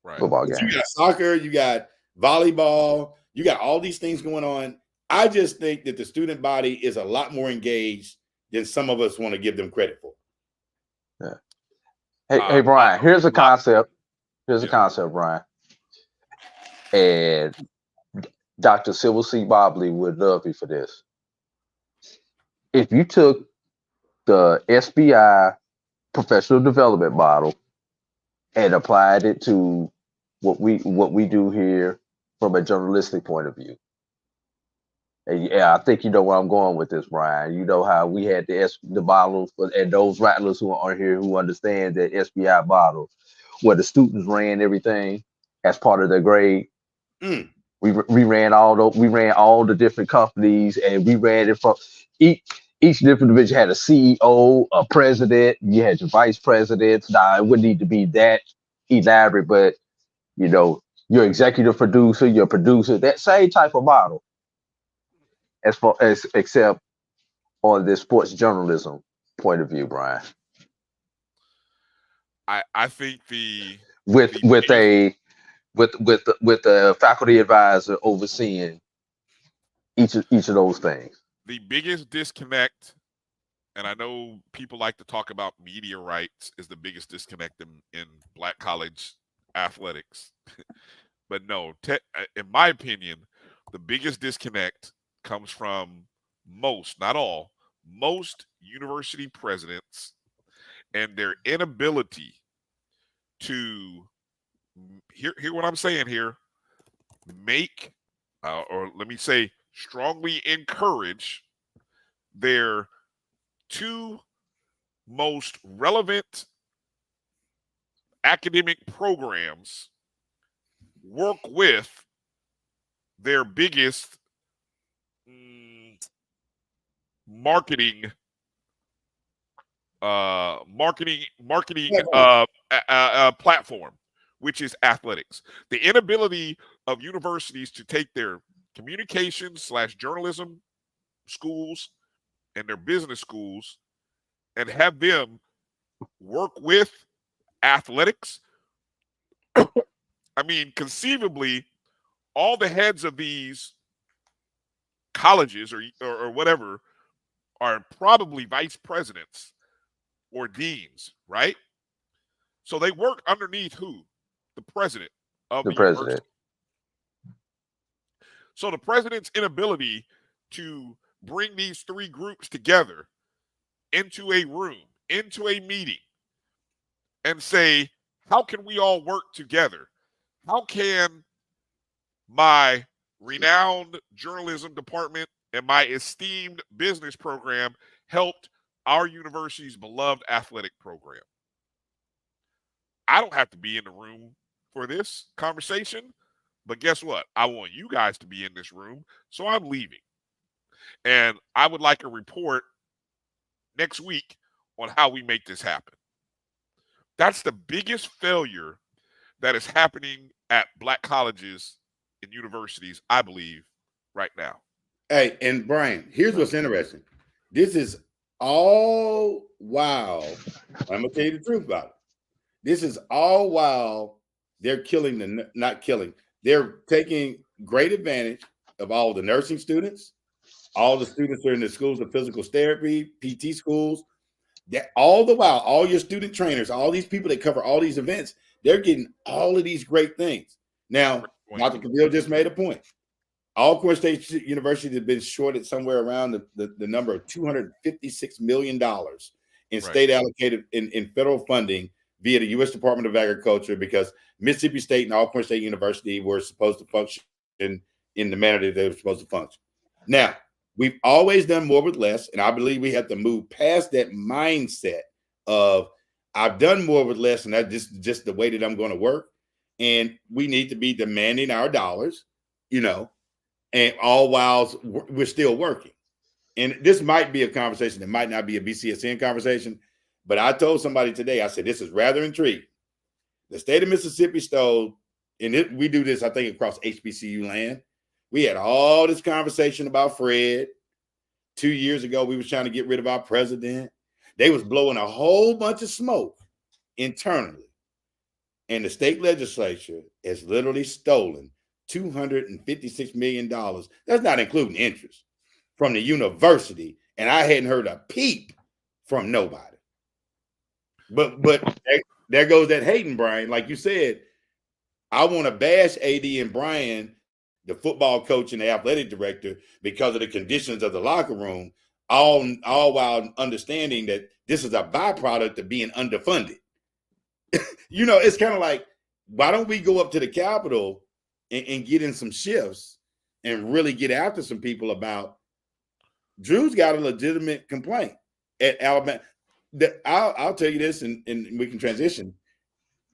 Right. Football game. You got soccer, you got volleyball, you got all these things going on. I just think that the student body is a lot more engaged than some of us want to give them credit for. Yeah. Hey, Brian, here's a concept. Here's a concept, Brian. And Dr. Sybil C. Bobley would love you for this. If you took the SBI professional development model and applied it to what we do here from a journalistic point of view. And yeah, I think you know where I'm going with this, Brian. You know how we had the model, and those rattlers who are here who understand that SBI model, where the students ran everything as part of their grade. Mm. We ran all the different companies, and we ran it from each different division had a CEO, a president. You had your vice presidents. Now it wouldn't need to be that elaborate, but your executive producer, your producer, that same type of model. Except on the sports journalism point of view, Brian. I think with the faculty advisor overseeing each of those things. The biggest disconnect, and I know people like to talk about media rights, is the biggest disconnect in Black college athletics. But no, in my opinion, the biggest disconnect comes from most, not all, most university presidents and their inability to hear what I'm saying here, make, or let me say, strongly encourage their 2 most relevant academic programs work with their biggest marketing platform, which is athletics. The inability of universities to take their communications / journalism schools and their business schools and have them work with athletics. I mean, conceivably, all the heads of these colleges or whatever are probably vice presidents or deans, right? So they work underneath who? The president of the university. So the president's inability to bring these three groups together into a room, into a meeting, and say, how can we all work together? How can my renowned journalism department and my esteemed business program helped our university's beloved athletic program? I don't have to be in the room for this conversation, but guess what? I want you guys to be in this room, so I'm leaving. And I would like a report next week on how we make this happen. That's the biggest failure that is happening at Black colleges and universities, I believe, right now. Hey, and Brian, here's what's interesting. This is all while, I'm going to tell you the truth about it. This is all while they're they're taking great advantage of all the nursing students, all the students that are in the schools of physical therapy, PT schools. That all the while, all your student trainers, all these people that cover all these events, they're getting all of these great things. Now, Dr. Cavill just made a point. Alcorn State University has been shorted somewhere around the number of $256 million in state allocated in federal funding via the U.S. Department of Agriculture, because Mississippi State and Alcorn State University were supposed to function in the manner that they were supposed to function. Now, we've always done more with less, and I believe we have to move past that mindset of I've done more with less, and that's just the way that I'm going to work. And we need to be demanding our dollars, and all while we're still working. And this might be a conversation that might not be a BCSN conversation, but I told somebody today, I said, this is rather intriguing. The state of Mississippi stole, and we do this, I think, across HBCU land. We had all this conversation about Fred. 2 years ago, we was trying to get rid of our president. They was blowing a whole bunch of smoke internally. And the state legislature has literally stolen $256 million. That's not including interest from the university. And I hadn't heard a peep from nobody. But there goes that hating, Brian. Like you said, I want to bash AD and Bryan, the football coach and the athletic director, because of the conditions of the locker room, all while understanding that this is a byproduct of being underfunded. It's kind of like, why don't we go up to the Capitol and get in some shifts and really get after some people about Drew's got a legitimate complaint at Alabama. I'll tell you this, and we can transition.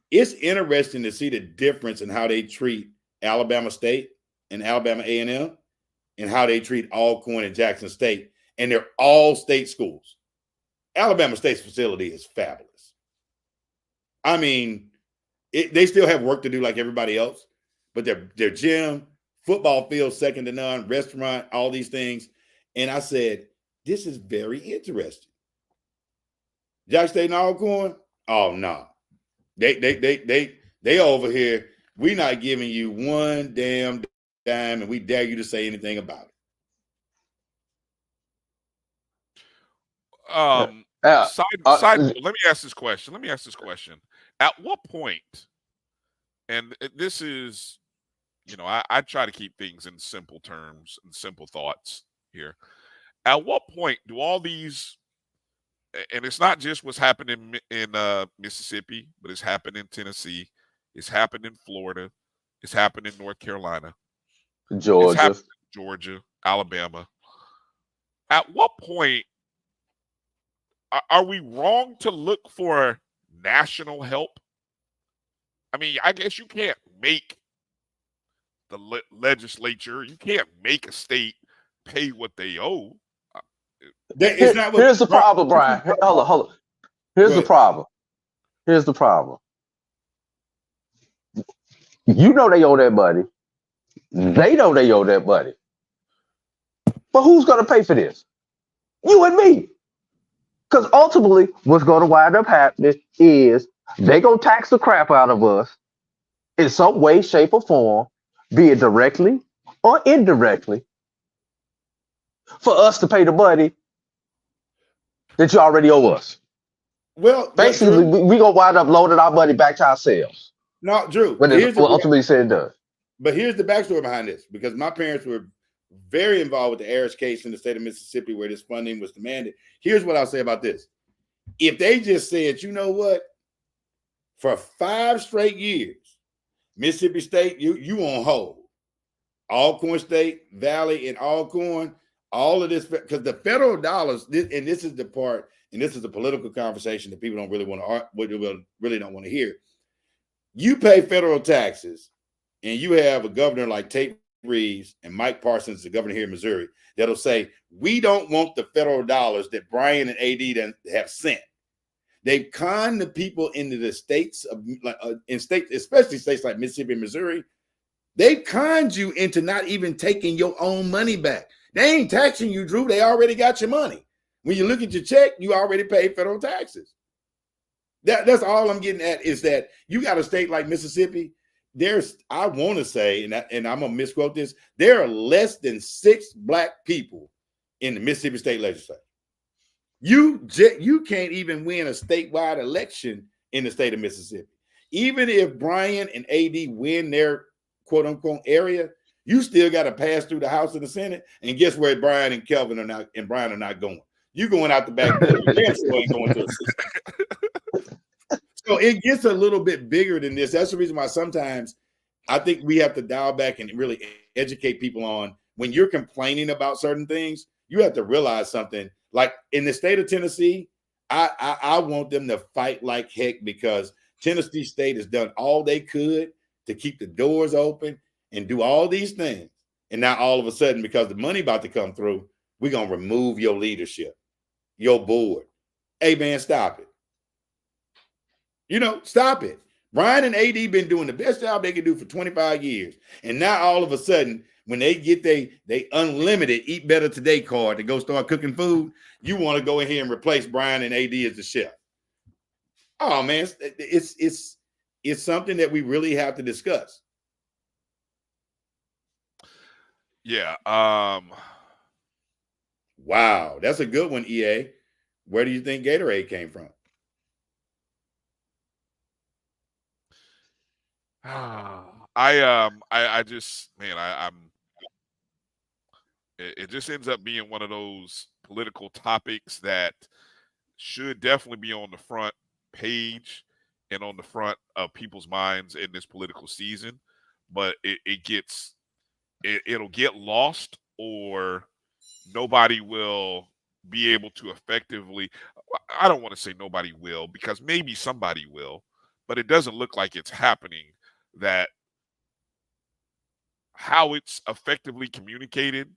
It's interesting to see the difference in how they treat Alabama State and Alabama A&M and how they treat Alcorn and Jackson State. And they're all state schools. Alabama State's facility is fabulous. I mean, they still have work to do like everybody else, but their gym, football field, second to none, restaurant, all these things. And I said, this is very interesting. Jackson State and Alcorn? Oh, no. They over here. We're not giving you one damn dime, and we dare you to say anything about it. Let me ask this question. At what point, and this is, I try to keep things in simple terms and simple thoughts here. At what point do all these, and it's not just what's happening in Mississippi, but it's happened in Tennessee, it's happened in Florida, it's happened in North Carolina, Georgia, Alabama. At what point are we wrong to look for national help? I mean, I guess you can't make the legislature. You can't make a state pay what they owe. Here's the problem, Brian. Hold on. Here's the problem. You know they owe that money. They know they owe that money. But who's going to pay for this? You and me. Because ultimately, what's going to wind up happening is they're going to tax the crap out of us in some way, shape, or form, be it directly or indirectly, for us to pay the money that you already owe us. Well, basically, we're going to wind up loading our money back to ourselves. No, Drew. When it's ultimately said and done. But here's the backstory behind this, because my parents were very involved with the Harris case in the state of Mississippi where this funding was demanded. Here's what I'll say about this. If they just said, you know what, for 5 straight years, Mississippi State, you on hold. Alcorn State, Valley, and Alcorn, all of this, because the federal dollars, and this is the part, and this is the political conversation that people don't really want to, really don't want to hear. You pay federal taxes, and you have a governor like Tate Reeves and Mike Parsons, the governor here in Missouri, that'll say, we don't want the federal dollars that Bryan and A.D. have sent. They've conned the people into the states, especially states like Mississippi and Missouri. They've conned you into not even taking your own money back. They ain't taxing you, Drew. They already got your money. When you look at your check, you already paid federal taxes. That's all I'm getting at, is that you got a state like Mississippi. I want to say, and I'm going to misquote this, there are less than 6 black people in the Mississippi State Legislature. You can't even win a statewide election in the state of Mississippi. Even if Bryan and A.D. win their quote-unquote area, you still got to pass through the House and the Senate. And guess where Bryan and Kelvin are not going? You going out the back door. Your still ain't going to the Senate. So it gets a little bit bigger than this. That's the reason why sometimes I think we have to dial back and really educate people on, when you're complaining about certain things, you have to realize something. Like in the state of Tennessee, I want them to fight like heck, because Tennessee State has done all they could to keep the doors open and do all these things. And now all of a sudden, because the money about to come through, we're going to remove your leadership, your board. Hey, man, stop it. Stop it. Bryan and A.D. been doing the best job they can do for 25 years. And now all of a sudden, when they get they unlimited Eat Better Today card to go start cooking food, you want to go in here and replace Bryan and A.D. as the chef. Oh, man, it's something that we really have to discuss. Yeah. Wow, that's a good one, EA. Where do you think Gatorade came from? It just ends up being one of those political topics that should definitely be on the front page and on the front of people's minds in this political season, but it'll get lost, or nobody will be able to effectively. I don't want to say nobody will, because maybe somebody will, but it doesn't look like it's happening, that how it's effectively communicated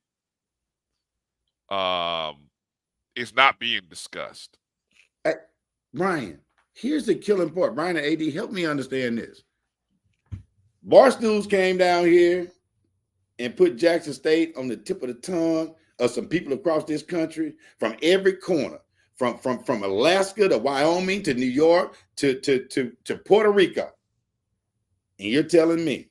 is not being discussed. Hey, Brian, here's the killing part. Bryan and A.D., help me understand this. Barstools came down here and put Jackson State on the tip of the tongue of some people across this country from every corner, from Alaska to Wyoming to New York to Puerto Rico. And you're telling me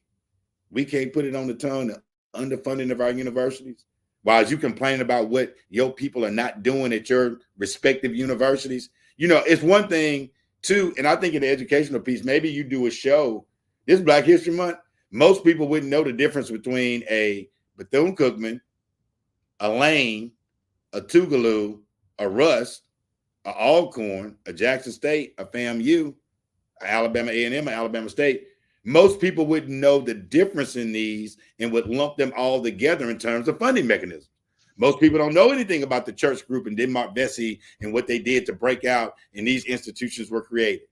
we can't put it on the tongue of underfunding of our universities, while you complaining about what your people are not doing at your respective universities? It's one thing too, and I think in the educational piece, maybe you do a show. This Black History Month, most people wouldn't know the difference between a Bethune-Cookman, a Lane, a Tougaloo, a Rust, a Alcorn, a Jackson State, a FAMU, a Alabama A&M, a Alabama State. Most people wouldn't know the difference in these and would lump them all together in terms of funding mechanisms. Most people don't know anything about the church group and Denmark Vesey and what they did to break out and these institutions were created.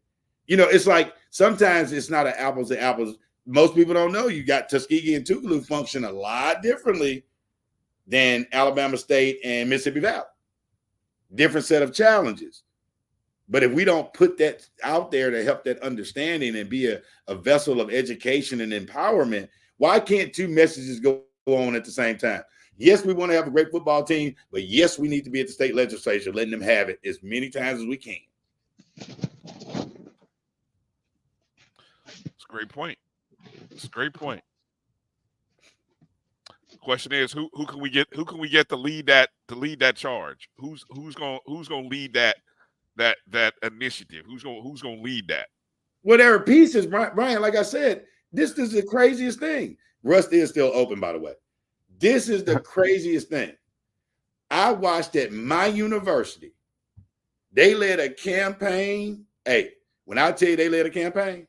It's like sometimes it's not an apples to apples most people don't know you got Tuskegee and Tougaloo function a lot differently than Alabama State and Mississippi Valley. Different set of challenges. But if we don't put that out there to help that understanding and be a vessel of education and empowerment, why can't two messages go on at the same time? Yes, we want to have a great football team, but yes, we need to be at the state legislature, letting them have it as many times as we can. It's a great point. It's a great point. The question is, who can we get to lead that charge? Who's gonna lead that initiative? Who's gonna lead that? Whatever pieces, Brian, like I said, this is the craziest thing. Rust is still open, by the way. This is the craziest thing. I watched at my university. They led a campaign. Hey, when I tell you they led a campaign,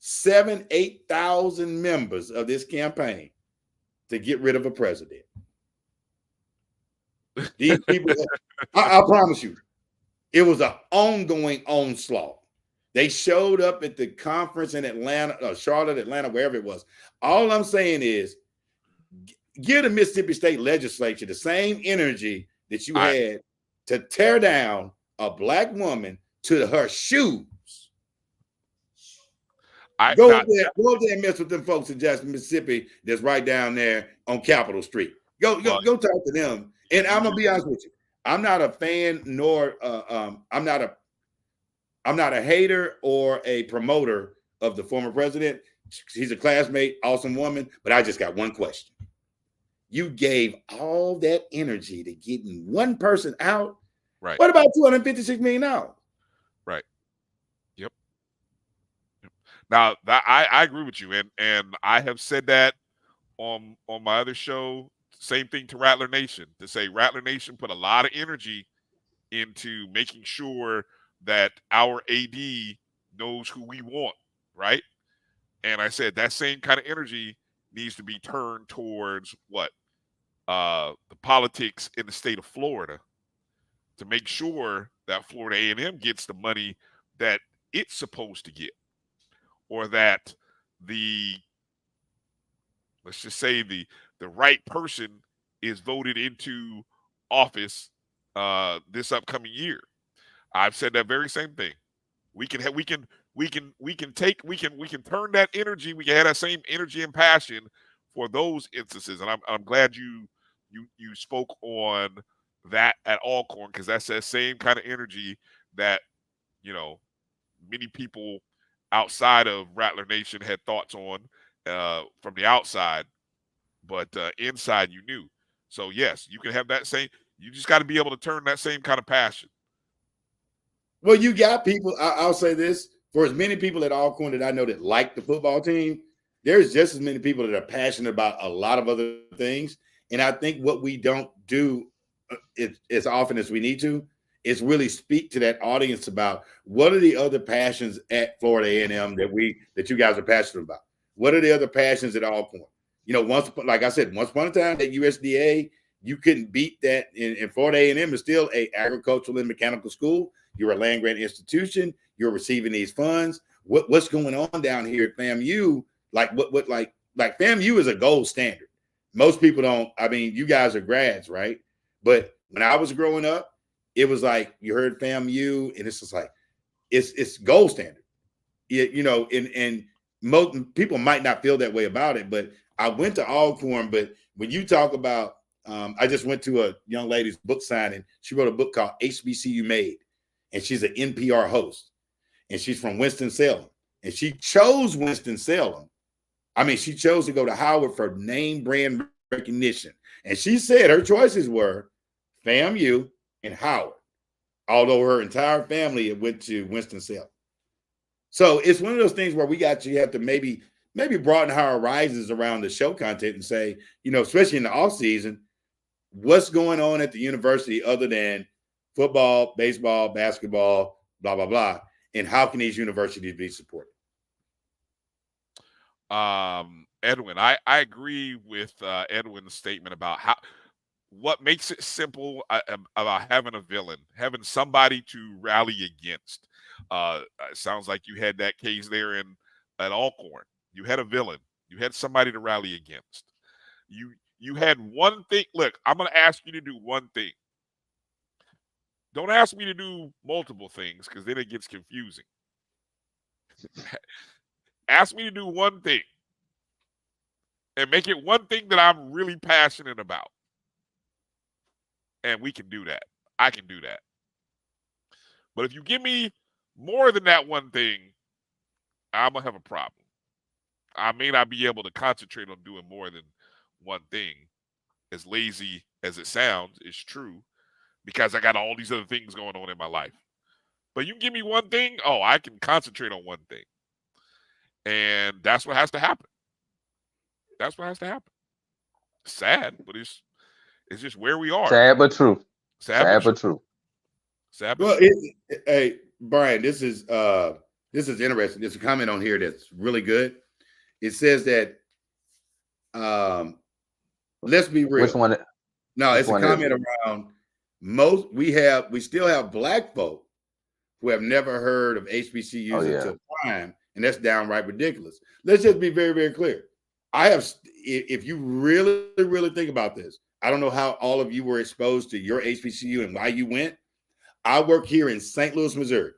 8,000 members of this campaign to get rid of a president. These people, I promise you, it was an ongoing onslaught. They showed up at the conference in Atlanta, Charlotte, Atlanta, wherever it was. All I'm saying is, give the Mississippi State legislature the same energy that you had to tear down a black woman to her shoes. Go up there and mess with them folks in Jackson, Mississippi that's right down there on Capitol Street. Go talk to them. And I'm gonna be honest with you. I'm not a fan nor I'm not a hater or a promoter of the former president. She's a classmate, awesome woman, but I just got one question. You gave all that energy to getting one person out. Right. What about $256 million? Right. Yep. Now I agree with you, and I have said that on my other show. Same thing to Rattler Nation, to say Rattler Nation put a lot of energy into making sure that our AD knows who we want, right? And I said that same kind of energy needs to be turned towards what? The politics in the state of Florida, to make sure that Florida A&M gets the money that it's supposed to get, or that let's just say the right person is voted into office this upcoming year. I've said that very same thing. We can turn that energy. We can have that same energy and passion for those instances. And I'm glad you spoke on that at Alcorn, because that's that same kind of energy that, many people outside of Rattler Nation had thoughts on from the outside, but inside you knew. So yes, you can have that same. You just got to be able to turn that same kind of passion. Well, you got people. I'll say this: for as many people at Alcorn that I know that like the football team, there's just as many people that are passionate about a lot of other things. And I think what we don't do as often as we need to is really speak to that audience about what are the other passions at Florida A&M that you guys are passionate about. What are the other passions at Alcorn? Like I said, once upon a time at USDA, you couldn't beat that. In Florida A&M is still a agricultural and mechanical school. You're a land grant institution. You're receiving these funds. What's going on down here at FAMU? Like FAMU is a gold standard. Most people don't. I mean, you guys are grads, right? But when I was growing up, it was like you heard FAMU, and it's just like it's gold standard. And most people might not feel that way about it, but I went to Alcorn. But when you talk about, I just went to a young lady's book signing. She wrote a book called HBCU Made, and she's an NPR host, and she's from Winston-Salem, and she chose Winston-Salem. I mean, she chose to go to Howard for name brand recognition. And she said her choices were FAMU and Howard, although her entire family went to Winston-Salem. So it's one of those things where you have to maybe broaden our horizons around the show content and say, especially in the off season, what's going on at the university other than football, baseball, basketball, blah, blah, blah, and how can these universities be supported? Edwin, I agree with Edwin's statement about what makes it simple about having a villain, having somebody to rally against. It sounds like you had that case there at Alcorn. You had a villain. You had somebody to rally against. You had one thing. Look, I'm going to ask you to do one thing. Don't ask me to do multiple things because then it gets confusing. Ask me to do one thing and make it one thing that I'm really passionate about. And we can do that. I can do that. But if you give me more than that one thing, I'm going to have a problem. I may not be able to concentrate on doing more than one thing. As lazy as it sounds, it's true, because I got all these other things going on in my life. But you give me one thing, I can concentrate on one thing. And that's what has to happen. That's what has to happen. Sad, but it's just where we are. Sad but true. Sad but true. Sad but Well, true. hey, Brian, this is interesting. There's a comment on here that's really good. It says that let's be real. Which one? No, it's a comment around we still have black folk who have never heard of HBCUs until prime, and that's downright ridiculous. Let's just be very, very clear. If you really, really think about this, I don't know how all of you were exposed to your HBCU and why you went. I work here in St. Louis, Missouri.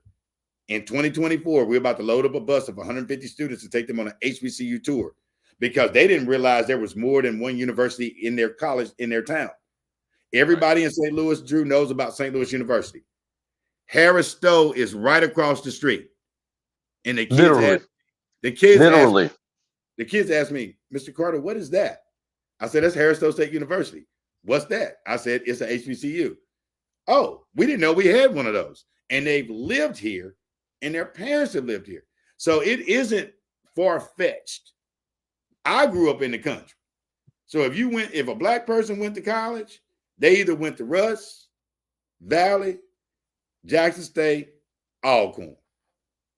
In 2024, we're about to load up a bus of 150 students to take them on an HBCU tour because they didn't realize there was more than one university in their college, in their town. Everybody in St. Louis, Drew, knows about St. Louis University. Harris Stowe is right across the street. And the kids asked me, Mr. Carter, what is that? I said, that's Harris Stowe State University. What's that? I said, it's an HBCU. Oh, we didn't know we had one of those. And they've lived here, and their parents have lived here. So it isn't far-fetched. I grew up in the country. So if a black person went to college, they either went to Russ, Valley, Jackson State, Alcorn.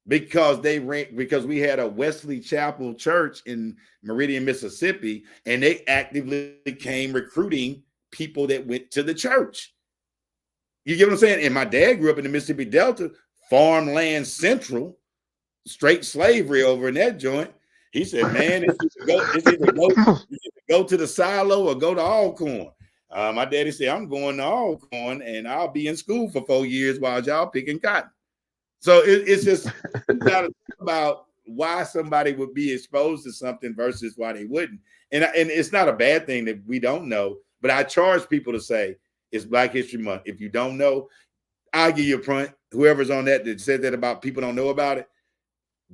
Because we had a Wesley Chapel church in Meridian, Mississippi, and they actively came recruiting people that went to the church. You get what I'm saying? And my dad grew up in the Mississippi Delta, farmland central, straight slavery over in that joint. He said, man, it's either go to the silo or go to Alcorn. My daddy said, I'm going to Alcorn and I'll be in school for 4 years while y'all picking cotton. So it's just got to think about why somebody would be exposed to something versus why they wouldn't. And it's not a bad thing that we don't know, but I charge people to say it's Black History Month. If you don't know, I'll give you a front. Whoever's on that said that about people don't know about it,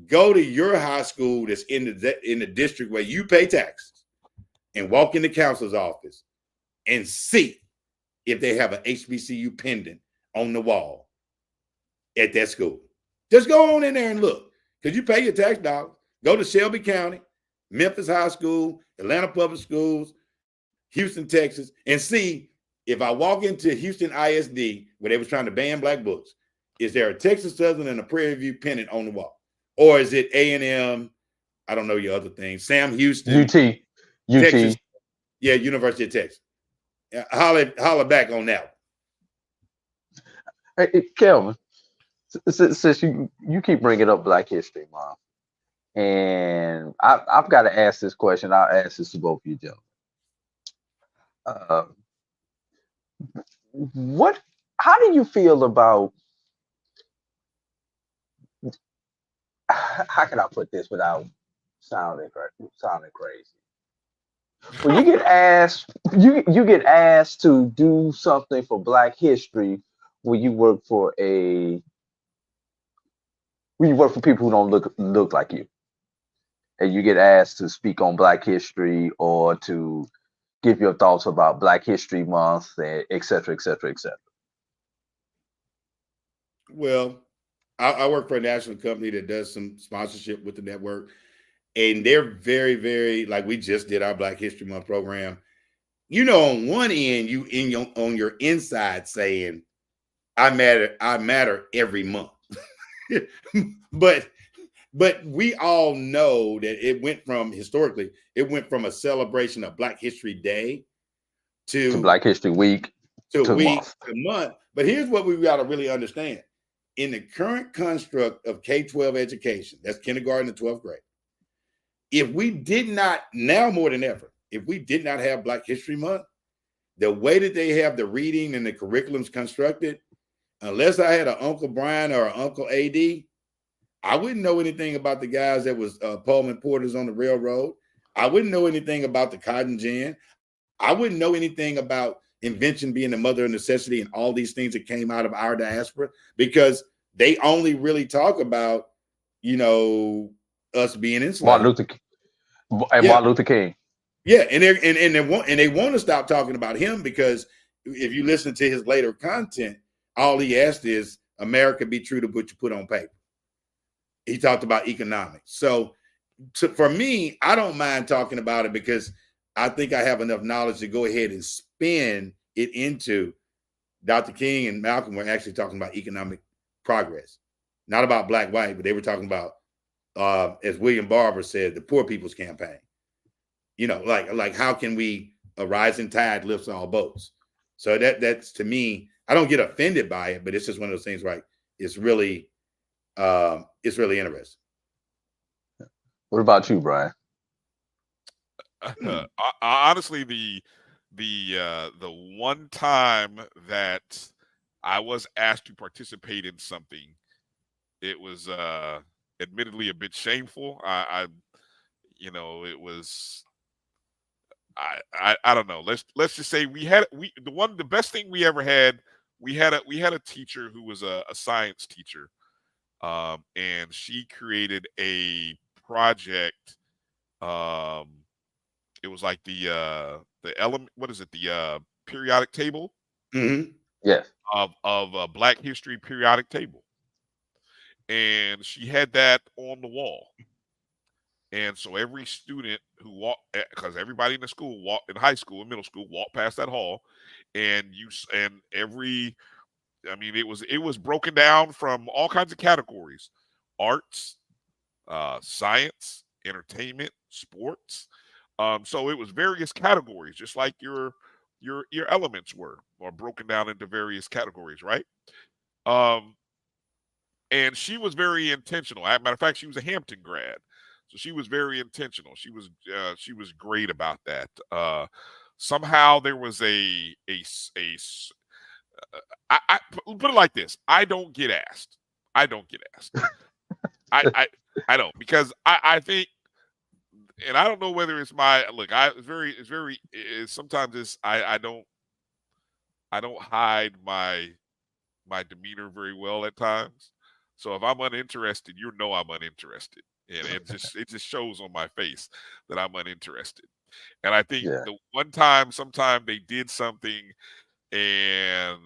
go to your high school that's in the district where you pay taxes and walk in the counselor's office and see if they have an HBCU pendant on the wall at that school. Just go on in there and look, because you pay your tax dollars. Go to Shelby County, Memphis High School, Atlanta Public Schools, Houston, Texas, and see if I walk into Houston ISD where they was trying to ban black books, is there a Texas Southern and a Prairie View pennant on the wall? Or is it A&M? I don't know your other things. Sam Houston. UT. Texas, yeah, University of Texas. Holler back on that one. Hey, Kelvin, since you keep bringing up Black History Month, and I've got to ask this question. I'll ask this to both of you gentlemen. How do you feel about, how can I put this without sounding crazy? When you get asked, you get asked to do something for Black history when you work for people who don't look like you, and you get asked to speak on Black history or to give your thoughts about Black History Month, et cetera, et cetera, et cetera. Well, I work for a national company that does some sponsorship with the network, and they're very, very, like, we just did our Black History Month program. You know, on one end, on your inside saying, I matter every month. But we all know that it went from a celebration of Black History Day to Black History Week to month. But here's what we got to really understand. In the current construct of K-12 education, that's kindergarten to 12th grade, if we did not, now more than ever, if we did not have Black History Month, the way that they have the reading and the curriculums constructed, unless I had an Uncle Bryan or an Uncle A.D., I wouldn't know anything about the guys that was Pullman porters on the railroad. I wouldn't know anything about the cotton gin. I wouldn't know anything about invention being the mother of necessity and all these things that came out of our diaspora, because they only really talk about, us being enslaved. Martin Luther King. Yeah, and they want to stop talking about him, because if you listen to his later content, all he asked is America be true to what you put on paper. He talked about economics. So for me, I don't mind talking about it, because I think I have enough knowledge to go ahead and spin it into Dr. King and Malcolm were actually talking about economic progress, not about black, white, but they were talking about, as William Barber said, the poor people's campaign. Like how can a rising tide lifts all boats? So that's, to me, I don't get offended by it, but it's just one of those things, right? It's really interesting. What about you, Bryan? Honestly, the one time that I was asked to participate in something, it was admittedly a bit shameful. It was. I don't know. Let's just say the best thing we ever had. We had a teacher who was a science teacher, and she created a project. It was like the element. What is it? The periodic table. Mm-hmm. Yes. Of Black History periodic table, and she had that on the wall. And so every student who walked, because everybody in the school in high school and middle school walked past that hall, it was broken down from all kinds of categories: arts, science, entertainment, sports. So it was various categories, just like your elements were broken down into various categories, right? And she was very intentional. As a matter of fact, she was a Hampton grad. So she was very intentional. She was great about that. Somehow there was I put it like this: I don't get asked. I don't, because I think, and I don't know whether it's my look. Sometimes it's I don't hide my demeanor very well at times. So if I'm uninterested, I'm uninterested. And it just shows on my face that I'm uninterested. And I think the one time, sometime they did something, and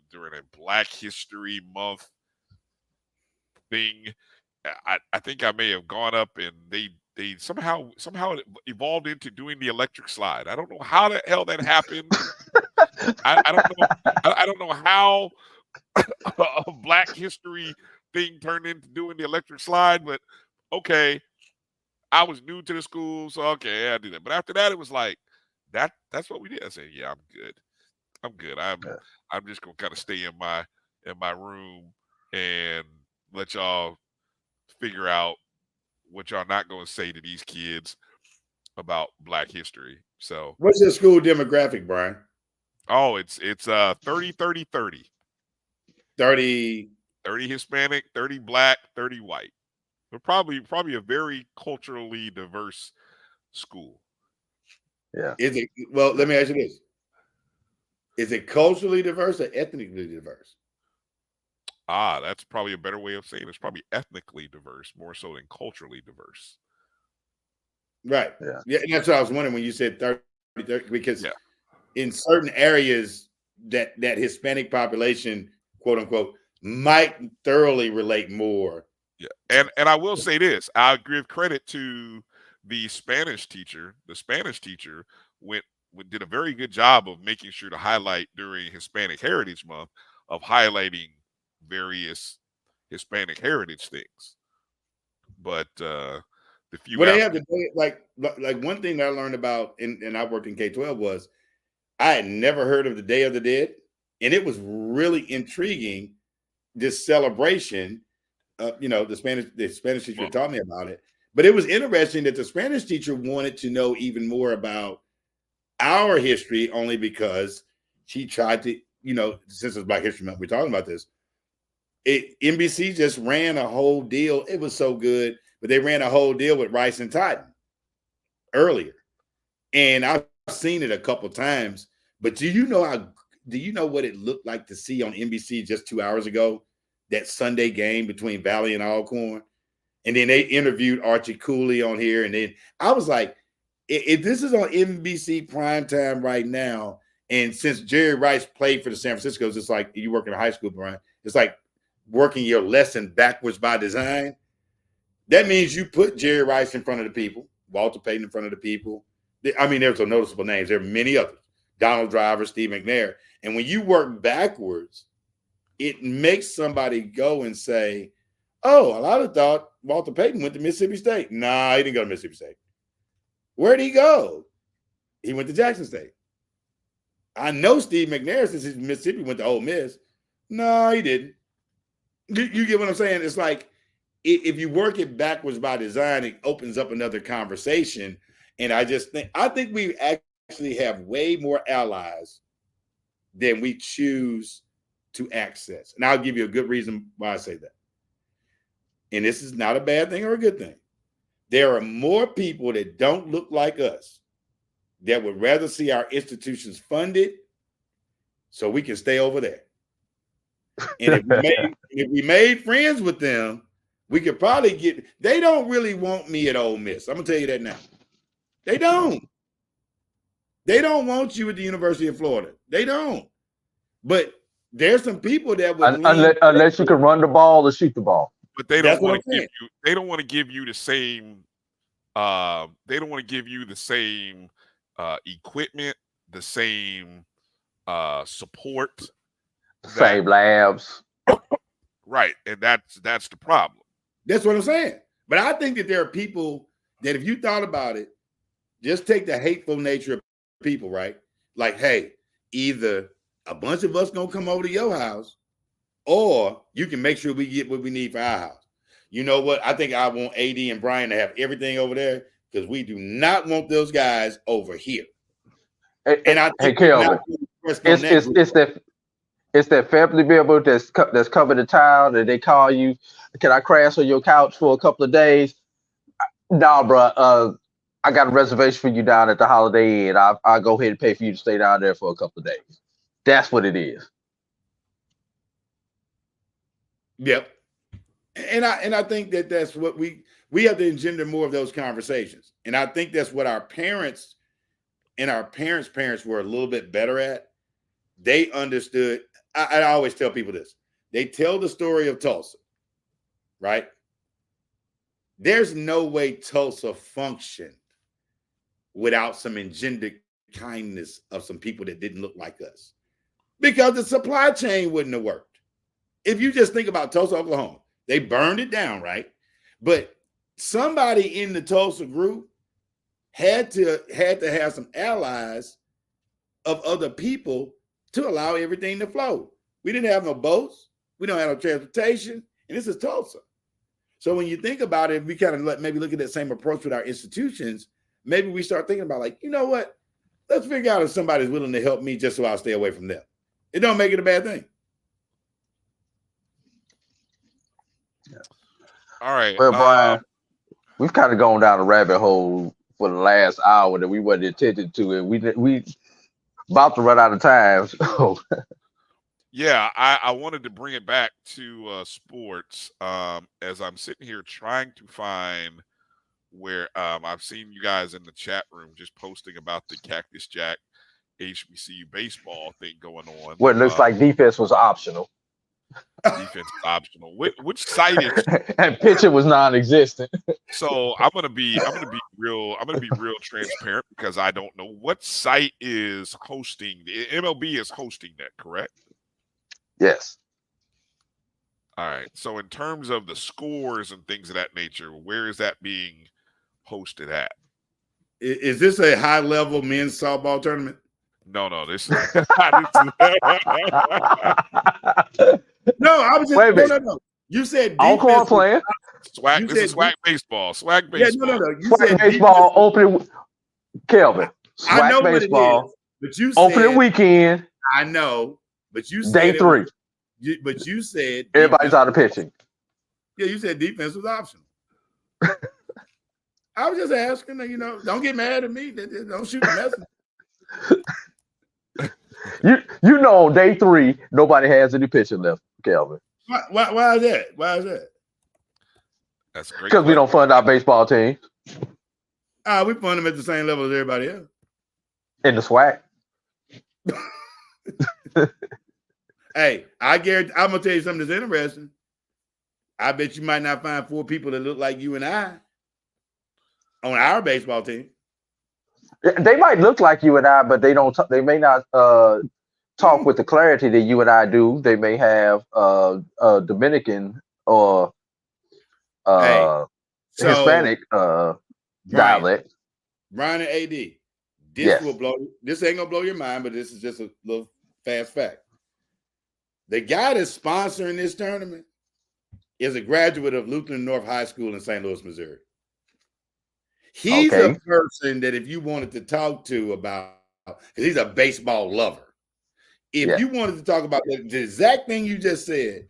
during a Black History Month thing, I think I may have gone up, and they somehow it evolved into doing the electric slide. I don't know how the hell that happened. I don't know how a Black History thing turned into doing the electric slide, but okay, I was new to the school, so okay, I did it. But after that, it was like that's what we did. I said, yeah, I'm good. I'm just gonna kind of stay in my room and let y'all figure out what y'all not gonna say to these kids about Black history. So what's your school demographic, Bryan? Oh, it's 30 30 30. 30 Hispanic, 30 Black, 30 white. But probably a very culturally diverse school. Yeah. Well, let me ask you this. Is it culturally diverse or ethnically diverse? That's probably a better way of saying it. It's probably ethnically diverse more so than culturally diverse. Right. Yeah. And that's what I was wondering when you said 30 because in certain areas that Hispanic population, quote unquote, might thoroughly relate more. Yeah. And I will say this. I'll give credit to the Spanish teacher. The Spanish teacher did a very good job of making sure to highlight during Hispanic Heritage Month of highlighting various Hispanic heritage things. But the few they have like one thing that I learned about and I worked in K-12 was I had never heard of the Day of the Dead, and it was really intriguing. This celebration, the Spanish teacher taught me about it, But it was interesting that the Spanish teacher wanted to know even more about our history, only because she tried to, since it's Black History Month, we're talking about this. NBC just ran a whole deal. It was so good, but they ran a whole deal with Rice and Titan earlier. And I've seen it a couple times, but do you know what it looked like to see on NBC just 2 hours ago, that Sunday game between Valley and Alcorn? And then they interviewed Archie Cooley on here. And then I was like, if this is on NBC primetime right now, and since Jerry Rice played for the San Francisco's, it's like you work in a high school, Brian. It's like working your lesson backwards by design. That means you put Jerry Rice in front of the people, Walter Payton in front of the people. I mean, there's some noticeable names. There are many others. Donald Driver, Steve McNair. And when you work backwards, it makes somebody go and say, oh, a lot of thought Walter Payton went to Mississippi State. Nah, he didn't go to Mississippi State. Where'd he go? He went to Jackson State. I know Steve McNair, since he's Mississippi, went to Ole Miss. No, he didn't. You get what I'm saying? It's like, if you work it backwards by design, it opens up another conversation. And I think we actually have way more allies than we choose to access. And I'll give you a good reason why I say that. And this is not a bad thing or a good thing. There are more people that don't look like us that would rather see our institutions funded so we can stay over there. And if we made friends with them, we could probably get. They don't really want me at Ole Miss. I'm gonna tell you that now. They don't. They don't want you at the University of Florida. They don't. But there's some people that would unless you can run the ball or shoot the ball. But they don't want to give you. They don't want to give you the same. They don't want to give you the same equipment, the same support, same labs. Right, and that's the problem. That's what I'm saying. But I think that there are people that, if you thought about it, just take the hateful nature of people, right? Like, hey, either a bunch of us gonna come over to your house, or you can make sure we get what we need for our house. You know what? I think I want AD and Bryan to have everything over there, because we do not want those guys over here. And I think Kelvin, it's that family member that's coming to town and they call you, can I crash on your couch for a couple of days? Nah, bro. I got a reservation for you down at the Holiday Inn. I'll go ahead and pay for you to stay down there for a couple of days. That's what it is. Yep. And I think that that's what we have to engender more of those conversations. And I think that's what our parents and our parents were a little bit better at. They understood. I always tell people this. They tell the story of Tulsa, right? There's no way Tulsa functioned without some engendered kindness of some people that didn't look like us, because the supply chain wouldn't have worked. If you just think about Tulsa, Oklahoma, they burned it down, right? But somebody in the Tulsa group had to have some allies of other people to allow everything to flow. We didn't have no boats. We don't have no transportation. And this is Tulsa. So when you think about it, we kind of maybe look at that same approach with our institutions. Maybe we start thinking about, like, you know what? Let's figure out if somebody's willing to help me just so I'll stay away from them. It don't make it a bad thing. All right. Well, Brian, we've kind of gone down a rabbit hole for the last hour that we wasn't intended to, and we about to run out of time. So. Yeah, I wanted to bring it back to sports as I'm sitting here trying to find where I've seen you guys in the chat room just posting about the Cactus Jack HBCU baseball thing going on. Well, it looks like defense was optional. Defense optional. Which site is? And pitcher was non-existent. So I'm gonna be real transparent, because I don't know what site is hosting. The MLB is hosting that, correct? Yes. All right. So in terms of the scores and things of that nature, where is that being hosted at? Is this a high-level men's softball tournament? No, this is No, I was just no. You said Alcorn playing. Swag. This is swag baseball. Swag baseball. Yeah, no. You Swag said baseball opening. Kelvin. Swag I know baseball. what it is, but you opening said weekend. I know, but you said day 3. But you said everybody's out of pitching. Yeah, you said defense was optional. I was just asking. Don't get mad at me. Don't shoot the messenger. You know, on day 3, nobody has any pitching left, Kelvin. Why is that? Why is that? That's great. Because we don't fund our baseball team. We fund them at the same level as everybody else. In the SWAC. Hey, I guarantee. I'm gonna tell you something that's interesting. I bet you might not find 4 people that look like you and I on our baseball team. They might look like you and I, but they don't. They may not talk with the clarity that you and I do. They may have Dominican or Hispanic dialect. Bryan and A.D. Yes. This ain't gonna blow your mind, but this is just a little fast fact. The guy that's sponsoring this tournament is a graduate of Lutheran North High School in St. Louis, Missouri. He's a person that if you wanted to talk to about, because he's a baseball lover. If you wanted to talk about the exact thing you just said,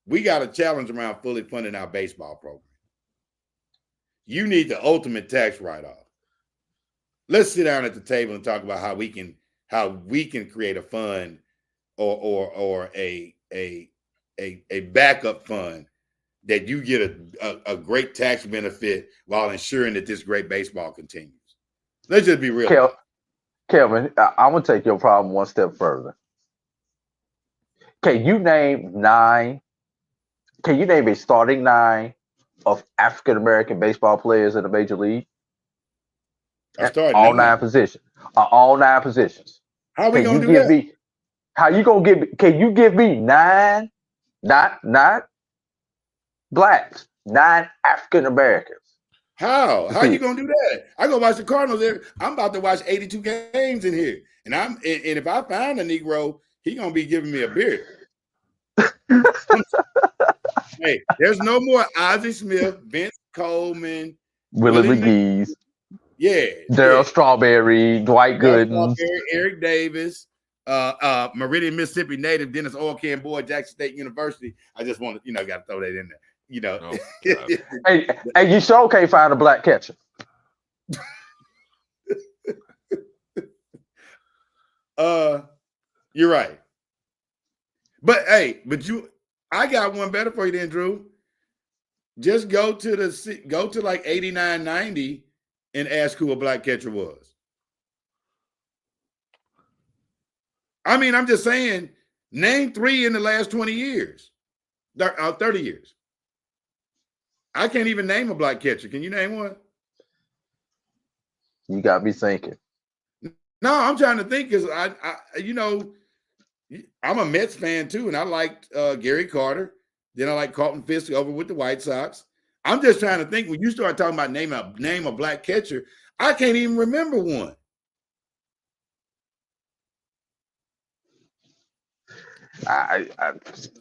we got a challenge around fully funding our baseball program. You need the ultimate tax write-off. Let's sit down at the table and talk about how we can create a fund or a backup fund that you get a great tax benefit while ensuring that this great baseball continues. Let's just be real. Kelvin, I'm going to take your problem one step further. Can you name a starting 9 of African-American baseball players in the major league? All 9 positions. All 9 positions. How are we going to do that? How you going to give me? Can you give me 9, not blacks, 9 African-Americans? How are you going to do that? I go watch the Cardinals there. I'm about to watch 82 games in here. And if I find a Negro, he going to be giving me a beer. Hey, there's no more Ozzie Smith, Vince Coleman, Willie McGee's. Yeah. Daryl Strawberry, Dwight Gooden, Eric Davis, Meridian, Mississippi native, Dennis Oil Can Boy, Jackson State University. I just want to, got to throw that in there. Hey, you sure can't find a black catcher. You're right. But I got one better for you then, Drew. Just go to like 89, 90 and ask who a black catcher was. I mean, I'm just saying, name 3 in the last 20 years, 30 years. I can't even name a black catcher. Can you name one? You got me thinking. No, I'm trying to think because I'm a Mets fan too, and I liked Gary Carter. Then I like Carlton Fisk over with the White Sox. I'm just trying to think when you start talking about name a black catcher, I can't even remember one. I'm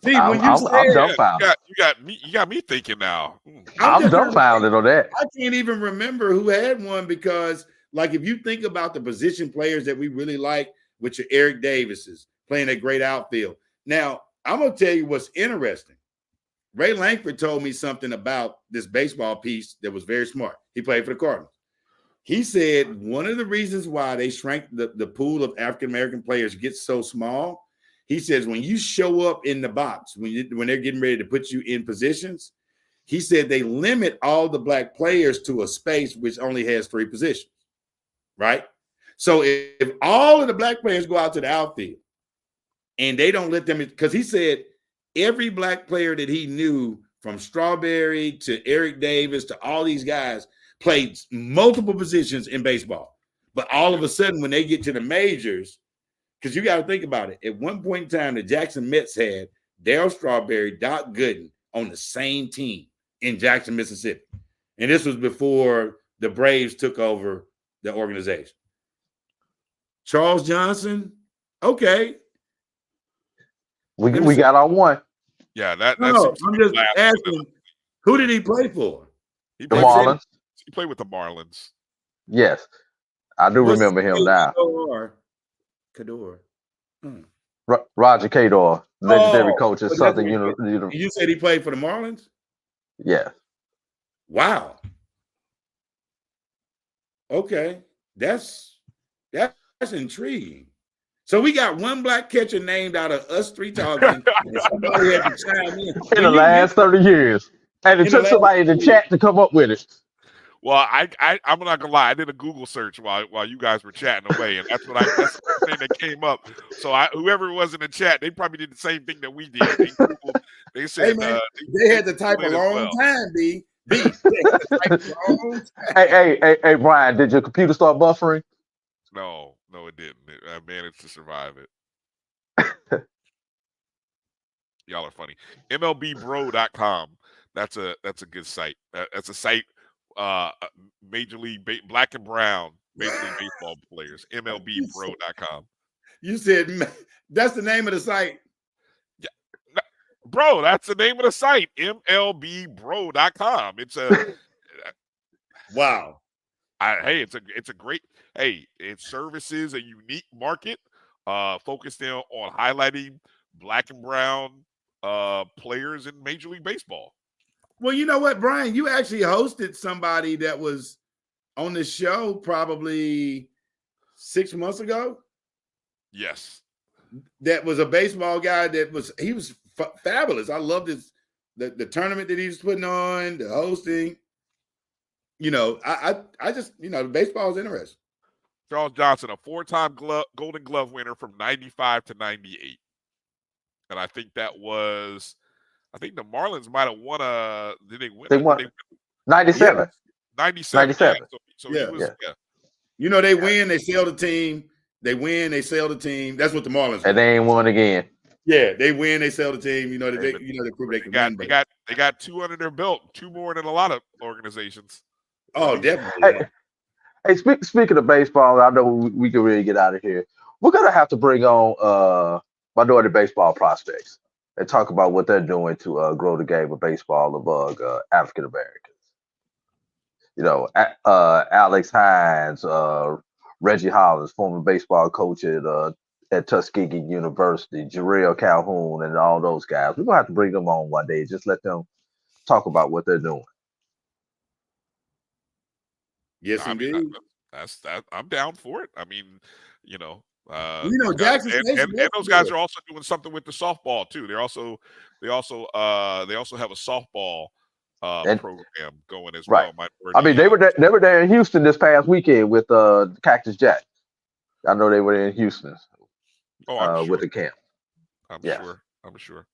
dumbfounded. You got me thinking now. I'm dumbfounded on that. I can't even remember who had one because, like, if you think about the position players that we really like, which are Eric Davis's playing a great outfield. Now, I'm gonna tell you what's interesting. Ray Langford told me something about this baseball piece that was very smart. He played for the Cardinals. He said one of the reasons why they shrank the pool of African-American players gets so small, he says when you show up in the box, when they're getting ready to put you in positions, he said they limit all the black players to a space which only has 3 positions, right? So if all of the black players go out to the outfield and they don't let them, because he said every black player that he knew from Strawberry to Eric Davis to all these guys played multiple positions in baseball. But all of a sudden, when they get to the majors, because you got to think about it, at one point in time, the Jackson Mets had Darryl Strawberry, Doc Gooden on the same team in Jackson, Mississippi. And this was before the Braves took over the organization. Charles Johnson, okay. We got our one. Yeah, that's I'm just asking. Who did he play for? He The played Marlins. He played with the Marlins. Yes, I do remember him now. Kador. Roger Cador, legendary coach at but Southern that's what University. you said he played for the Marlins? Yes. Wow. Okay. That's intriguing. So we got one black catcher named out of us three talking, and somebody had to chime in. In the last 30 years. And it took somebody in the chat to come up with it. Well, I'm not gonna lie. I did a Google search while you guys were chatting away, and that's the thing that came up. So whoever was in the chat, they probably did the same thing that we did. They said, hey man, they had to type a long time, B. Hey, Brian, did your computer start buffering? No, it didn't. I managed to survive it. Y'all are funny. MLBBro.com. That's a good site. That's a site. Major League Black and Brown Major League Baseball players. MLBBro.com. You said that's the name of the site. Yeah, bro, that's the name of the site. MLBBro.com. It's a wow. Hey, it's a great. Hey, it services a unique market, focused on highlighting Black and Brown players in Major League Baseball. Well, you know what, Brian? You actually hosted somebody that was on the show probably 6 months ago. Yes. That was a baseball guy he was fabulous. I loved the tournament that he was putting on, the hosting. You know, I just, the baseball is interesting. Charles Johnson, a 4-time Golden Glove winner from 95 to 98. And I think the Marlins might have won did they win? They won 97. Yeah. 97. 97. Yeah. So he was, You know, they win, they sell the team. They win, they sell the team. That's what the Marlins and they ain't won again. Yeah, they win, they sell the team. They prove they can win. They got 2 under their belt, 2 more than a lot of organizations. Oh, definitely. Hey, speaking of baseball, I know we can really get out of here. We're gonna have to bring on minority baseball prospects and talk about what they're doing to grow the game of baseball among African Americans. Alex Hines, Reggie Hollins, former baseball coach at Tuskegee University, Jarrell Calhoun, and all those guys. We're gonna have to bring them on one day. Just let them talk about what they're doing. Yes, indeed. I'm down for it. I mean, Jackson and those guys are also doing something with the softball too. They also have a softball program going as well. I mean, they were there in Houston this past weekend with Cactus Jack. I know they were in Houston. With the camp. I'm sure.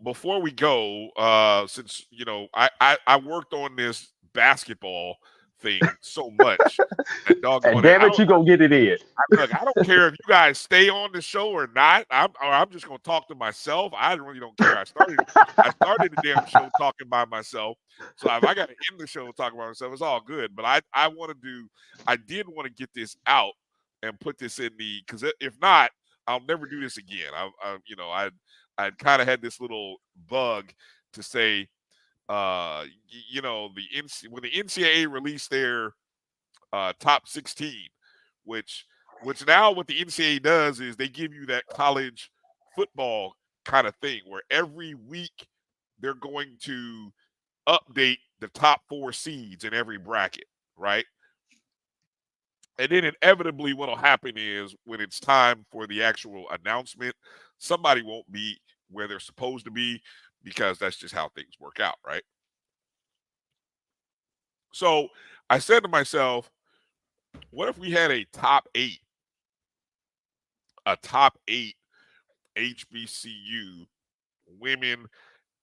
Before we go, since I worked on this basketball thing so much, and damn it, you gonna get it in. Look, I don't care if you guys stay on the show or not. I'm just gonna talk to myself. I really don't care. I started the damn show talking by myself. So if I got to end the show talking by myself, it's all good. But I did want to get this out and put this in because if not, I'll never do this again. I kind of had this little bug to say, when the NCAA released their top 16, which now what the NCAA does is they give you that college football kind of thing where every week they're going to update the top 4 seeds in every bracket, right? And then inevitably what will happen is when it's time for the actual announcement, somebody won't be where they're supposed to be because that's just how things work out, right? So I said to myself, what if we had a top 8 HBCU women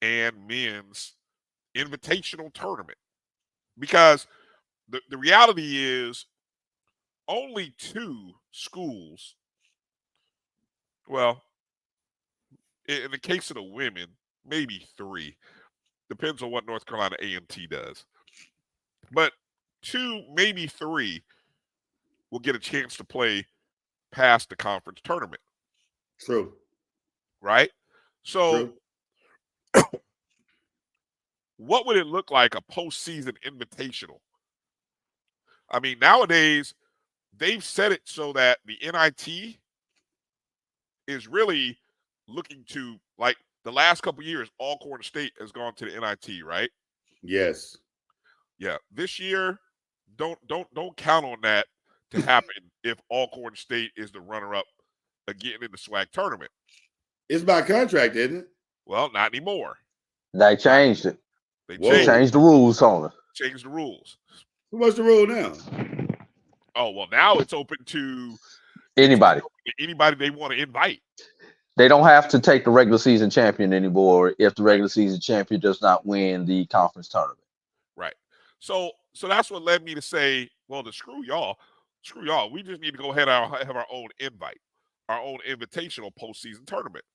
and men's invitational tournament? Because the reality is only 2 schools, well, in the case of the women, maybe 3. Depends on what North Carolina A&T does. But 2, maybe 3 will get a chance to play past the conference tournament. True. Right? So what would it look like a postseason invitational? I mean, nowadays they've set it so that the NIT is really looking to, like, the last couple of years, Alcorn State has gone to the NIT, right? Yes. Yeah. This year, don't count on that to happen if Alcorn State is the runner-up again in the SWAC tournament. It's by contract, isn't it? Well, not anymore. They changed it. They changed the rules on it. Changed the rules. What's the rule now? Oh, well, now it's open to anybody. Anybody they want to invite. They don't have to take the regular season champion anymore if the regular season champion does not win the conference tournament. Right. So that's what led me to say, well, to screw y'all. We just need to go ahead and have our own invite, our own invitational postseason tournament.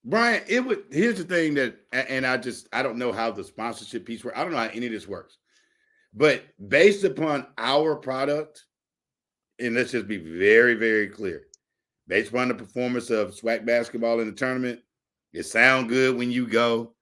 Brian, here's the thing that, and I don't know how the sponsorship piece works. I don't know how any of this works. But based upon our product, and let's just be very, very clear, based upon the performance of SWAC basketball in the tournament, it sounds good when you go,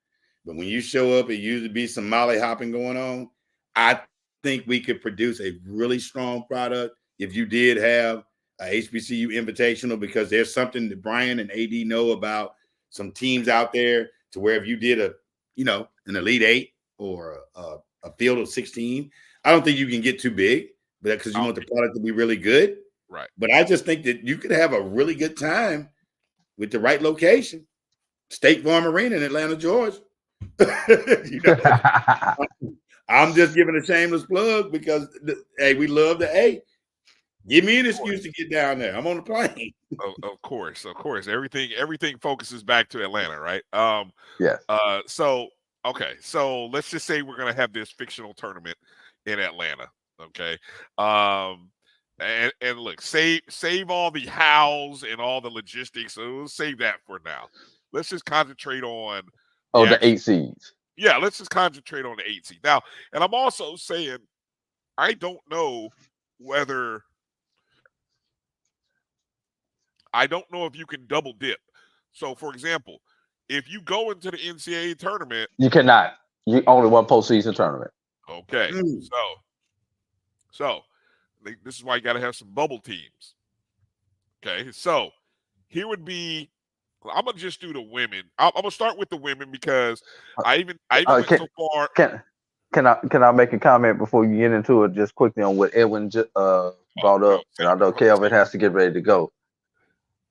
but when you show up, it usually be some molly hopping going on. I think we could produce a really strong product if you did have a HBCU invitational, because there's something that Bryan and A.D know about some teams out there, to where if you did an Elite 8 or a field of 16, I don't think you can get too big, but because you want the product to be really good. Right. But I just think that you could have a really good time with the right location. State Farm Arena in Atlanta, Georgia. I'm just giving a shameless plug because, hey, we love the A. Give me an excuse to get down there. I'm on the plane. Of course. Everything focuses back to Atlanta, right? Yeah. So let's just say we're gonna have this fictional tournament in Atlanta. Okay. And look, save all the hows and all the logistics. So we'll save that for now. Let's just concentrate on the 8 seeds. Yeah, let's just concentrate on the 8 seed. Now, and I'm also saying I don't know if you can double dip. So, for example, if you go into the NCAA tournament, you cannot. You only one postseason tournament. Okay, so this is why you got to have some bubble teams. Okay, so here would be. I'm gonna just do the women. I'm gonna start with the women because I even went so far. Can I make a comment before you get into it, just quickly on what Edwin brought up? And I know Kelvin has to get ready to go.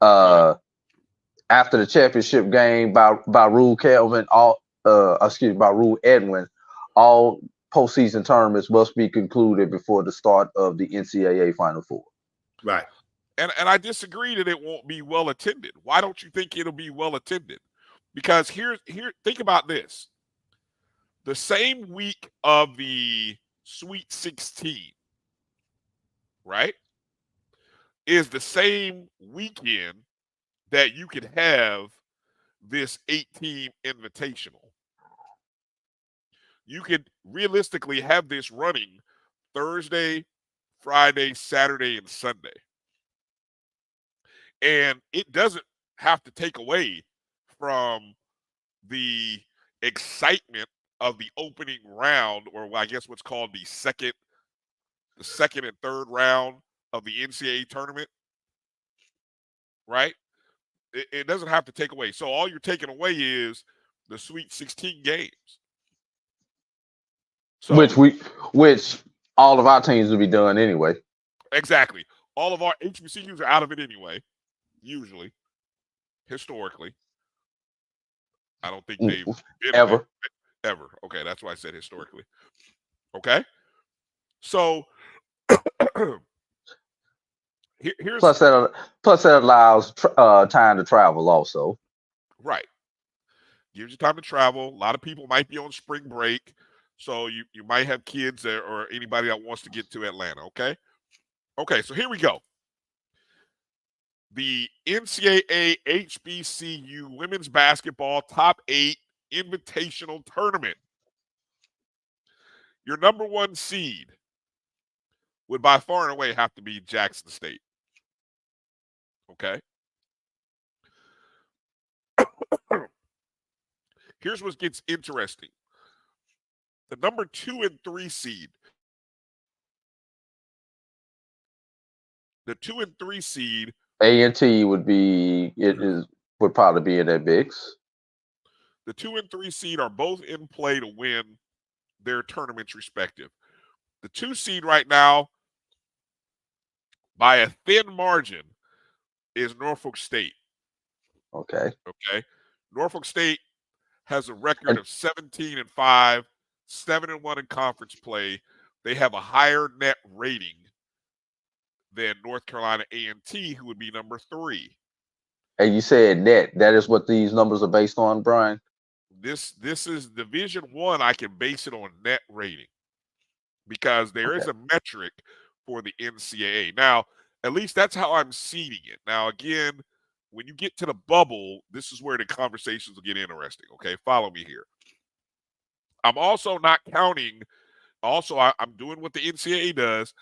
After the championship game by rule Kelvin, by rule Edwin, all postseason tournaments must be concluded before the start of the NCAA Final Four. Right. And I disagree that it won't be well attended. Why don't you think it'll be well attended? Because here, think about this. The same week of the Sweet 16, right, is the same weekend that you could have this 8-team invitational. You could realistically have this running Thursday, Friday, Saturday, and Sunday. And it doesn't have to take away from the excitement of the opening round, or I guess what's called the second and third round of the NCAA tournament, right? It doesn't have to take away. So all you're taking away is the Sweet 16 games. So, which all of our teams will be done anyway. Exactly. All of our HBCUs are out of it anyway. Usually, historically, I don't think they've been ever. Okay, that's why I said historically. Okay, so here's plus that allows time to travel also. Right, gives you time to travel. A lot of people might be on spring break, so you might have kids there or anybody that wants to get to Atlanta. Okay, so here we go. The NCAA HBCU Women's Basketball Top 8 Invitational Tournament. Your number 1 seed would by far and away have to be Jackson State. Okay? Here's what gets interesting. The number 2 and 3 seed. The 2 and 3 seed. A&T would probably be in that mix. The 2 and 3 seed are both in play to win their tournaments respective. The 2 seed right now, by a thin margin, is Norfolk State. Okay. Norfolk State has a record of 17-5, 7-1 in conference play. They have a higher net rating than North Carolina A&T, who would be number 3. And you said net. That is what these numbers are based on, Brian? This is Division I. I can base it on net rating because there is a metric for the NCAA. Now, at least that's how I'm seeding it. Now, again, when you get to the bubble, this is where the conversations will get interesting. Okay, follow me here. I'm also not counting. Also, I'm doing what the NCAA does.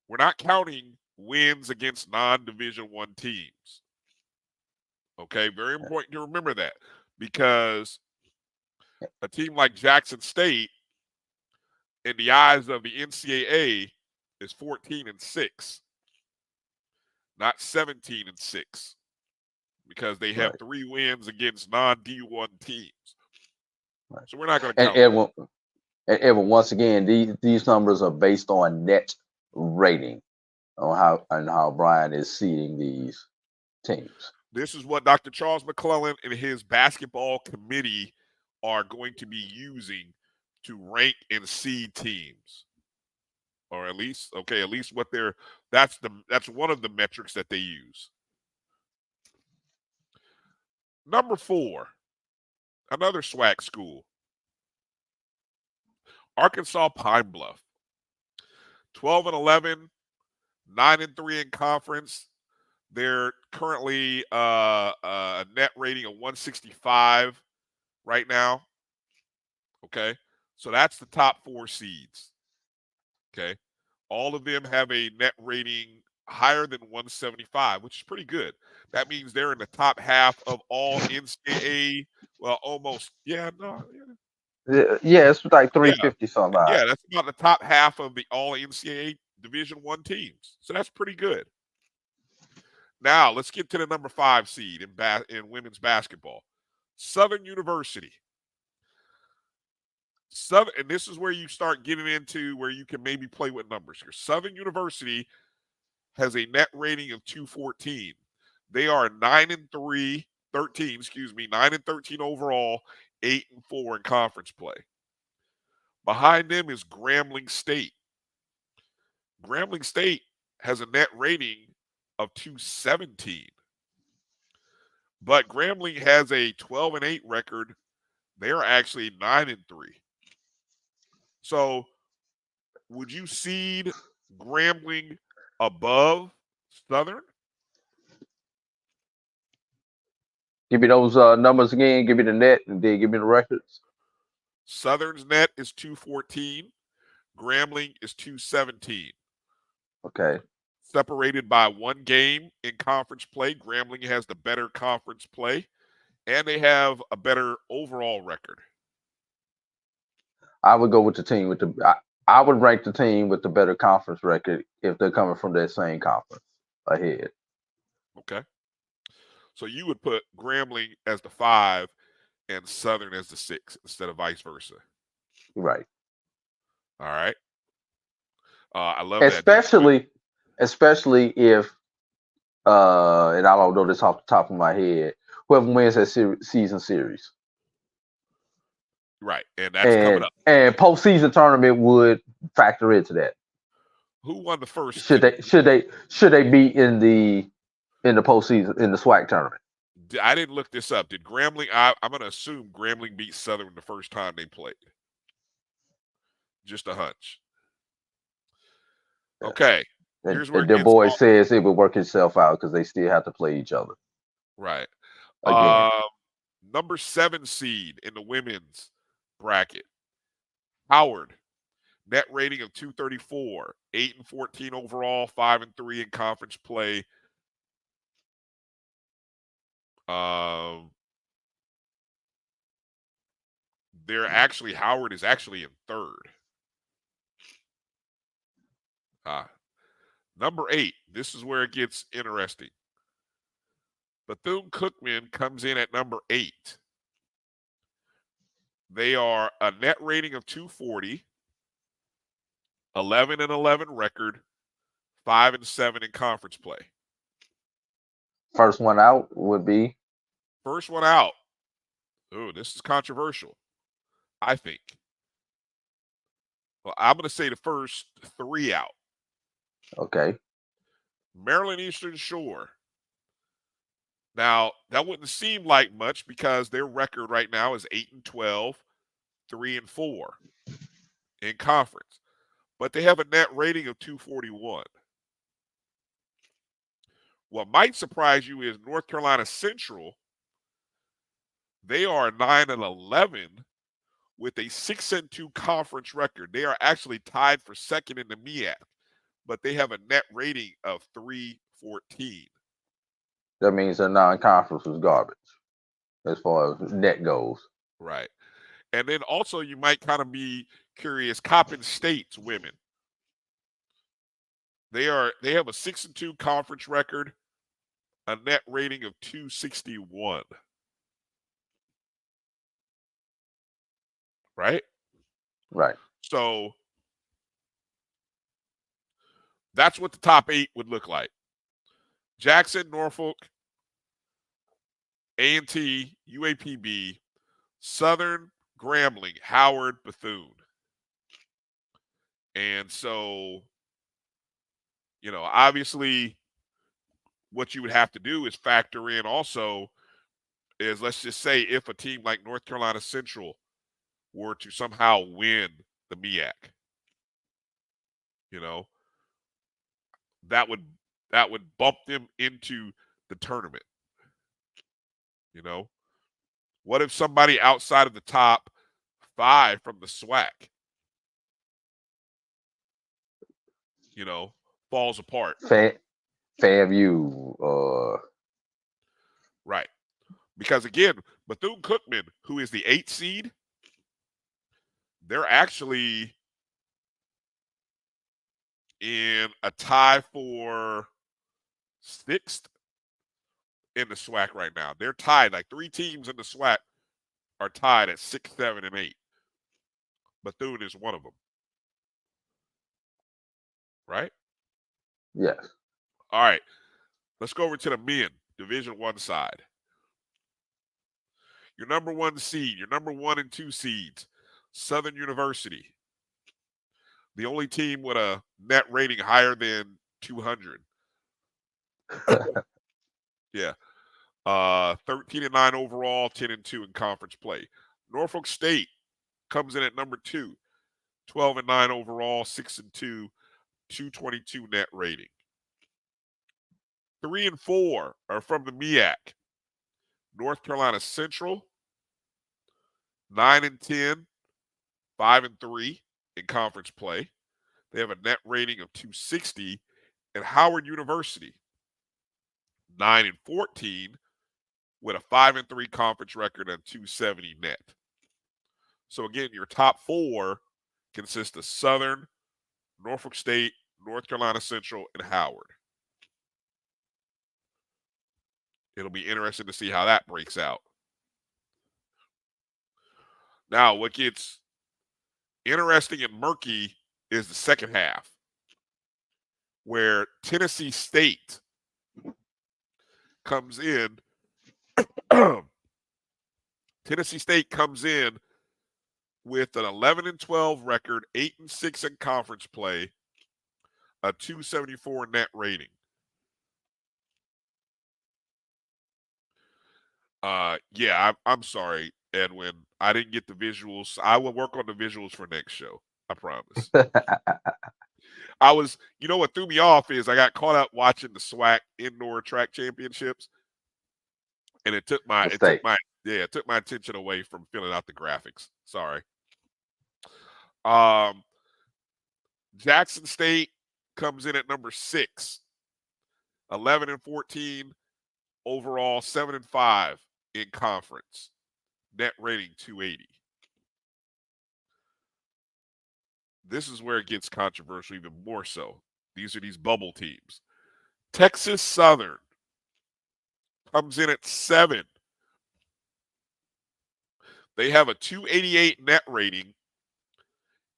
We're not counting wins against non-Division I teams. Okay, very important to remember that because a team like Jackson State, in the eyes of the NCAA, is 14-6, not 17-6, because they have 3 wins against non-D1 teams. So we're not going to count. And once again, these numbers are based on net rating on how Brian is seeding these teams. This is what Dr. Charles McClellan and his basketball committee are going to be using to rank and seed teams. Or at least what that's one of the metrics that they use. Number 4, another SWAC school. Arkansas Pine Bluff. 12-11, 9-3 in conference. They're currently a net rating of 165 right now. Okay. So that's the top 4 seeds. Okay. All of them have a net rating higher than 175, which is pretty good. That means they're in the top half of all NCAA. Well, almost. Yeah, no. Yeah, it's like 350 something. Yeah, that's about the top half of the all NCAA Division I teams. So that's pretty good. Now, let's get to the number 5 seed in women's basketball. Southern University. And this is where you start getting into where you can maybe play with numbers here. Southern University has a net rating of 214. They are 9-13 overall, 8-4 in conference play. Behind them is Grambling State. Grambling State has a net rating of 217. But Grambling has a 12-8 record. They're actually 9-3. So would you seed Grambling above Southern? Give me those numbers again. Give me the net and then give me the records. Southern's net is 214. Grambling is 217. Okay. Separated by 1 game in conference play. Grambling has the better conference play, and they have a better overall record. I would go with the team with I would rank the team with the better conference record if they're coming from that same conference ahead. Okay. So you would put Grambling as the 5 and Southern as the 6 instead of vice versa. Right. All right. I love that. Especially if, and I don't know this off the top of my head, whoever wins that season series. Right, and that's coming up. And postseason tournament would factor into that. Who won the first? Should they be in the postseason in the SWAC tournament? I didn't look this up. Did Grambling? I'm going to assume Grambling beat Southern the first time they played. Just a hunch. Okay. Here's where the boy says it would work itself out because they still have to play each other. Right. Again. Number 7 seed in the women's bracket. Howard. Net rating of 234. 8-14 overall. 5-3 in conference play. Howard is actually in third. Number 8, this is where it gets interesting. Bethune-Cookman comes in at number 8. They are a net rating of 240, 11-11 record, 5-7 in conference play. First one out would be? First one out. Oh, this is controversial, I think. Well, I'm going to say the first 3 out. Okay. Maryland Eastern Shore. Now, that wouldn't seem like much because their record right now is 8-12, 3-4 in conference. But they have a net rating of 241. What might surprise you is North Carolina Central. They are 9-11 with a 6-2 conference record. They are actually tied for second in the MEAC, but they have a net rating of 314. That means their non-conference was garbage as far as net goes. Right. And then also you might kind of be curious, Coppin State's women. They have a 6-2 conference record, a net rating of 261. Right? Right. So that's what the top 8 would look like. Jackson, Norfolk, A&T, UAPB, Southern, Grambling, Howard, Bethune. And so, obviously what you would have to do is factor in also is, let's just say, if a team like North Carolina Central were to somehow win the MEAC, that would bump them into the tournament. What if somebody outside of the top 5 from the SWAC, falls apart? FAMU. Right. Because again, Bethune-Cookman, who is the 8th seed, they're actually in a tie for 6th in the SWAC right now. They're tied. Like 3 teams in the SWAC are tied at 6, 7, and 8. Bethune is one of them. Right? Yes. All right. Let's go over to the men, Division I side. Your number 1 seed, your number 1 and 2 seeds, Southern University. The only team with a net rating higher than 200. Yeah. 13-9 overall, 10-2 in conference play. Norfolk State comes in at number 2, 12-9 overall, 6-2, 222 net rating. 3 and 4 are from the MEAC. North Carolina Central, 9-10, 5-3 in conference play. They have a net rating of 260. And Howard University, 9-14 with a 5-3 conference record and 270 net. So again, your top 4 consist of Southern, Norfolk State, North Carolina Central, and Howard. It'll be interesting to see how that breaks out. Now, what gets interesting and murky is the second half, where Tennessee State comes in. Tennessee State comes in with an 11-12 record, 8-6 in conference play, a 274 net rating. I'm sorry, Edwin. I didn't get the visuals. I will work on the visuals for next show. I promise. What threw me off is I got caught up watching the SWAC indoor track championships, and it took my attention away from filling out the graphics. Sorry. Jackson State comes in at number 6, 11-14 overall, 7-5 in conference. Net rating 280. This is where it gets controversial even more so. These are these bubble teams. Texas Southern comes in at 7. They have a 288 net rating,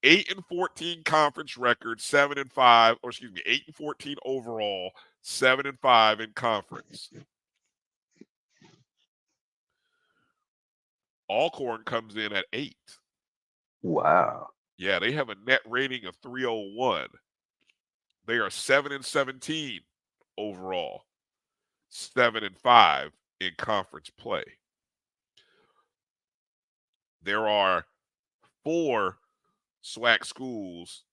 8-14 conference record, 7-5, or excuse me, 8-14 overall, 7-5 in conference. Alcorn comes in at 8. Wow. Yeah, they have a net rating of 301. They are 7-17 overall, 7-5 in conference play. There are 4 SWAC schools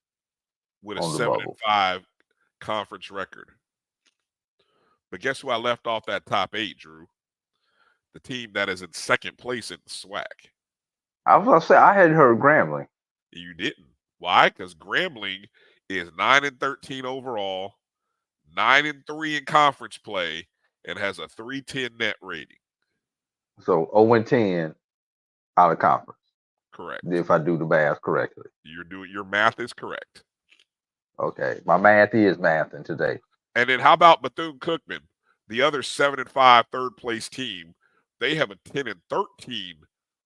with a 7-5 conference record. But guess who I left off that top 8, Drew? The team that is in second place in the SWAC. I was going to say, I hadn't heard Grambling. You didn't. Why? Because Grambling is 9-13 overall, 9-3 in conference play, and has a 310 net rating. So 0-10 out of conference. Correct. If I do the math correctly. Your math is correct. Okay. My math is mathing today. And then how about Bethune-Cookman, the other 7-5 third place team? They have a 10-13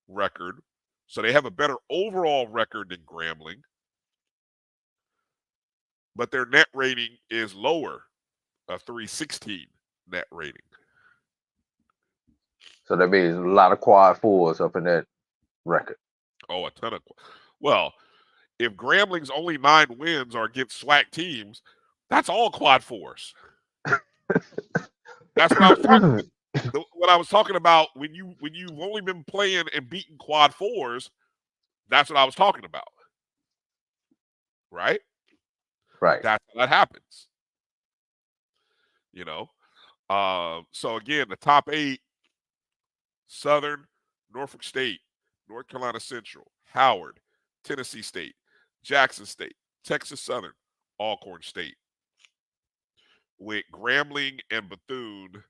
record. So they have a better overall record than Grambling. But their net rating is lower, a 316 net rating. So that means a lot of quad 4s up in that record. Oh, a ton of. Well, if Grambling's only 9 wins are against SWAC teams, that's all quad 4s. That's what I was talking. What I was talking about when you've only been playing and beating quad 4s. That's what I was talking about. Right? Right. That's how that happens. So again, the top 8: Southern, Norfolk State, North Carolina Central, Howard, Tennessee State, Jackson State, Texas Southern, Alcorn State. With Grambling and Bethune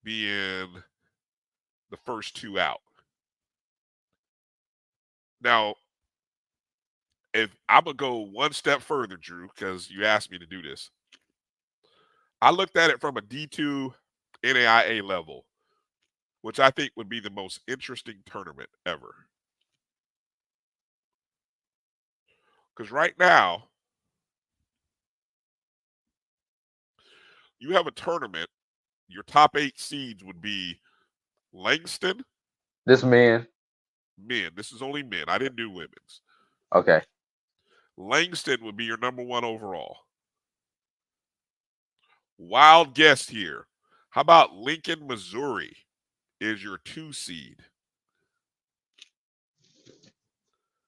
being the first 2 out. Now, if I'm going to go one step further, Drew, because you asked me to do this. I looked at it from a D2 NAIA level, which I think would be the most interesting tournament ever. Because right now, you have a tournament, your top 8 seeds would be Langston. This men. Men. This is only men. I didn't do women's. Okay. Langston would be your number 1 overall. Wild guess here. How about Lincoln, Missouri is your 2 seed?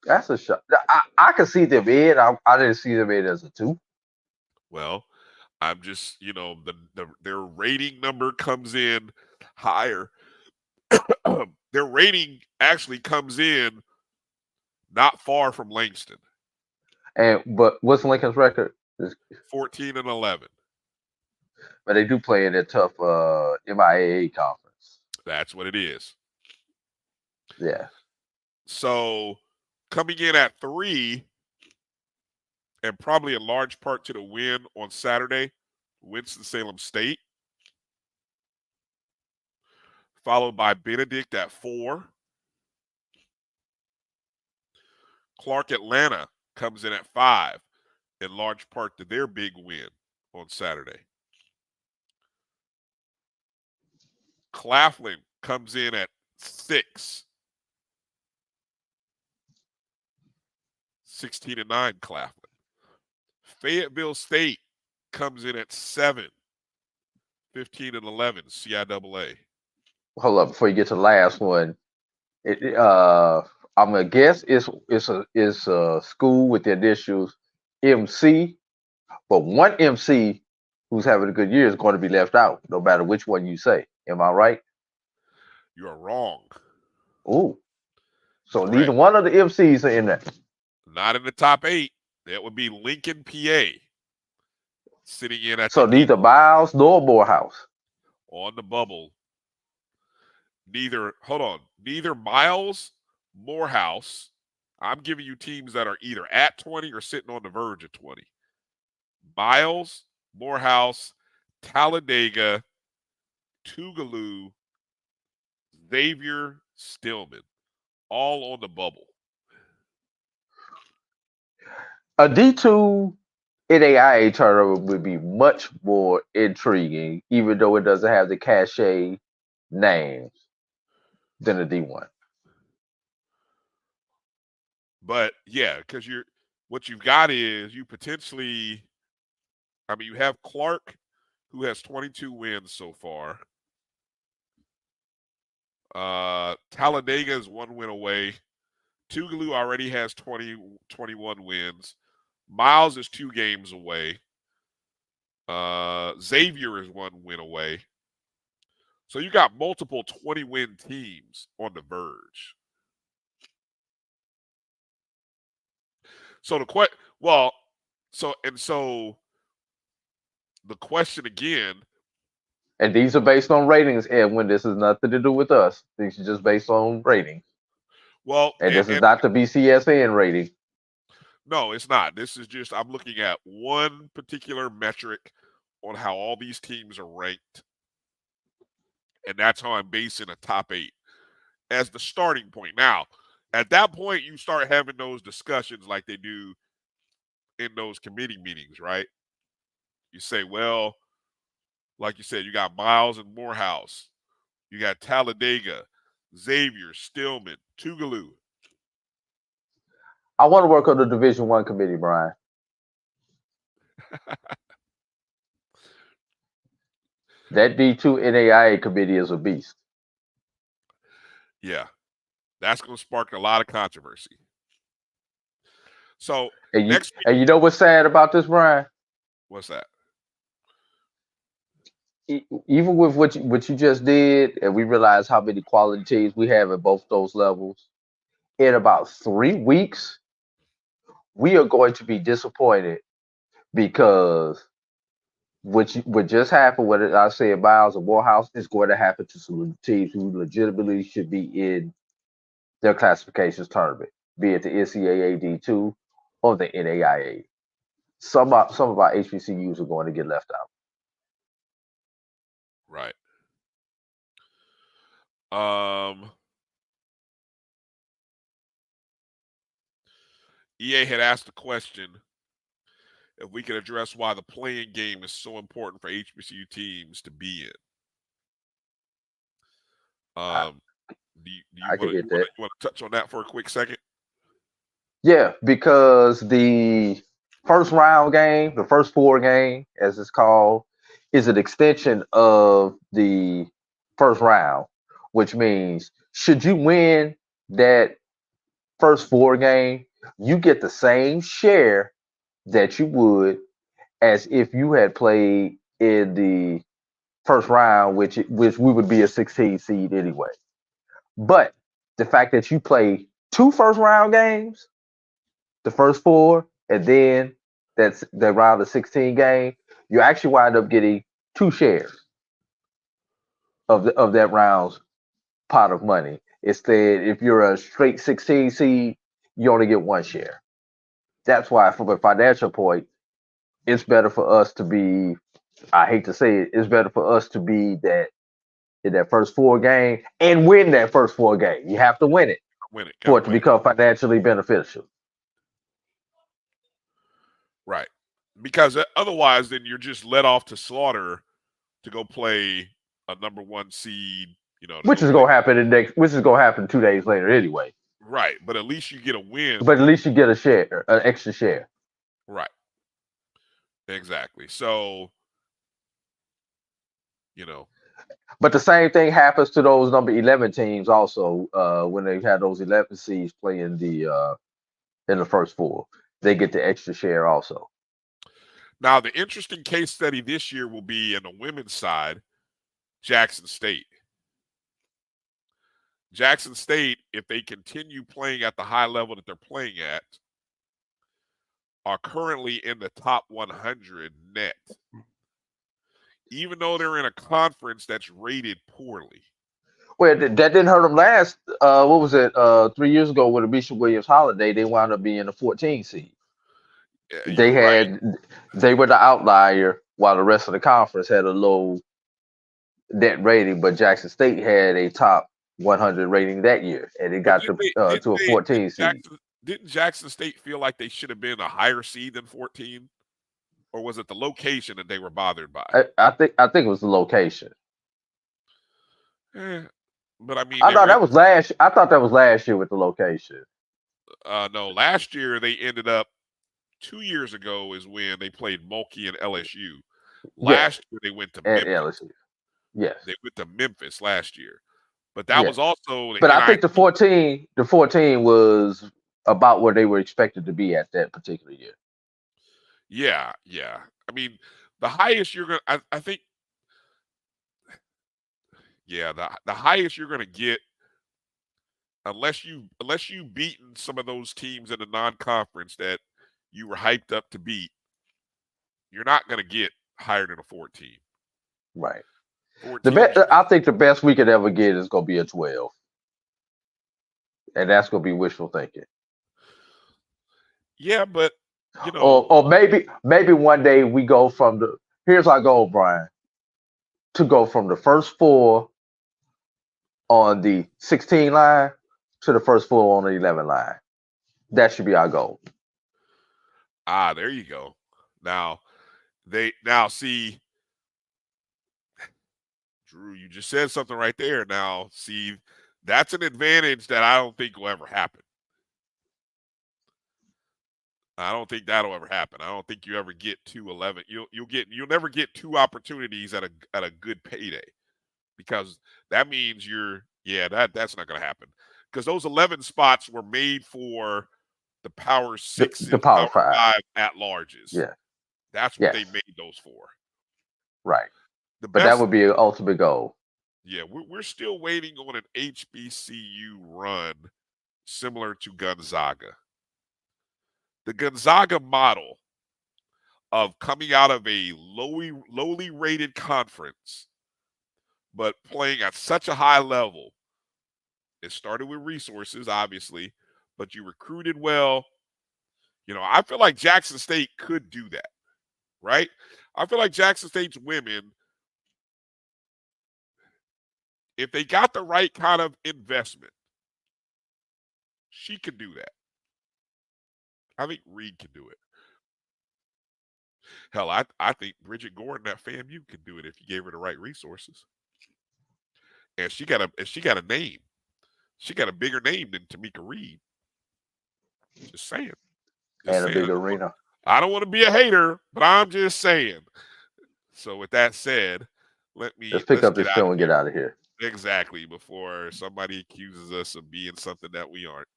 That's a shot. I can see them in. I didn't see them in as a 2. Well, I'm just, their rating number comes in higher. Their rating actually comes in not far from Langston. But what's Lincoln's record? 14-11. But they do play in a tough MIAA conference. That's what it is. Yeah. So coming in at 3, and probably in large part to the win on Saturday, Winston-Salem State. Followed by Benedict at 4. Clark Atlanta comes in at 5, in large part to their big win on Saturday. Claflin comes in at 6. 16-9 Claflin. Fayetteville State comes in at 7. 15-11 CIAA. Hold up before you get to the last one. I'm gonna guess it's a school with the initials MC, but one MC who's having a good year is going to be left out, no matter which one you say. Am I right? You are wrong. Ooh. So Correct. neither one of the MCs are in there. Not in the top 8. That would be Lincoln, PA. Sitting in at neither Biles nor Morehouse. On the bubble. Neither Miles, Morehouse, I'm giving you teams that are either at 20 or sitting on the verge of 20. Miles, Morehouse, Talladega, Tougaloo, Xavier, Stillman, all on the bubble. A D2 NAIA tournament would be much more intriguing, even though it doesn't have the cachet names, than a D1. But yeah, because what you've got is you potentially, I mean, you have Clark, who has 22 wins so far. Talladega is 1 win away. Tougaloo already has 21 wins. Miles is 2 games away. Xavier is 1 win away. So you got multiple 20-win teams on the verge. So the question again. And these are based on ratings, Edwin. This has nothing to do with us. These are just based on ratings. Well, and this is not the BCSN rating. No, it's not. This is just, I'm looking at one particular metric on how all these teams are ranked. And that's how I'm basing a top 8 as the starting point. Now, at that point, you start having those discussions like they do in those committee meetings, right? You say, well, like you said, you got Miles and Morehouse. You got Talladega, Xavier, Stillman, Tougaloo. I want to work on the Division I committee, Brian. That D2 NAIA committee is a beast. Yeah. That's going to spark a lot of controversy. So, and you know what's sad about this, Brian? What's that? Even with what you just did, and we realize how many quality teams we have at both those levels, in about 3 weeks, we are going to be disappointed because what just happened, what I said, Miles and Morehouse, is going to happen to some teams who legitimately should be in their classifications tournament, be it the NCAA D2 or the NAIA. Some of our HBCUs are going to get left out. Right. EA had asked the question if we could address why the playing game is so important for HBCU teams to be in. Do you want to touch on that for a quick second? Yeah, because the first round game, the first 4 game, as it's called, is an extension of the first round, which means should you win that first 4 game, you get the same share that you would as if you had played in the first round, which we would be a 16 seed anyway. But the fact that you play 2 first round games, the first 4, and then that's the round of 16 game, you actually wind up getting 2 shares of that round's pot of money. Instead, if you're a straight 16 seed, you only get 1 share. That's why, from a financial point, it's better for us to be, I hate to say it, it's better for us to be in that first 4 game and win that first 4 game. You have to win it for it to become financially beneficial. Right. Because otherwise, then you're just let off to slaughter to go play a number 1 seed, which is going to happen 2 days later anyway. Right. But at least you get a win. But at least you get a share, an extra share. Right. Exactly. So, But the same thing happens to those number 11 teams also when they had those 11 seeds playing in the first 4. They get the extra share also. Now, the interesting case study this year will be in the women's side, Jackson State. Jackson State, if they continue playing at the high level that they're playing at, are currently in the top 100 net, even though they're in a conference that's rated poorly. Well, that didn't hurt them last. What was it? 3 years ago with the Bishop Williams holiday, they wound up being a 14 seed. Yeah, They you're right. they were the outlier while the rest of the conference had a low net rating, but Jackson State had a top 100 rating that year, and it But got to a 14 seed. Didn't Jackson State feel like they should have been a higher seed than 14? Or was it the location that they were bothered by? I think it was the location. But I mean, I thought that was last. I thought that was last year with the location. No, last year they ended up. 2 years ago is when they played Mulkey and LSU. Last year they went to Memphis. LSU. Yes, they went to Memphis last year, but that was also. But I think the 14 was about where they were expected to be at that particular year. Yeah. I mean, the highest you're gonna. I think. Yeah, the highest you're gonna get, unless you beaten some of those teams in the non-conference that you were hyped up to beat, you're not gonna get higher than a 14. Right. 14. I think the best we could ever get is gonna be a 12, and that's gonna be wishful thinking. Yeah, but you know, or maybe one day we go from the. Here's our goal, Brian, to go from the first 4 on the 16 line to the first 4 on the 11 line. That should be our goal. There you go. Now see, Drew, you just said something right there. Now, see, that's an advantage that I don't think will ever happen. I don't think that'll ever happen. I don't think you ever get 2-11. You'll never get 2 opportunities at a good payday, because that means that's not going to happen, because those 11 spots were made for the Power 6, the Power 5 at larges. Yeah, that's what they made those for. Right. But that would be an ultimate goal. Yeah, we're still waiting on an HBCU run similar to Gonzaga. The Gonzaga model of coming out of a lowly rated conference, but playing at such a high level. It started with resources, obviously, but you recruited well. You know, I feel like Jackson State could do that, right? I feel like Jackson State's women, if they got the right kind of investment, she could do that. I think Reed can do it. Hell, I think Bridget Gordon at FAMU could do it if you gave her the right resources. And she got a name. She got a bigger name than Tamika Reed. Just saying. And a big arena. I don't want to be a hater, but I'm just saying. So with that said, let's pick up this show and get out of here. Exactly, before somebody accuses us of being something that we aren't.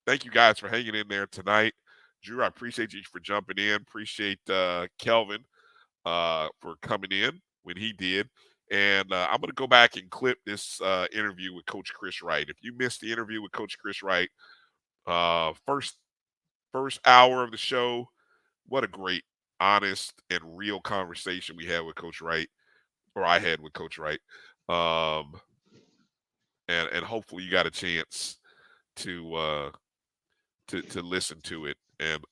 Thank you guys for hanging in there tonight. Drew, I appreciate you for jumping in. Appreciate Kelvin for coming in when he did. And I'm going to go back and clip this interview with Coach Chris Wright. If you missed the interview with Coach Chris Wright, first hour of the show, what a great, honest, and real conversation we had with Coach Wright, or I had with Coach Wright. And hopefully you got a chance to listen to it. And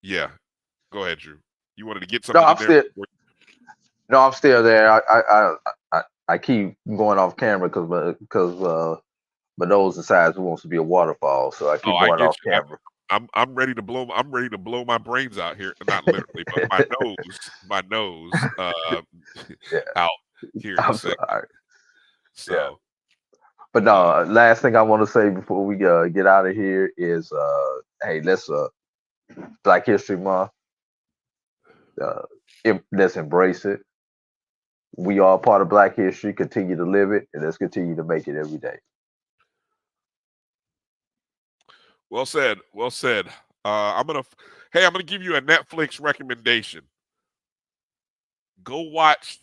yeah, go ahead, Drew. You wanted to get something in there? No, I'm still there. I keep going off camera because my nose decides it wants to be a waterfall, so I keep going off camera. I'm ready to blow. I'm ready to blow my brains out here. Not literally, but my nose out here. I'm sorry. So. Yeah. But no, last thing I want to say before we get out of here is, hey, let's Black History Month. Let's embrace it. We are part of Black history. Continue to live it, and let's continue to make it every day. Well said. Well said. I'm gonna give you a Netflix recommendation. Go watch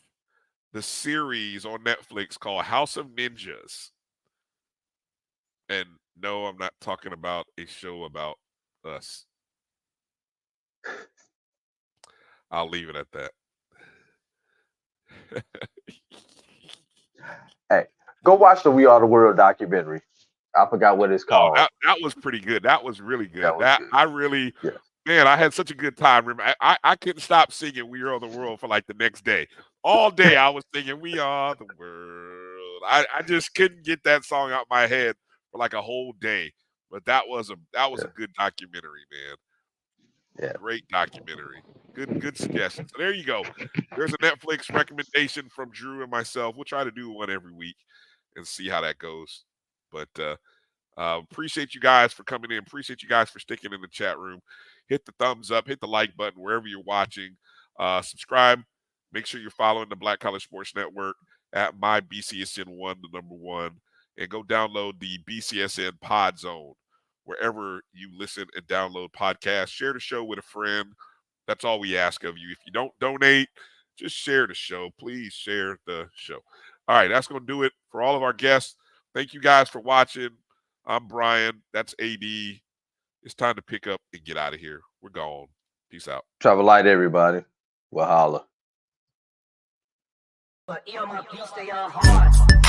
the series on Netflix called House of Ninjas. And no, I'm not talking about a show about us. I'll leave it at that. Go watch the We Are the World documentary. I forgot what it's called. That was pretty good. That was really good. That was good. I really, man, I had such a good time. I couldn't stop singing We Are the World for like the next day. All day I was singing We Are the World. I just couldn't get that song out my head for like a whole day. But that was a good documentary, man. Yeah. Great documentary. Good suggestion. So there you go. There's a Netflix recommendation from Drew and myself. We'll try to do one every week and see how that goes. But appreciate you guys for coming in. Appreciate you guys for sticking in the chat room. Hit the thumbs up. Hit the like button wherever you're watching. Subscribe. Make sure you're following the Black College Sports Network at MyBCSN1, the number 1. And go download the BCSN Pod Zone wherever you listen and download podcasts. Share the show with a friend. That's all we ask of you. If you don't donate, just share the show. Please share the show. All right, that's going to do it for all of our guests. Thank you guys for watching. I'm Bryan. That's AD. It's time to pick up and get out of here. We're gone. Peace out. Travel light, everybody. We'll holla. But you stay on hard.